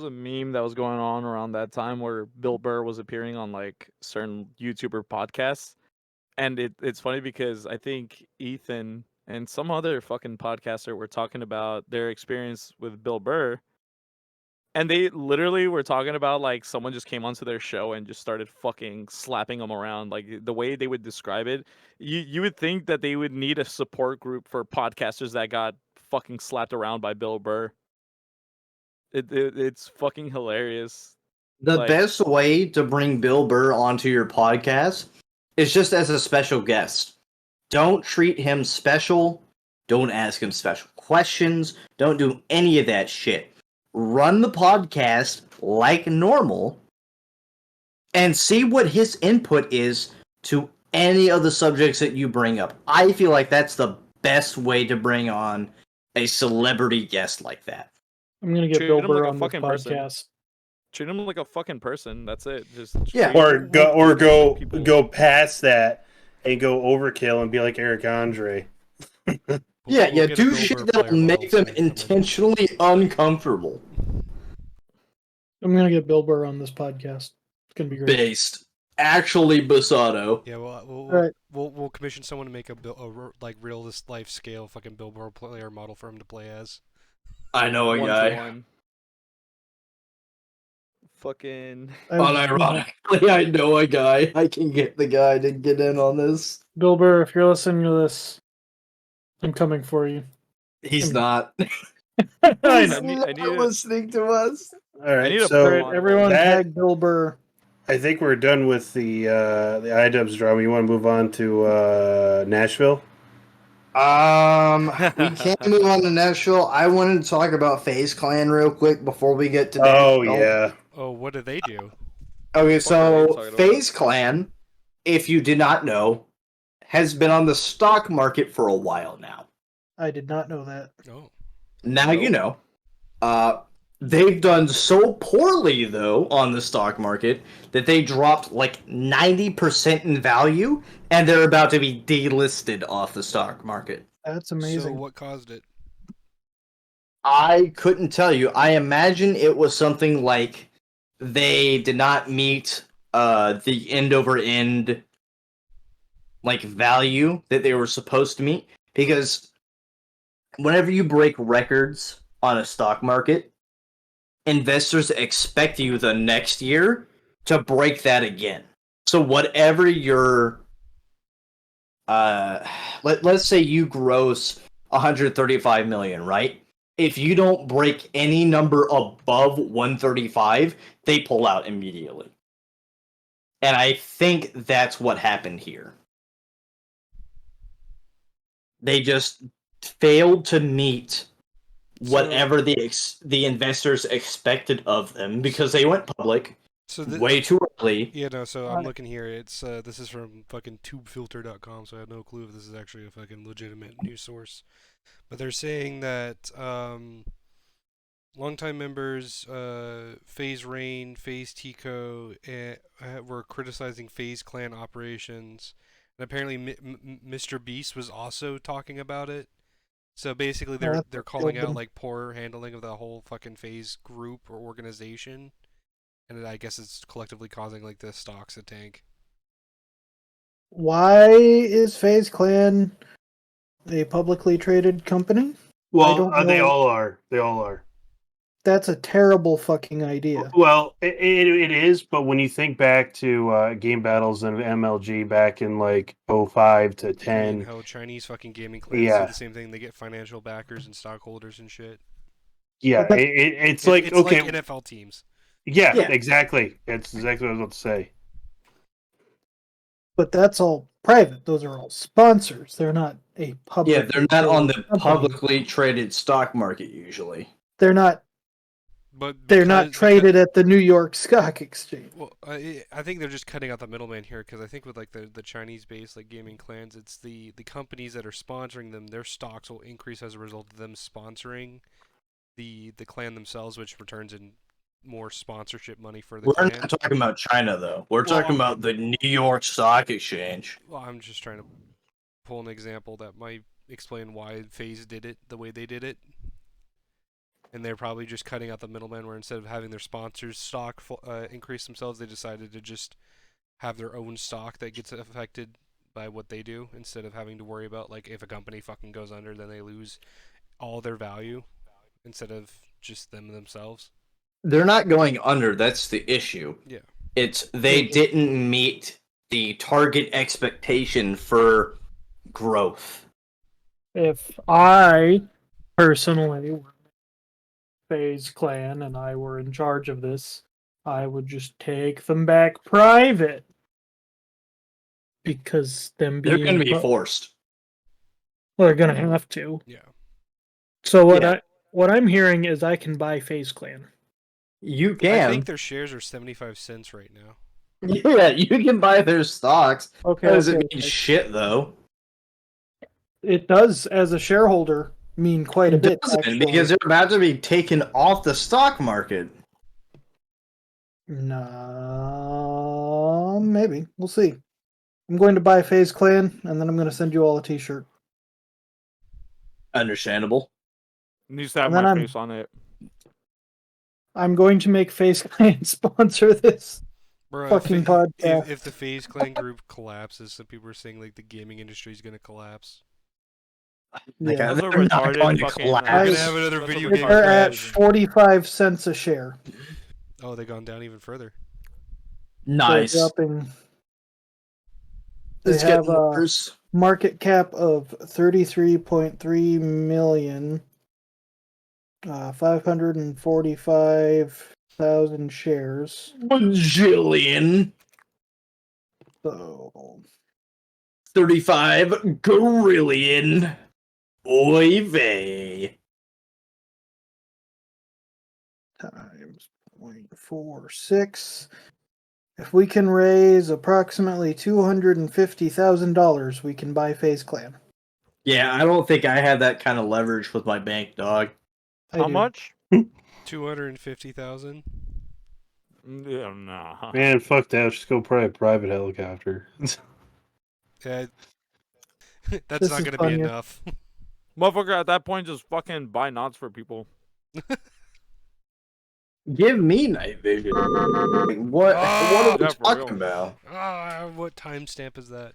a meme that was going on around that time where Bill Burr was appearing on like certain YouTuber podcasts, and it's funny because I think Ethan and some other fucking podcaster were talking about their experience with Bill Burr. And they literally were talking about like someone just came onto their show and just started fucking slapping them around. Like the way they would describe it, you would think that they would need a support group for podcasters that got fucking slapped around by Bill Burr. It's fucking hilarious. The Like- best way to bring Bill Burr onto your podcast is just as a special guest. Don't treat him special. Don't ask him special questions. Don't do any of that shit. Run the podcast like normal and see what his input is to any of the subjects that you bring up. I feel like that's the best way to bring on a celebrity guest like that. I'm gonna get Treat Bill him Burr like a on this fucking person. podcast. Treat him like a fucking person. That's it. Just Yeah. treat Or people- go past that and go overkill and be like Eric Andre. Yeah, We'll get a do Bill shit Burr that'll player make model them soon coming. intentionally uncomfortable. I'm gonna get Bill Burr on this podcast. It's gonna be great. Based. Actually, Basato. Yeah, Alright. we'll commission someone to make like realist life scale fucking Bill Burr player model for him to play as. I know a 1-to-1. Fucking Unironically, I know a guy. I can get the guy to get in on this. Bill Burr, if you're listening to this, I'm coming for you. He's not. I He's know. not need it. listening to us. All right, need a so Burr Alright, everyone that- tag Bill Burr. I think we're done with the iDubbbz drama. You want to move on to Nashville? We can't move on to Nashville. I wanted to talk about FaZe Clan real quick before we get to Oh Nashville. yeah. Oh, what do they do? Okay, What are you so talking about? FaZe Clan, if you did not know, has been on the stock market for a while now. I did not know that. Oh, Now you know. They've done so poorly, though, on the stock market that they dropped like 90% in value, and they're about to be delisted off the stock market. That's so amazing. what caused it? I couldn't tell you. I imagine it was something like they did not meet the end over end like value that they were supposed to meet, because whenever you break records on a stock market, investors expect you the next year to break that again. So whatever your let's say you gross 135 million, right? If you don't break any number above 135, they pull out immediately. And I think that's what happened here. They just failed to meet whatever the investors expected of them because they went public way too early. Yeah, no, so I'm looking here. It's this is from fucking tubefilter.com, so I have no clue if this is actually a fucking legitimate news source. But they're saying that longtime members FaZe Rain, FaZe Tico were criticizing FaZe Clan operations. And apparently Mr. Beast was also talking about it. So basically they're calling out like poor handling of the whole fucking FaZe group or organization. And I guess it's collectively causing like the stocks to tank. Why is FaZe Clan a publicly traded company? Well, they all are. They all are. That's a terrible fucking idea. Well, it is, but when you think back to game battles and MLG back in like 05 to 10, And how Chinese fucking gaming clans do the same thing. They get financial backers and stockholders and shit. Yeah, it's like okay, like NFL teams. Yeah, exactly. That's exactly what I was about to say. But that's all private. Those are all sponsors. They're not a public. Yeah, they're not on the company. publicly traded stock market usually. They're not. But they're not traded at the New York Stock Exchange. Well, I think they're just cutting out the middleman here because I think with like the Chinese-based like gaming clans, it's the companies that are sponsoring them. Their stocks will increase as a result of them sponsoring the clan themselves, which returns in more sponsorship money for the clan. We're not talking about China though. We're talking about the New York Stock Exchange. Well, I'm just trying to pull an example that might explain why FaZe did it the way they did it. And they're probably just cutting out the middleman where instead of having their sponsors' stock increase themselves, they decided to just have their own stock that gets affected by what they do instead of having to worry about, like, if a company fucking goes under, then they lose all their value instead of just them themselves. They're not going under, that's the issue. Yeah. It's they didn't meet the target expectation for growth. If I personally were FaZe Clan and I were in charge of this, I would just take them back private. Because them being... They're going to be forced. Well, they're going to have to. Yeah. So what I'm hearing is I can buy FaZe Clan. You can. I think their shares are 75 cents right now. Yeah, you can buy their stocks. Okay. Doesn't mean shit, though. It does, as a shareholder, mean quite a bit. Doesn't, because they're about to be taken off the stock market. No, maybe. We'll see. I'm going to buy FaZe Clan, and then I'm going to send you all a t-shirt. Understandable. Needs to have my face on it. I'm going to make FaZe Clan sponsor this fucking podcast. If the FaZe Clan group collapses, some people are saying like the gaming industry is going to collapse. Yeah. Those are retarded fucking. We're gonna have another video game. They're at 45 cents a share. Oh, they've gone down even further. Nice. They're dropping. It's They have getting a worse. market cap of 33.3 million. 545,000 shares. Bajillion. So 35 grillion. Oy vey. times 0.46. If we can raise approximately $250,000, we can buy FaZe Clan. Yeah, I don't think I have that kind of leverage with my bank, dog. How much? 250,000. Yeah, nah. Man, fuck that. Just go probably a private helicopter. Yeah, that's This not is going to be funnier. enough. Motherfucker, at that point, just fucking buy knots for people. Give me night vision. What are we Yeah, for talking real. about? What timestamp is that?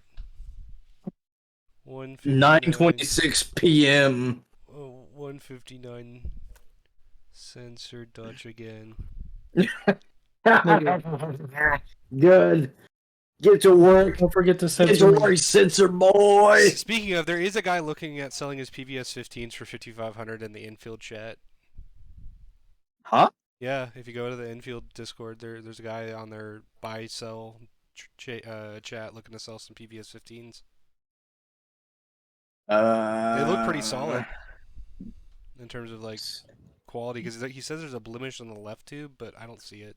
9:26 p.m. Oh, 1:59. Censor Dutch again. Good. Get to work. Don't forget to Get censor to me. work, censor boy. Speaking of, there is a guy looking at selling his PVS 15s for 5,500 in the infield chat. Huh? Yeah, if you go to the infield Discord, there's a guy on their buy sell chat looking to sell some PVS 15s. They look pretty solid in terms of like quality because he says there's a blemish on the left tube, but I don't see it.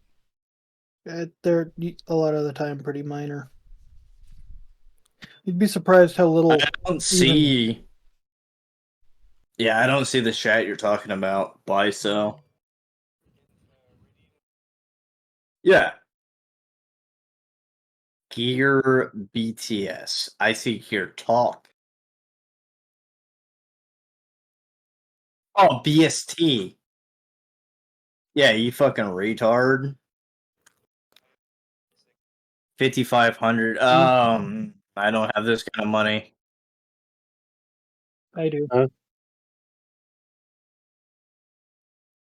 They're a lot of the time pretty minor. You'd be surprised how little. I don't see. Yeah, I don't see the chat you're talking about. Buy sell. Yeah. Gear BTS. I see here talk. Oh, BST. Yeah, you fucking retard. 5,500. I don't have this kind of money. I do. Huh?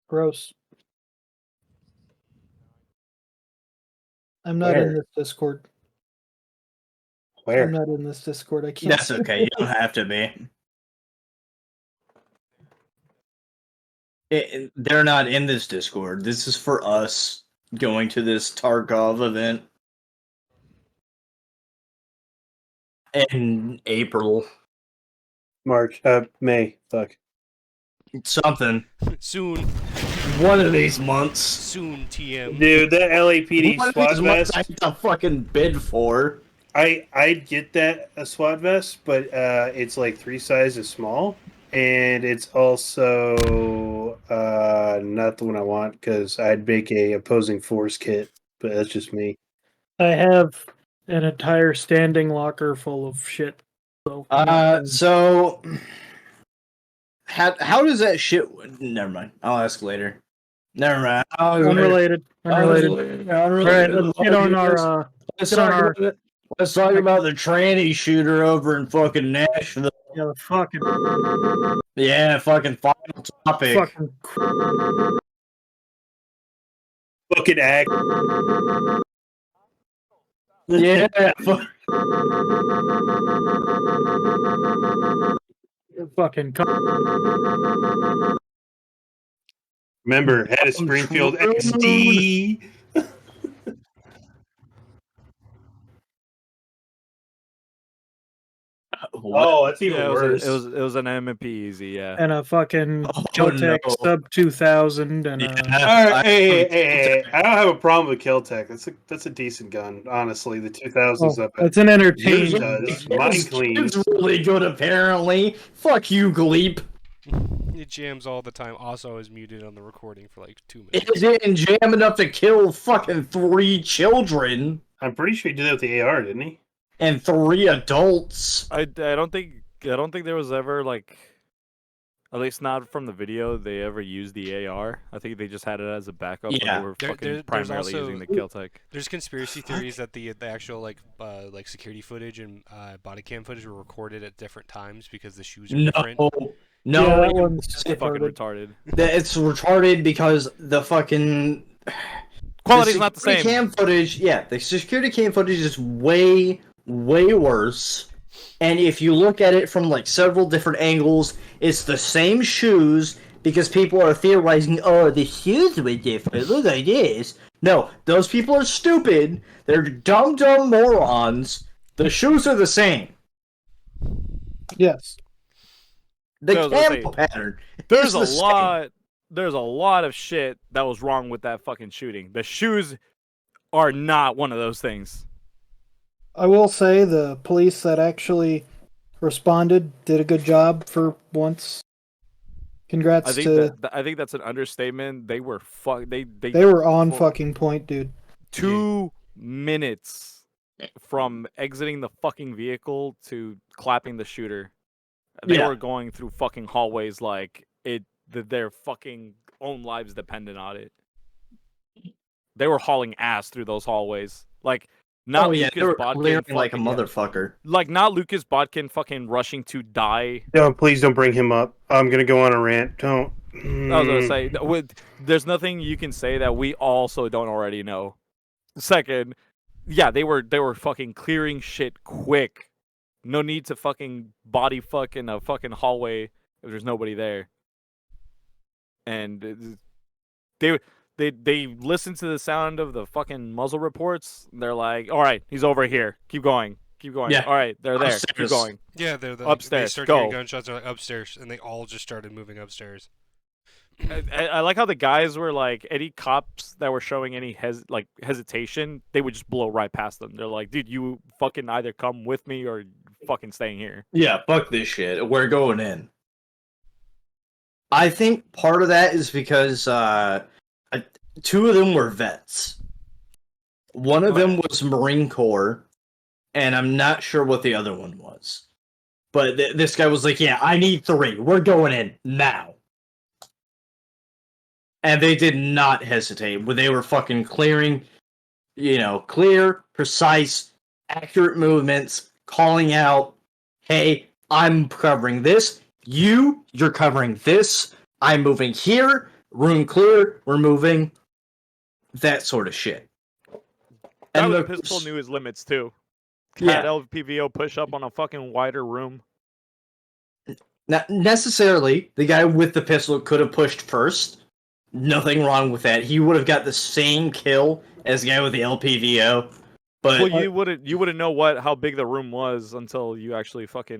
Gross. I'm not Where? in this Discord. I'm Where? not in this Discord. I can't. That's okay. You don't have to be. They're not in this Discord. This is for us going to this Tarkov event in April. March. May. Fuck. Something. Soon, One of these months. soon, TM. Dude, that LAPD One of SWAT these months vest. I have to fucking bid for. I'd get that a SWAT vest, but it's like 3 sizes small, and it's also not the one I want because I'd make a opposing force kit, but that's just me. I have an entire standing locker full of shit. So So how does that shit? Never mind. I'll ask later. Never mind. unrelated. Unrelated. All right, let's get on our. Let's get on talk our- about it. Let's talk about the tranny shooter over in fucking Nashville. Yeah, the fucking Yeah, fucking final topic. fucking. Fucking act. Yeah, Fucking. Remember, head of Springfield XD. Oh, that's even Yeah, worse. it was an M&P easy, yeah. And a fucking Oh, Caltech no. sub 2000 and Yeah. All right, hey, I don't have a problem with Keltec. That's a decent gun, honestly. The 2000s up. that's an entertainment. does. Mine clean. It's really good, apparently. Fuck you, Gleep. It jams all the time. Also is muted on the recording for like 2 minutes. It didn't jam enough to kill fucking 3 children I'm pretty sure he did that with the AR, didn't he? and 3 adults. I don't think there was ever like, at least not from the video, they ever used the AR. I think they just had it as a backup. But Yeah. they were There's fucking primarily also- using the Keltec. There's conspiracy theories that the actual like security footage and body cam footage were recorded at different times because the shoes are different. No, Yeah, that no, one's It's fucking retarded. it's retarded because the fucking Quality's not the security same. Cam footage, yeah, the security cam footage is way worse. And if you look at it from like several different angles, it's the same shoes because people are theorizing, oh, the shoes were different. Look like this. No, those people are stupid. They're dumb morons. The shoes are the same. Yes. The I was gonna cam say, pattern. There's is a the same. lot of shit that was wrong with that fucking shooting. The shoes are not one of those things. I will say the police that actually responded did a good job for once. Congrats I think to I think that's an understatement. They were they were on for fucking point, dude. 2 minutes from exiting the fucking vehicle to clapping the shooter. They Yeah. were going through fucking hallways like their fucking own lives depended on it. They were hauling ass through those hallways. Like not Oh yeah, Lucas they were Bodkin clearing like a fucking- motherfucker. Like not Lucas Bodkin fucking rushing to die. No, please don't bring him up. I'm gonna go on a rant. Don't. I was gonna say, there's nothing you can say that we also don't already know. Second, yeah, they were fucking clearing shit quick. No need to fucking body fuck in a fucking hallway if there's nobody there. And they listen to the sound of the fucking muzzle reports. They're like, all right, he's over here. Keep going. Keep going. Yeah. All right, they're there. Keep Upstairs. going. Yeah, they Upstairs, started go. hearing gunshots. They're like upstairs, and they all just started moving upstairs. I like how the guys were like, any cops that were showing any hesitation, they would just blow right past them. They're like, dude, you fucking either come with me or fucking staying here. Yeah, fuck this shit. We're going in. I think part of that is because two of them were vets. One of them was Marine Corps, and I'm not sure what the other one was. But this guy was like, yeah, I need 3. We're going in now. And they did not hesitate. They were fucking clearing, clear, precise, accurate movements, calling out, hey, I'm covering this. You're covering this. I'm moving here. Room clear. We're moving. That sort of shit. That And was pistol knew his limits too. Yeah. Had LPVO push up on a fucking wider room. Not necessarily. The guy with the pistol could have pushed first. Nothing wrong with that. He would have got the same kill as the guy with the LPVO. But Well, you wouldn't know how big the room was until you actually fucking.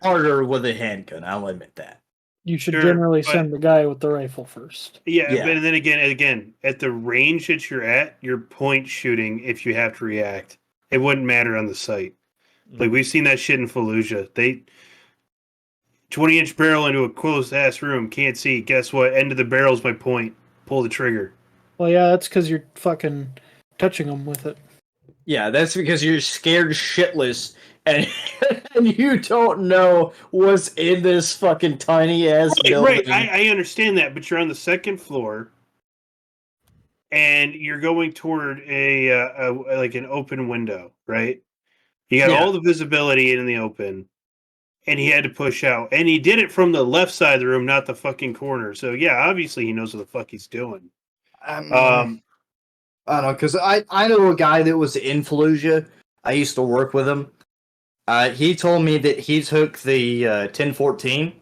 harder with a handgun. I'll admit that. You should Sure, generally but- send the guy with the rifle first. Yeah, Yeah. but then again, at the range that you're at, you're point shooting if you have to react. It wouldn't matter on the sight. Like we've seen that shit in Fallujah. They 20-inch barrel into a closed ass room, can't see. Guess what? End of the barrel's my point. Pull the trigger. Well, yeah, that's because you're fucking touching them with it. Yeah, that's because you're scared shitless and, and you don't know what's in this fucking tiny ass building. Right, I understand that, but you're on the second floor, and you're going toward a like an open window, right? You got all the visibility in the open, and he had to push out, and he did it from the left side of the room, not the fucking corner. So yeah, obviously he knows what the fuck he's doing. I don't know, because I know a guy that was in Fallujah. I used to work with him. He told me that he took the 1014,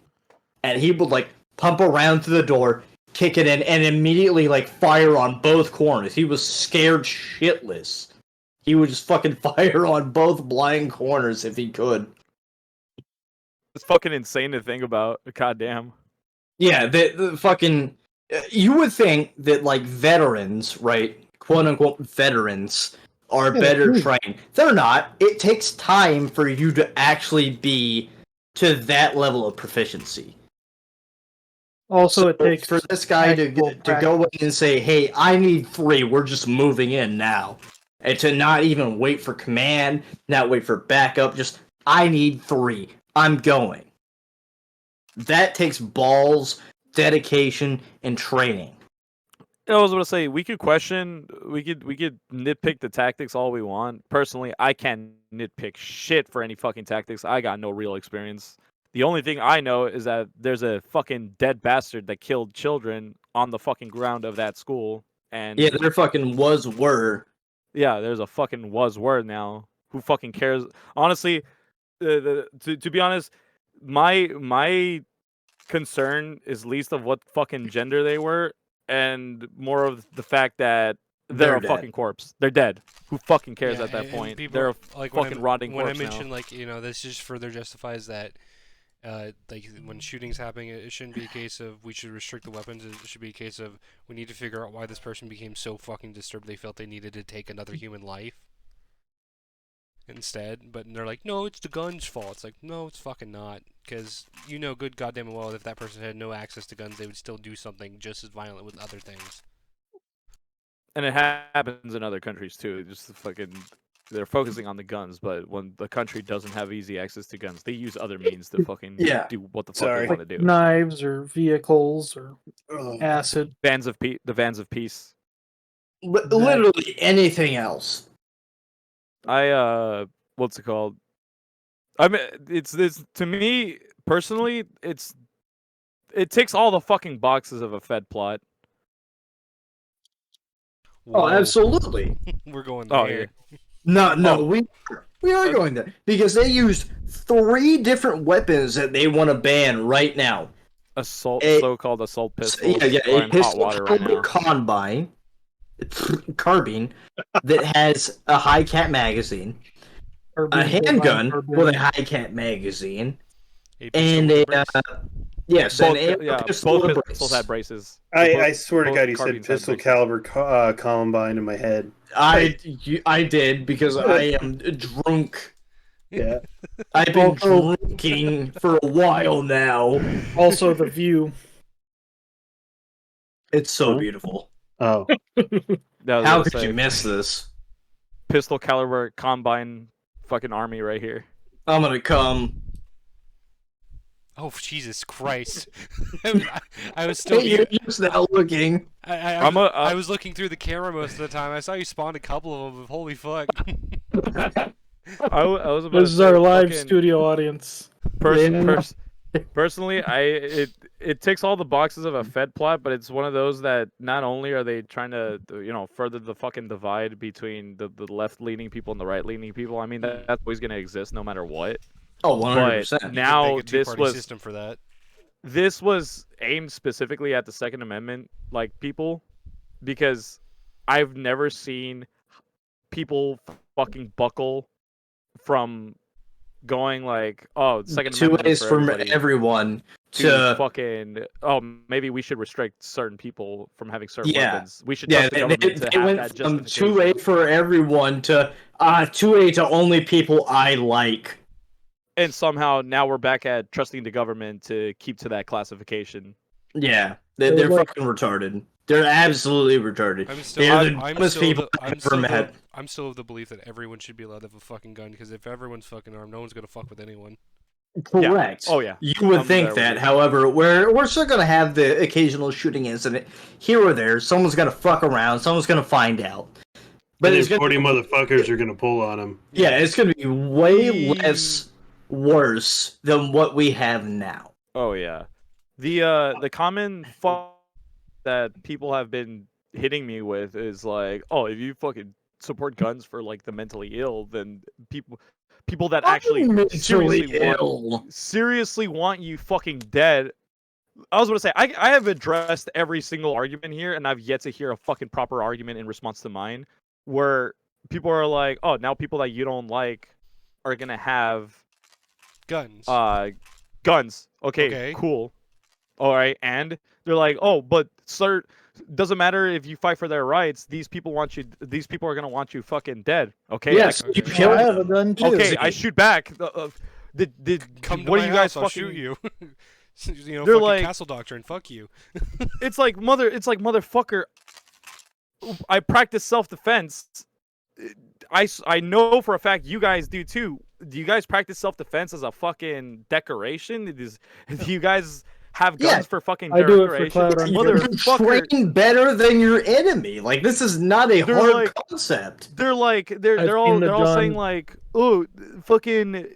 and he would like pump around through the door, kick it in, and immediately like fire on both corners. He was scared shitless. He would just fucking fire on both blind corners if he could. It's fucking insane to think about. Goddamn. Yeah, the fucking. You would think that like veterans, right, quote unquote veterans, are better trained. They're not. It takes time for you to actually be to that level of proficiency. Also, it takes for this guy to actual go in and say, "Hey, I need 3. We're just moving in now," and to not even wait for command, not wait for backup. Just I need 3. I'm going. That takes balls, dedication, and training. I was gonna say we could nitpick the tactics all we want. Personally, I can't nitpick shit for any fucking tactics. I got no real experience. The only thing I know is that there's a fucking dead bastard that killed children on the fucking ground of that school. And Yeah, there fucking were. yeah, there's a fucking word now. Who fucking cares? Honestly, to be honest, my concern is least of what fucking gender they were, and more of the fact that they're a dead. fucking corpse. They're dead. Who fucking cares Yeah, at that and point? people- They're a like fucking rotting when I corpse now. mentioned like this just further justifies that like when shootings happening, it shouldn't be a case of we should restrict the weapons. It should be a case of we need to figure out why this person became so fucking disturbed they felt they needed to take another human life instead. But they're like, no, it's the gun's fault. It's like, no, it's fucking not, because you know good goddamn well if that person had no access to guns, they would still do something just as violent with other things. And it happens in other countries too. Just the fucking they're focusing on the guns, but when the country doesn't have easy access to guns, they use other means to fucking do what the fuck Sorry. they want to do. knives or vehicles or acid. The vans of peace. Literally anything else. What's it called? I mean, it's to me personally, it's it ticks all the fucking boxes of a Fed plot. Oh, Whoa. absolutely. We're going Oh, there. No, Oh. we are going there because they used 3 different weapons that they want to ban right now. So-called assault pistols Yeah, are a in hot pistol water right caliber now. carbine that has a high cap magazine, Or a being handgun carbine. with a high cap magazine, A pistol and with a a brace. yes, Both, and a yeah, pistol both with a pistols brace. had braces. I swear to both God, you said carbines had pistol braces. caliber Columbine in my head. I did because I am drunk. Yeah. I've been Also- drinking for a while now. Also, the view. It's so Huh? beautiful. Oh. That was How gonna could say, you miss this? pistol caliber combine fucking army right here. I'm gonna come. Oh Jesus Christ! I was still Hey, you're mute. just now looking. I was looking through the camera most of the time. I saw you spawned a couple of them. Holy fuck! I was about This to is say, our live fucking- studio audience. Personally, it ticks all the boxes of a Fed plot, but it's one of those that not only are they trying to further the fucking divide between the left leaning people and the right leaning people. I mean that's always gonna exist no matter what. Oh, But 100%. now Make a this two-party was system for that. this was aimed specifically at the Second Amendment people, because I've never seen people fucking buckle from going like, oh, the Second 2 Amendment is ways for from everybody, everyone to to fucking, oh, maybe we should restrict certain people from having certain Yeah. weapons. We should yeah. trust the government to They have went that from justification. 2A for everyone to 2A to only people I like. And somehow now we're back at trusting the government to keep to that classification. Yeah, They're they're like- fucking retarded. They're absolutely retarded. I'm still, They're the I'm dumbest still, people the, I'm I've still, ever the, met. I'm still of the belief that everyone should be allowed to have a fucking gun, because if everyone's fucking armed, no one's gonna fuck with anyone. Correct. Oh, yeah. You would I'm think there with that. you. However, we're still gonna have the occasional shooting incident here or there. Someone's gonna fuck around. Someone's gonna find out. But But it's then gonna 40 motherfuckers are gonna pull on him. yeah, it's gonna be way less worse than what we have now. Oh yeah, the common fuck that people have been hitting me with is like, oh, if you fucking support guns for like the mentally ill, then people that actually seriously want you fucking dead. I was going to say, I have addressed every single argument here, and I've yet to hear a fucking proper argument in response to mine, where people are like, oh, now people that you don't like are gonna have Guns. guns. Okay, Okay. cool. All right, and they're like, oh, but sir, doesn't matter if you fight for their rights. These people want you. These people are gonna want you fucking dead. Okay. Yes, Okay. you Yeah, kill I have a them. gun too. Okay, I shoot back. Come to what my are you guys house, I'll fucking? shoot you. They're fucking like- castle doctrine. Fuck you. It's like motherfucker. I practice self-defense. I know for a fact you guys do too. Do you guys practice self-defense as a fucking decoration? Do you guys have guns Yeah, for fucking I do it for decoration? clout on You're Motherfucker. trained better than your enemy. Like this is not a They're hard like- concept. They're like I've they're all seen the saying John- like, oh, fucking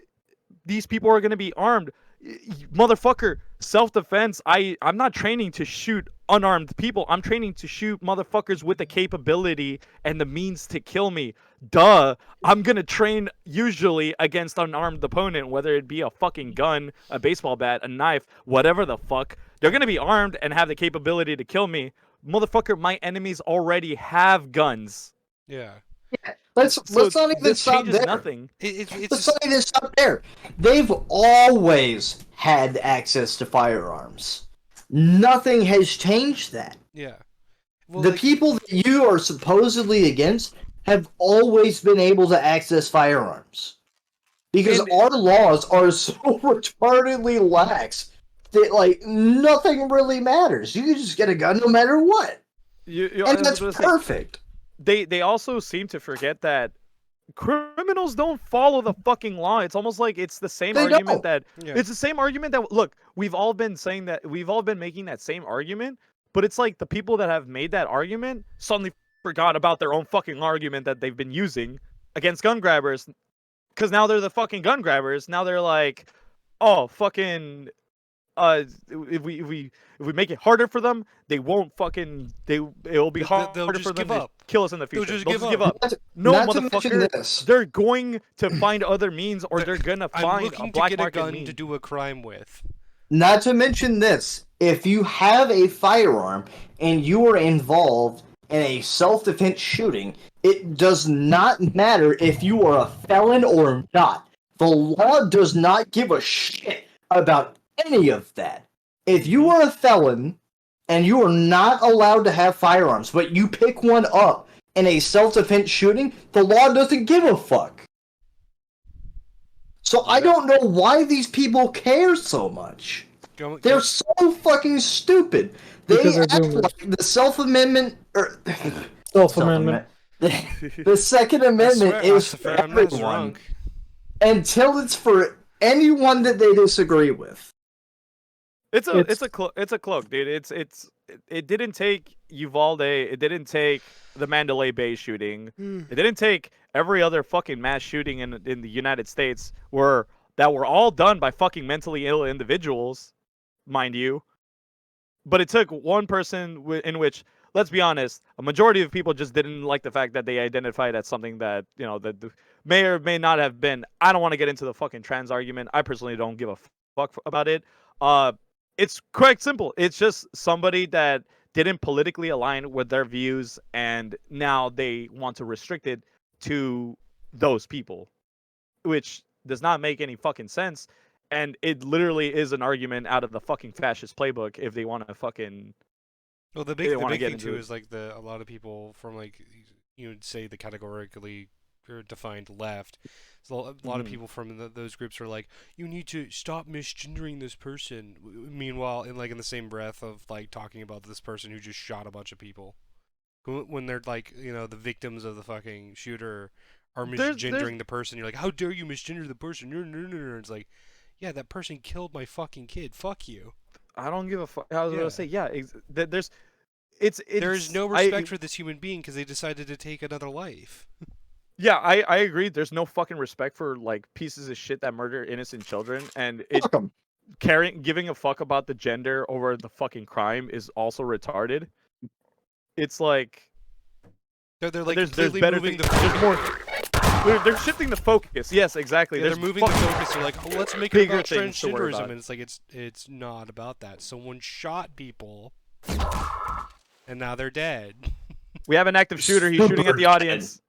these people are gonna be armed. Motherfucker, self-defense. I'm not training to shoot unarmed people. I'm training to shoot motherfuckers with the capability and the means to kill me. Duh. I'm gonna train usually against an unarmed opponent, whether it be a fucking gun, a baseball bat, a knife, whatever the fuck. They're gonna be armed and have the capability to kill me. Motherfucker, my enemies already have guns. Yeah. Let's not even this stop changes there. nothing. It's Let's not even stop there. They've always had access to firearms. Nothing has changed that. yeah. Well, The like, people that you are supposedly against have always been able to access firearms. Because And- our laws are so retardedly lax that, like, nothing really matters. You can just get a gun no matter what. I And was that's gonna say, perfect. they also seem to forget that criminals don't follow the fucking law. It's almost like it's the same They argument don't. that yeah. it's the same argument that look, we've all been saying that we've all been making that same argument, but it's like the people that have made that argument suddenly forgot about their own fucking argument that they've been using against gun grabbers, because now they're the fucking gun grabbers. Now they're like, oh, fucking if we make it harder for them, they won't fucking it'll be harder they'll for just them give to up. kill us in the They'll future. just They'll give just give up. up. No, Not to mention motherfucker, this. they're going to find other means, or they're gonna I'm find looking a black to get a market gun means. to do a crime with. Not to mention this. If you have a firearm and you are involved in a self-defense shooting, it does not matter if you are a felon or not. The law does not give a shit about any of that. If you are a felon and you are not allowed to have firearms, but you pick one up in a self-defense shooting, the law doesn't give a fuck. So I don't know why these people care so much. They're so fucking stupid. They Because they're act boomers. like the Self-Amendment or Self-amendment. the Second I Amendment swear, is for Ossifer, I'm not everyone drunk. until it's for anyone that they disagree with. It's a cloak, dude. It didn't take Uvalde. It didn't take the Mandalay Bay shooting. It didn't take every other fucking mass shooting in the United States that were all done by fucking mentally ill individuals, mind you. But it took one person in which, let's be honest, a majority of people just didn't like the fact that they identified as something that, you know, that may or may not have been. I don't want to get into the fucking trans argument. I personally don't give a fuck about it. It's quite simple. It's just somebody that didn't politically align with their views, and now they want to restrict it to those people, which does not make any fucking sense. And it literally is an argument out of the fucking fascist playbook if they want to fucking. Well, the they big wanna get thing into too it. is like a lot of people from like you would say the categorically or defined left. So a lot of Mhm. people from those groups are like, you need to stop misgendering this person. Meanwhile, in the same breath of like talking about this person who just shot a bunch of people, when they're like, you know, the victims of the fucking shooter are There's- misgendering the person. You're like, how dare you misgender the person? No. It's like, yeah, that person killed my fucking kid. Fuck you. I don't give a fuck. I was Yeah. gonna say, yeah. There's, it's. There is no respect for this human being because they decided to take another life. Yeah, I agree. There's no fucking respect for like pieces of shit that murder innocent children, and it Fuck 'em. giving a fuck about the gender over the fucking crime is also retarded. It's like They're like there's completely better moving things. the There's more. They're shifting the focus. Yes, exactly. Yeah, There's they're moving the fucking focus. They're like, oh, let's make it bigger about things to worry transgenderism, about. and it's like it's not about that. Someone shot people, and now they're dead. We have an active shooter. He's shooting at the audience.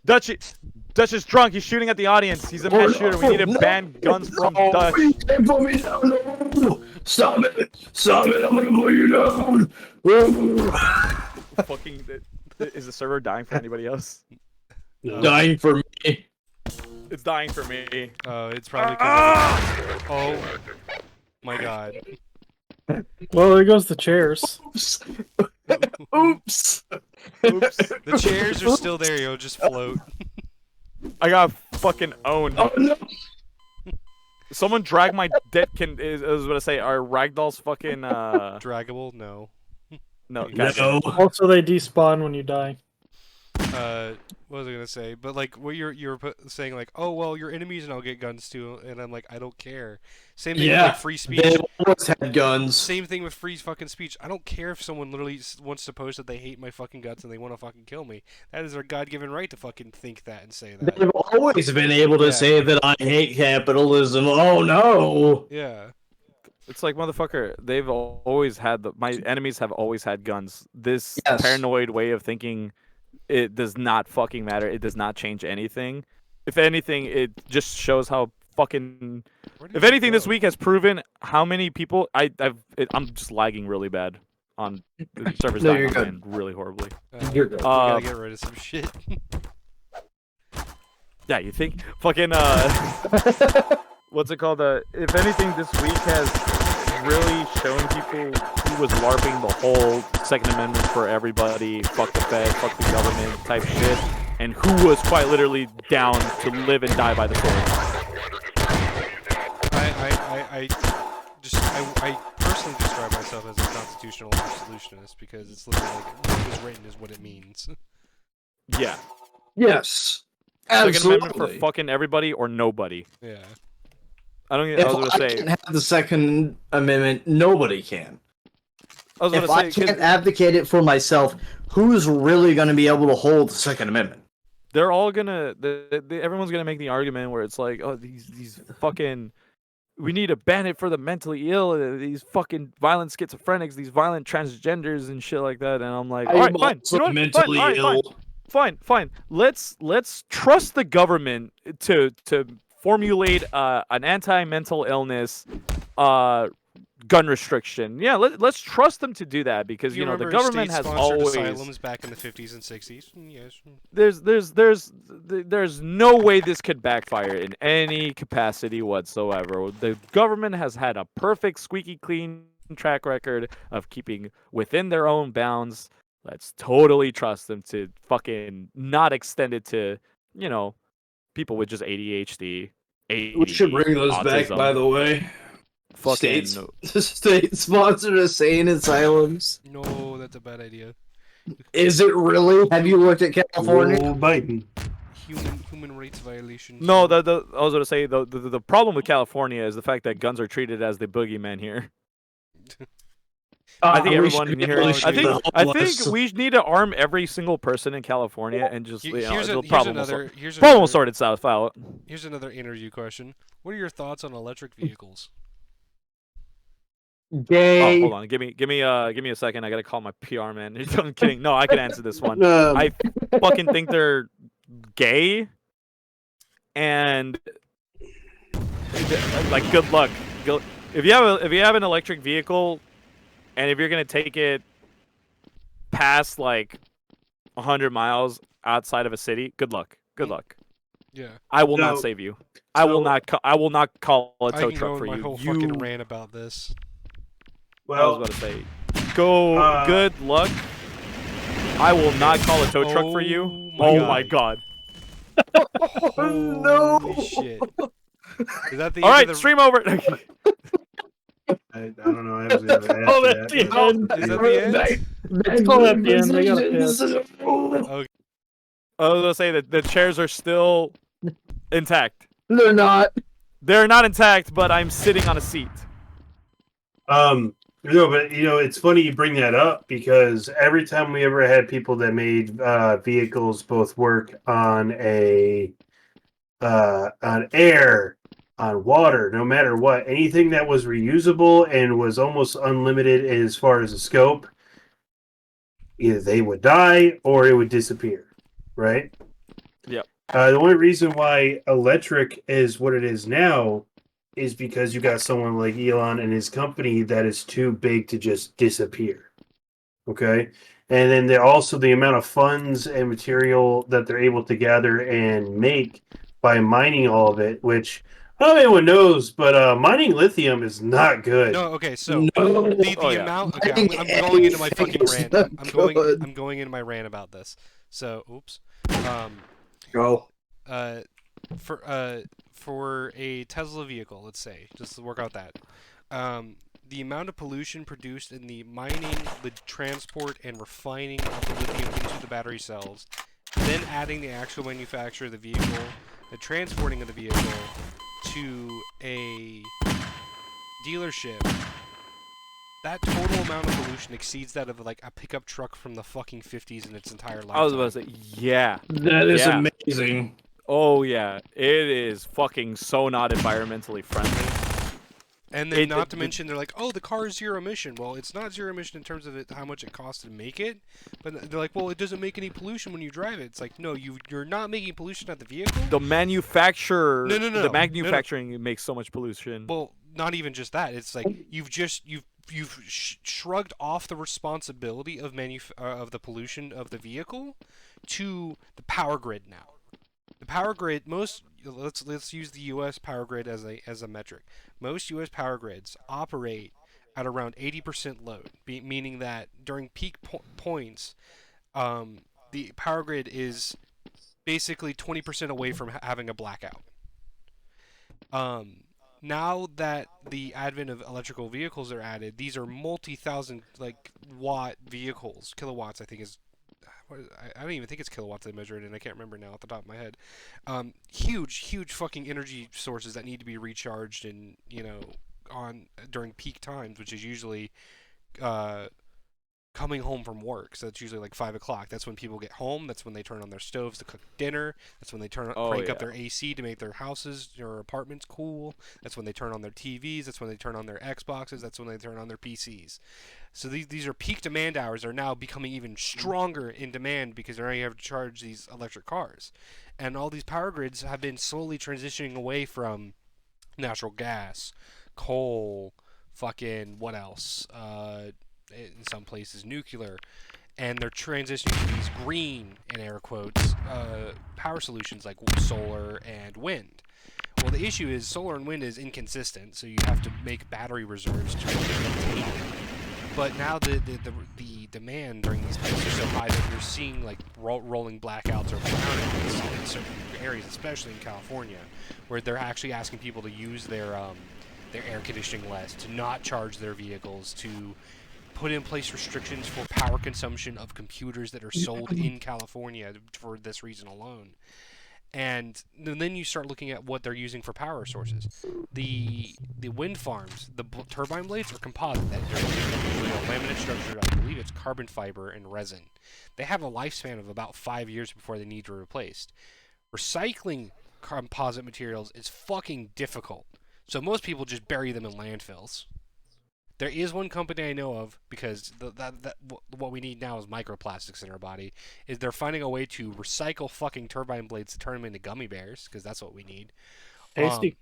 Dutch is drunk. He's shooting at the audience. He's a mass shooter. We need to ban guns from Dutch. You can't put me down. No. Stop it. Stop it. I'm gonna put you down. Fucking, is the server dying for anybody else? Dying for me. It's dying for me. It's probably 'cause of oh my god. Well, there goes the chairs. Oops. Oops. The chairs are still there. You'll just float. I got fucking owned. Oh no. Someone drag my dead. I was gonna say, are ragdolls fucking Draggable? No. no? No. Gotcha. Also, they despawn when you die. What was I gonna say? But like, what you're saying, like, oh well, your enemies and I'll get guns too, and I'm like, I don't care. Same thing with like free speech. They've always had guns. Same thing with free fucking speech. I don't care if someone literally wants to post that they hate my fucking guts and they want to fucking kill me. That is their God-given right to fucking think that and say that. They've always been able to Yeah. say that I hate capitalism. Oh no. Yeah. It's like, motherfucker. They've always had my enemies have always had guns. This Yes. paranoid way of thinking, it does not fucking matter. It does not change anything. If anything, it just shows how fucking. Where did If you anything, this go? week has proven how many people I'm just lagging really bad on the server's No, dying you're on good. mine really horribly. You're good. We gotta get rid of some shit. Yeah, you think fucking what's it called? If anything, this week has really shown people who was LARPing the whole Second Amendment for everybody, fuck the Fed, fuck the government type shit, and who was quite literally down to live and die by the sword. I personally describe myself as a constitutional absolutionist because it's literally like what was written is what it means. Yeah. Yes. Second Amendment for Absolutely. fucking everybody or nobody. Yeah. I don't. I If was gonna I say. can't have the Second Amendment, nobody can. I was If gonna I say 'cause can't advocate it for myself, who's really going to be able to hold the Second Amendment? they're all gonna. Everyone's gonna make the argument where it's like, oh, these fucking. We need to ban it for the mentally ill. These fucking violent schizophrenics, these violent transgenders and shit like that. And I'm like, all right, fine. You know what? Fine. All right, fine. Let's trust the government to formulate an anti-mental illness gun restriction. Yeah, let's trust them to do that because you know the government has always asylums back in the 50s and 60s. Yes. there's no way this could backfire in any capacity whatsoever. The government has had a perfect squeaky clean track record of keeping within their own bounds. Let's totally trust them to fucking not extend it to, you know, people with just ADHD. We should bring those back, autism. by the way. Fucking State sponsored insane asylums. No, that's a bad idea. Is it really? Have you looked at California? Oh, Biden. Human rights violations. no. I was gonna say the problem with California is the fact that guns are treated as the boogeyman here. I think we everyone should in here. really should I help us. think we need to arm every single person in California and just the problem will sort itself out. Here's another interview question. What are your thoughts on electric vehicles? Gay. Oh, hold on. Give me a second. I gotta call my PR man. I'm kidding. No, I can answer this one. Um, I fucking think they're gay, and like, good luck. If you have an electric vehicle, and if you're gonna take it past like 100 miles outside of a city, good luck. Good luck. Yeah. I will not save you. I will not call a I tow can truck go for in my you. whole fucking rant about this. I was Well, about to say, good luck. I will not call a tow truck for you. Oh My god. Holy shit. Is that the All end right, of the... stream over. I don't know. I haven't even Oh, asked that's that. the end. Is that the end? Let's call that the end. I gotta piss. Okay. I was gonna say that the chairs are still intact. They're not. They're not intact, but I'm sitting on a seat. No, but it's funny you bring that up because every time we ever had people that made vehicles both work on on air, on water, no matter what, anything that was reusable and was almost unlimited as far as the scope, either they would die or it would disappear, right? Yep. The only reason why electric is what it is now is because you got someone like Elon and his company that is too big to just disappear. Okay? And then also the amount of funds and material that they're able to gather and make by mining all of it, which I don't know if anyone knows, but mining lithium is not good. No, okay, so No. the Oh, yeah. amount. Okay, I'm going into my fucking Anything rant. is not I'm going into my rant about this. So, oops. Go. For a Tesla vehicle, let's say, just to work out that, the amount of pollution produced in the mining, the transport, and refining of the lithium into the battery cells, then adding the actual manufacture of the vehicle, the transporting of the vehicle to a dealership, that total amount of pollution exceeds that of like a pickup truck from the fucking 50s in its entire lifetime. I was about to say, yeah. That is Yeah. amazing. Oh yeah, it is fucking so not environmentally friendly. And then not to mention, they're like, oh, the car is zero emission. Well, it's not zero emission in terms of how much it costs to make it. But they're like, well, it doesn't make any pollution when you drive it. It's like, no, you're not making pollution at the vehicle. The manufacturer, No. the manufacturing makes so much pollution. Well, not even just that. It's like you've shrugged off the responsibility of of the pollution of the vehicle to the power grid now. The power grid, let's use the U.S. power grid as a metric. Most U.S. power grids operate at around 80% load, meaning that during peak points, the power grid is basically 20% away from having a blackout. Now that the advent of electrical vehicles are added, these are multi-thousand watt vehicles. Kilowatts, I think, is I don't even think it's kilowatts they measure it in. I can't remember now off the top of my head. Huge fucking energy sources that need to be recharged and on during peak times, which is usually coming home from work. So it's usually like 5 o'clock. That's when people get home. That's when they turn on their stoves to cook dinner. That's when they crank up their AC to make their houses or apartments cool. That's when they turn on their TVs. That's when they turn on their Xboxes. That's when they turn on their PCs. So these are peak demand hours are now becoming even stronger in demand because they're now you have to charge these electric cars. And all these power grids have been slowly transitioning away from natural gas, coal, fucking what else? In some places nuclear, and they're transitioning to these green, in air quotes, power solutions like solar and wind. Well, the issue is solar and wind is inconsistent, so you have to make battery reserves to maintain it. But now the demand during these peaks are so high that you're seeing like rolling blackouts or brownouts in certain areas, especially in California, where they're actually asking people to use their air conditioning less, to not charge their vehicles, to put in place restrictions for power consumption of computers that are sold in California for this reason alone. And then you start looking at what they're using for power sources. The wind farms, the turbine blades are composite. That they're usually a laminate structure. I believe it's carbon fiber and resin. They have a lifespan of about 5 years before they need to be replaced. Recycling composite materials is fucking difficult. So most people just bury them in landfills. There is one company I know of, because what we need now is microplastics in our body, is they're finding a way to recycle fucking turbine blades to turn them into gummy bears, because that's what we need. Tasty.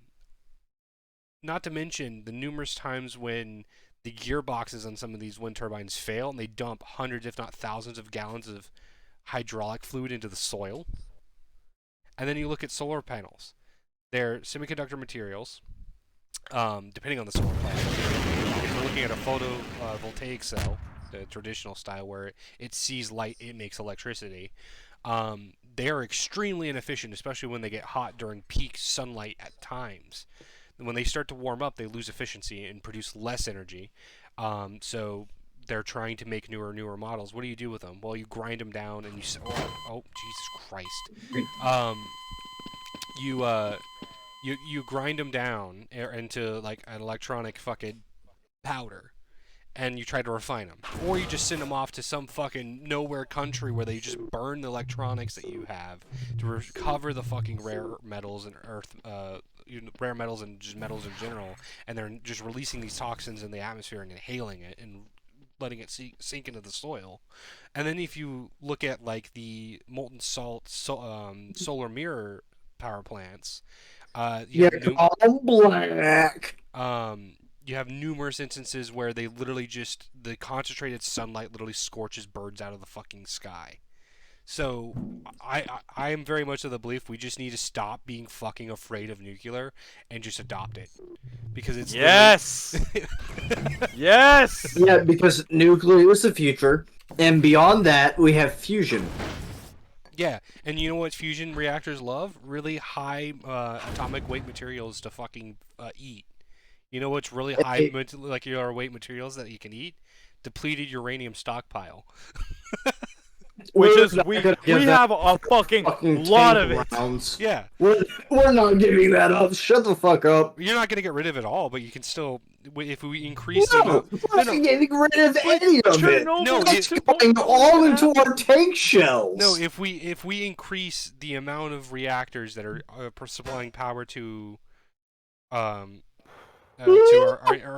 Not to mention the numerous times when the gearboxes on some of these wind turbines fail, and they dump hundreds, if not thousands, of gallons of hydraulic fluid into the soil. And then you look at solar panels. They're semiconductor materials, depending on the solar panel. If we're looking at a photovoltaic cell, the traditional style where it sees light, it makes electricity, they are extremely inefficient, especially when they get hot during peak sunlight at times. And when they start to warm up, they lose efficiency and produce less energy. So they're trying to make newer models. What do you do with them? Well, you grind them down and you... Oh, Jesus Christ. You grind them down into like an electronic fucking powder, and you try to refine them, or you just send them off to some fucking nowhere country where they just burn the electronics that you have to recover the fucking rare metals and rare metals and just metals in general, and they're just releasing these toxins in the atmosphere and inhaling it and letting it sink into the soil. And then if you look at like the molten salt solar mirror power plants, you have numerous instances where they literally just, the concentrated sunlight literally scorches birds out of the fucking sky. So I am very much of the belief we just need to stop being fucking afraid of nuclear and just adopt it, because it's yes. Yes. Yeah, because nuclear is the future, and beyond that, we have fusion. Yeah, and you know what fusion reactors love? Really high atomic weight materials to fucking eat. You know what's really high molecular weight materials that you can eat? Depleted uranium stockpile. Which is we have a fucking lot of it. Rounds. Yeah. We're not giving that up. Shut the fuck up. You're not gonna get rid of it all, but you can still, if we increase No, the amount. we're not getting rid of any of it. No, it's going all into our tank shells. No, if we increase the amount of reactors that are supplying power to our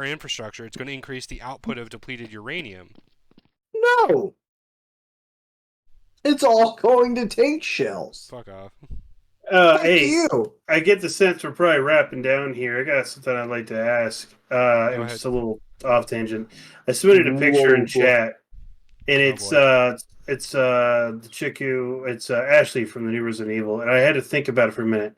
infrastructure, it's going to increase the output of depleted uranium. No. It's all going to tank shells. Fuck off. Hey, you. I get the sense we're probably wrapping down here. I got something I'd like to ask. It was just a little off tangent. I submitted a picture in chat, and it's the chick who it's Ashley from the new Resident Evil, and I had to think about it for a minute.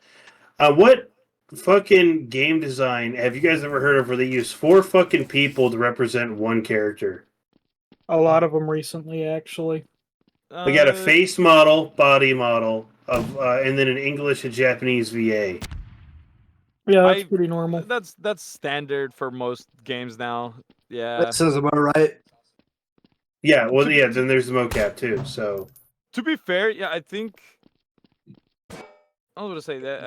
What fucking game design have you guys ever heard of where they use 4 fucking people to represent one character? A lot of them recently, actually. We got a face model, body model, and then an English and Japanese VA. Yeah, that's pretty normal. That's standard for most games now. Yeah. That sounds about right. Yeah, well, yeah. Then there's the mocap too. So To be fair, yeah, I think I was gonna say that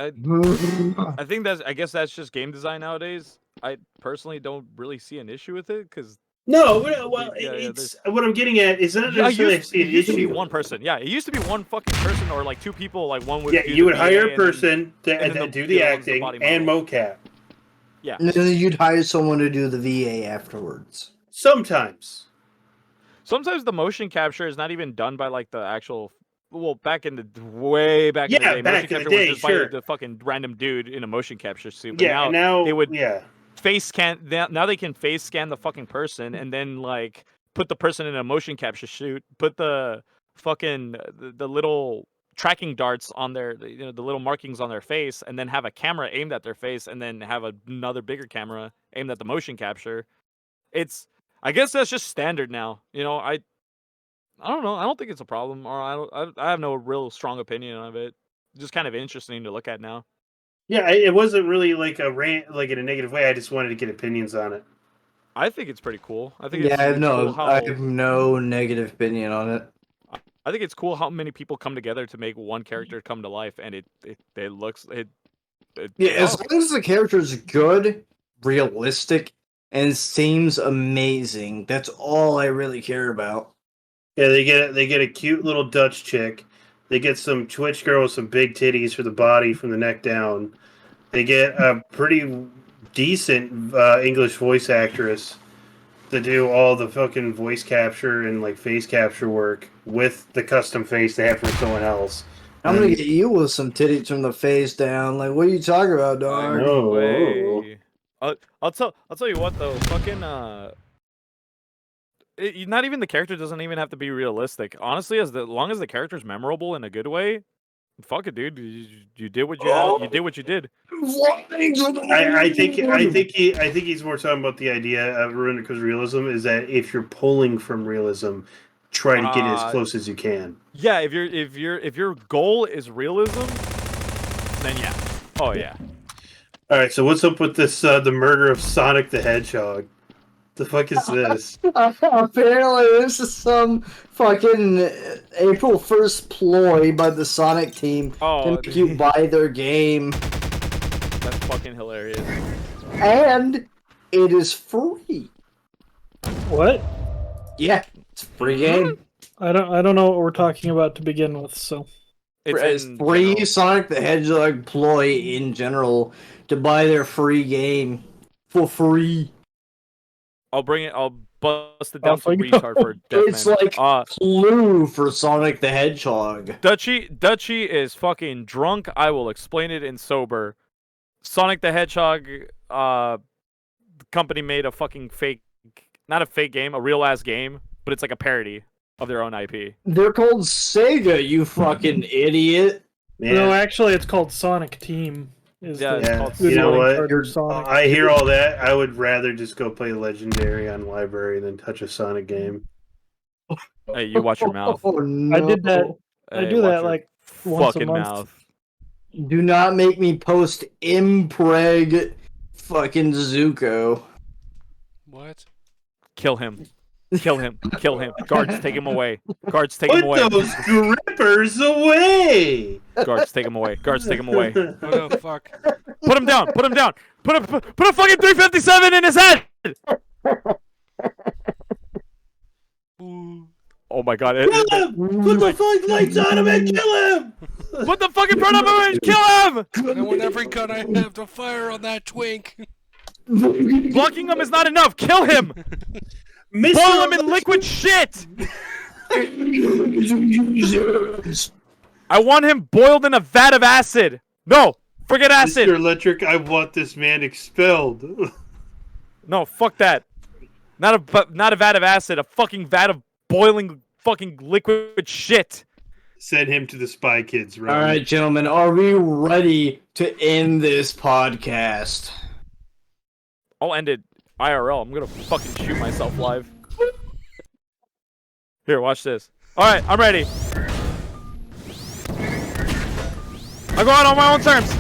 I think I guess that's just game design nowadays. I personally don't really see an issue with it because No, well, Yeah, it's what I'm getting at is not necessarily I see it an used to be issue. one person. Yeah, it used to be one fucking person or like two people. Like one would. Yeah, do you the would hire VA a person and to then do the the other one's the acting body and model. mocap. Yeah. And then you'd hire someone to do the VA afterwards. Sometimes. Sometimes the motion capture is not even done by like the actual. Well, back in the way back in the Yeah, day, back motion in the capture day, was just sure. by the fucking random dude in a motion capture suit. But Yeah, and now they would yeah. face scan. Now they can face scan the fucking person and then like put the person in a motion capture suit. Put the fucking the little tracking darts on their the little markings on their face, and then have a camera aimed at their face, and then have another bigger camera aimed at the motion capture. I guess that's just standard now. I don't know. I don't think it's a problem, or I have no real strong opinion of it. Just kind of interesting to look at now. Yeah, it wasn't really like a rant, like in a negative way. I just wanted to get opinions on it. I think it's pretty cool. I think Yeah, it's, I have it's no, cool how I have no negative opinion on it. I think it's cool how many people come together to make one character come to life, and it looks it. Yeah, as long as the character is good, realistic, and seems amazing, that's all I really care about. Yeah, they get a cute little Dutch chick. They get some Twitch girl with some big titties for the body from the neck down. They get a pretty decent English voice actress to do all the fucking voice capture and like face capture work with the custom face they have for someone else. I'm gonna get you with some titties from the face down. Like, what are you talking about, dog? No way. I'll tell you what though. Fucking not even the character doesn't even have to be realistic. Honestly, as long as the character's memorable in a good way, fuck it, dude. You did what you had. You did what you did. I think he's more talking about the idea of ruin because realism is that if you're pulling from realism, try to get as close as you can. Yeah, if your goal is realism, then yeah. Oh yeah. All right, so what's up with this? The murder of Sonic the Hedgehog. The fuck is this? Apparently, this is some fucking April 1st ploy by the Sonic team to make you buy their game. That's fucking hilarious. And it is free. What? Yeah, it's a free game. I don't know what we're talking about to begin with. So It's free Sonic the Hedgehog ploy in general to buy their free game for free. I'll bust it down to retard for Deathman. It's like Clue for Sonic the Hedgehog. Dutchy is fucking drunk. I will explain it in sober. Sonic the Hedgehog company made a fucking fake, not a fake game, a real ass game, but it's like a parody of their own IP. They're called Sega, you fucking idiot. Man. No, actually, it's called Sonic Team. You know what? I hear all that. I would rather just go play Legendary on Library than touch a Sonic game. Hey, you watch your mouth. Oh, no. I did that. I do that like once a fucking month. mouth. Do not make me post impreg fucking Zuko. What? Kill him. Kill him. Kill him. Guards, take him away. Guards, take him away. Put those grippers away! Guards, take him away. Guards, take him away. Oh, no, fuck. Put him down. Put him down. Put a fucking 357 in his head. Oh my god. Kill him! Put the fucking lights on him and kill him! Put the fucking front of him and kill him! I want every gun I have to fire on that twink. Blocking him is not enough. Kill him! Boil him in liquid shit! I want him boiled in a vat of acid. No, forget acid. Mr. Electric, I want this man expelled. No, fuck that. Not a vat of acid. A fucking vat of boiling fucking liquid shit. Send him to the Spy Kids room. All right, gentlemen, are we ready to end this podcast? I'll end it IRL. I'm gonna fucking shoot myself live. Here, watch this. Alright, I'm ready. I go out on my own terms.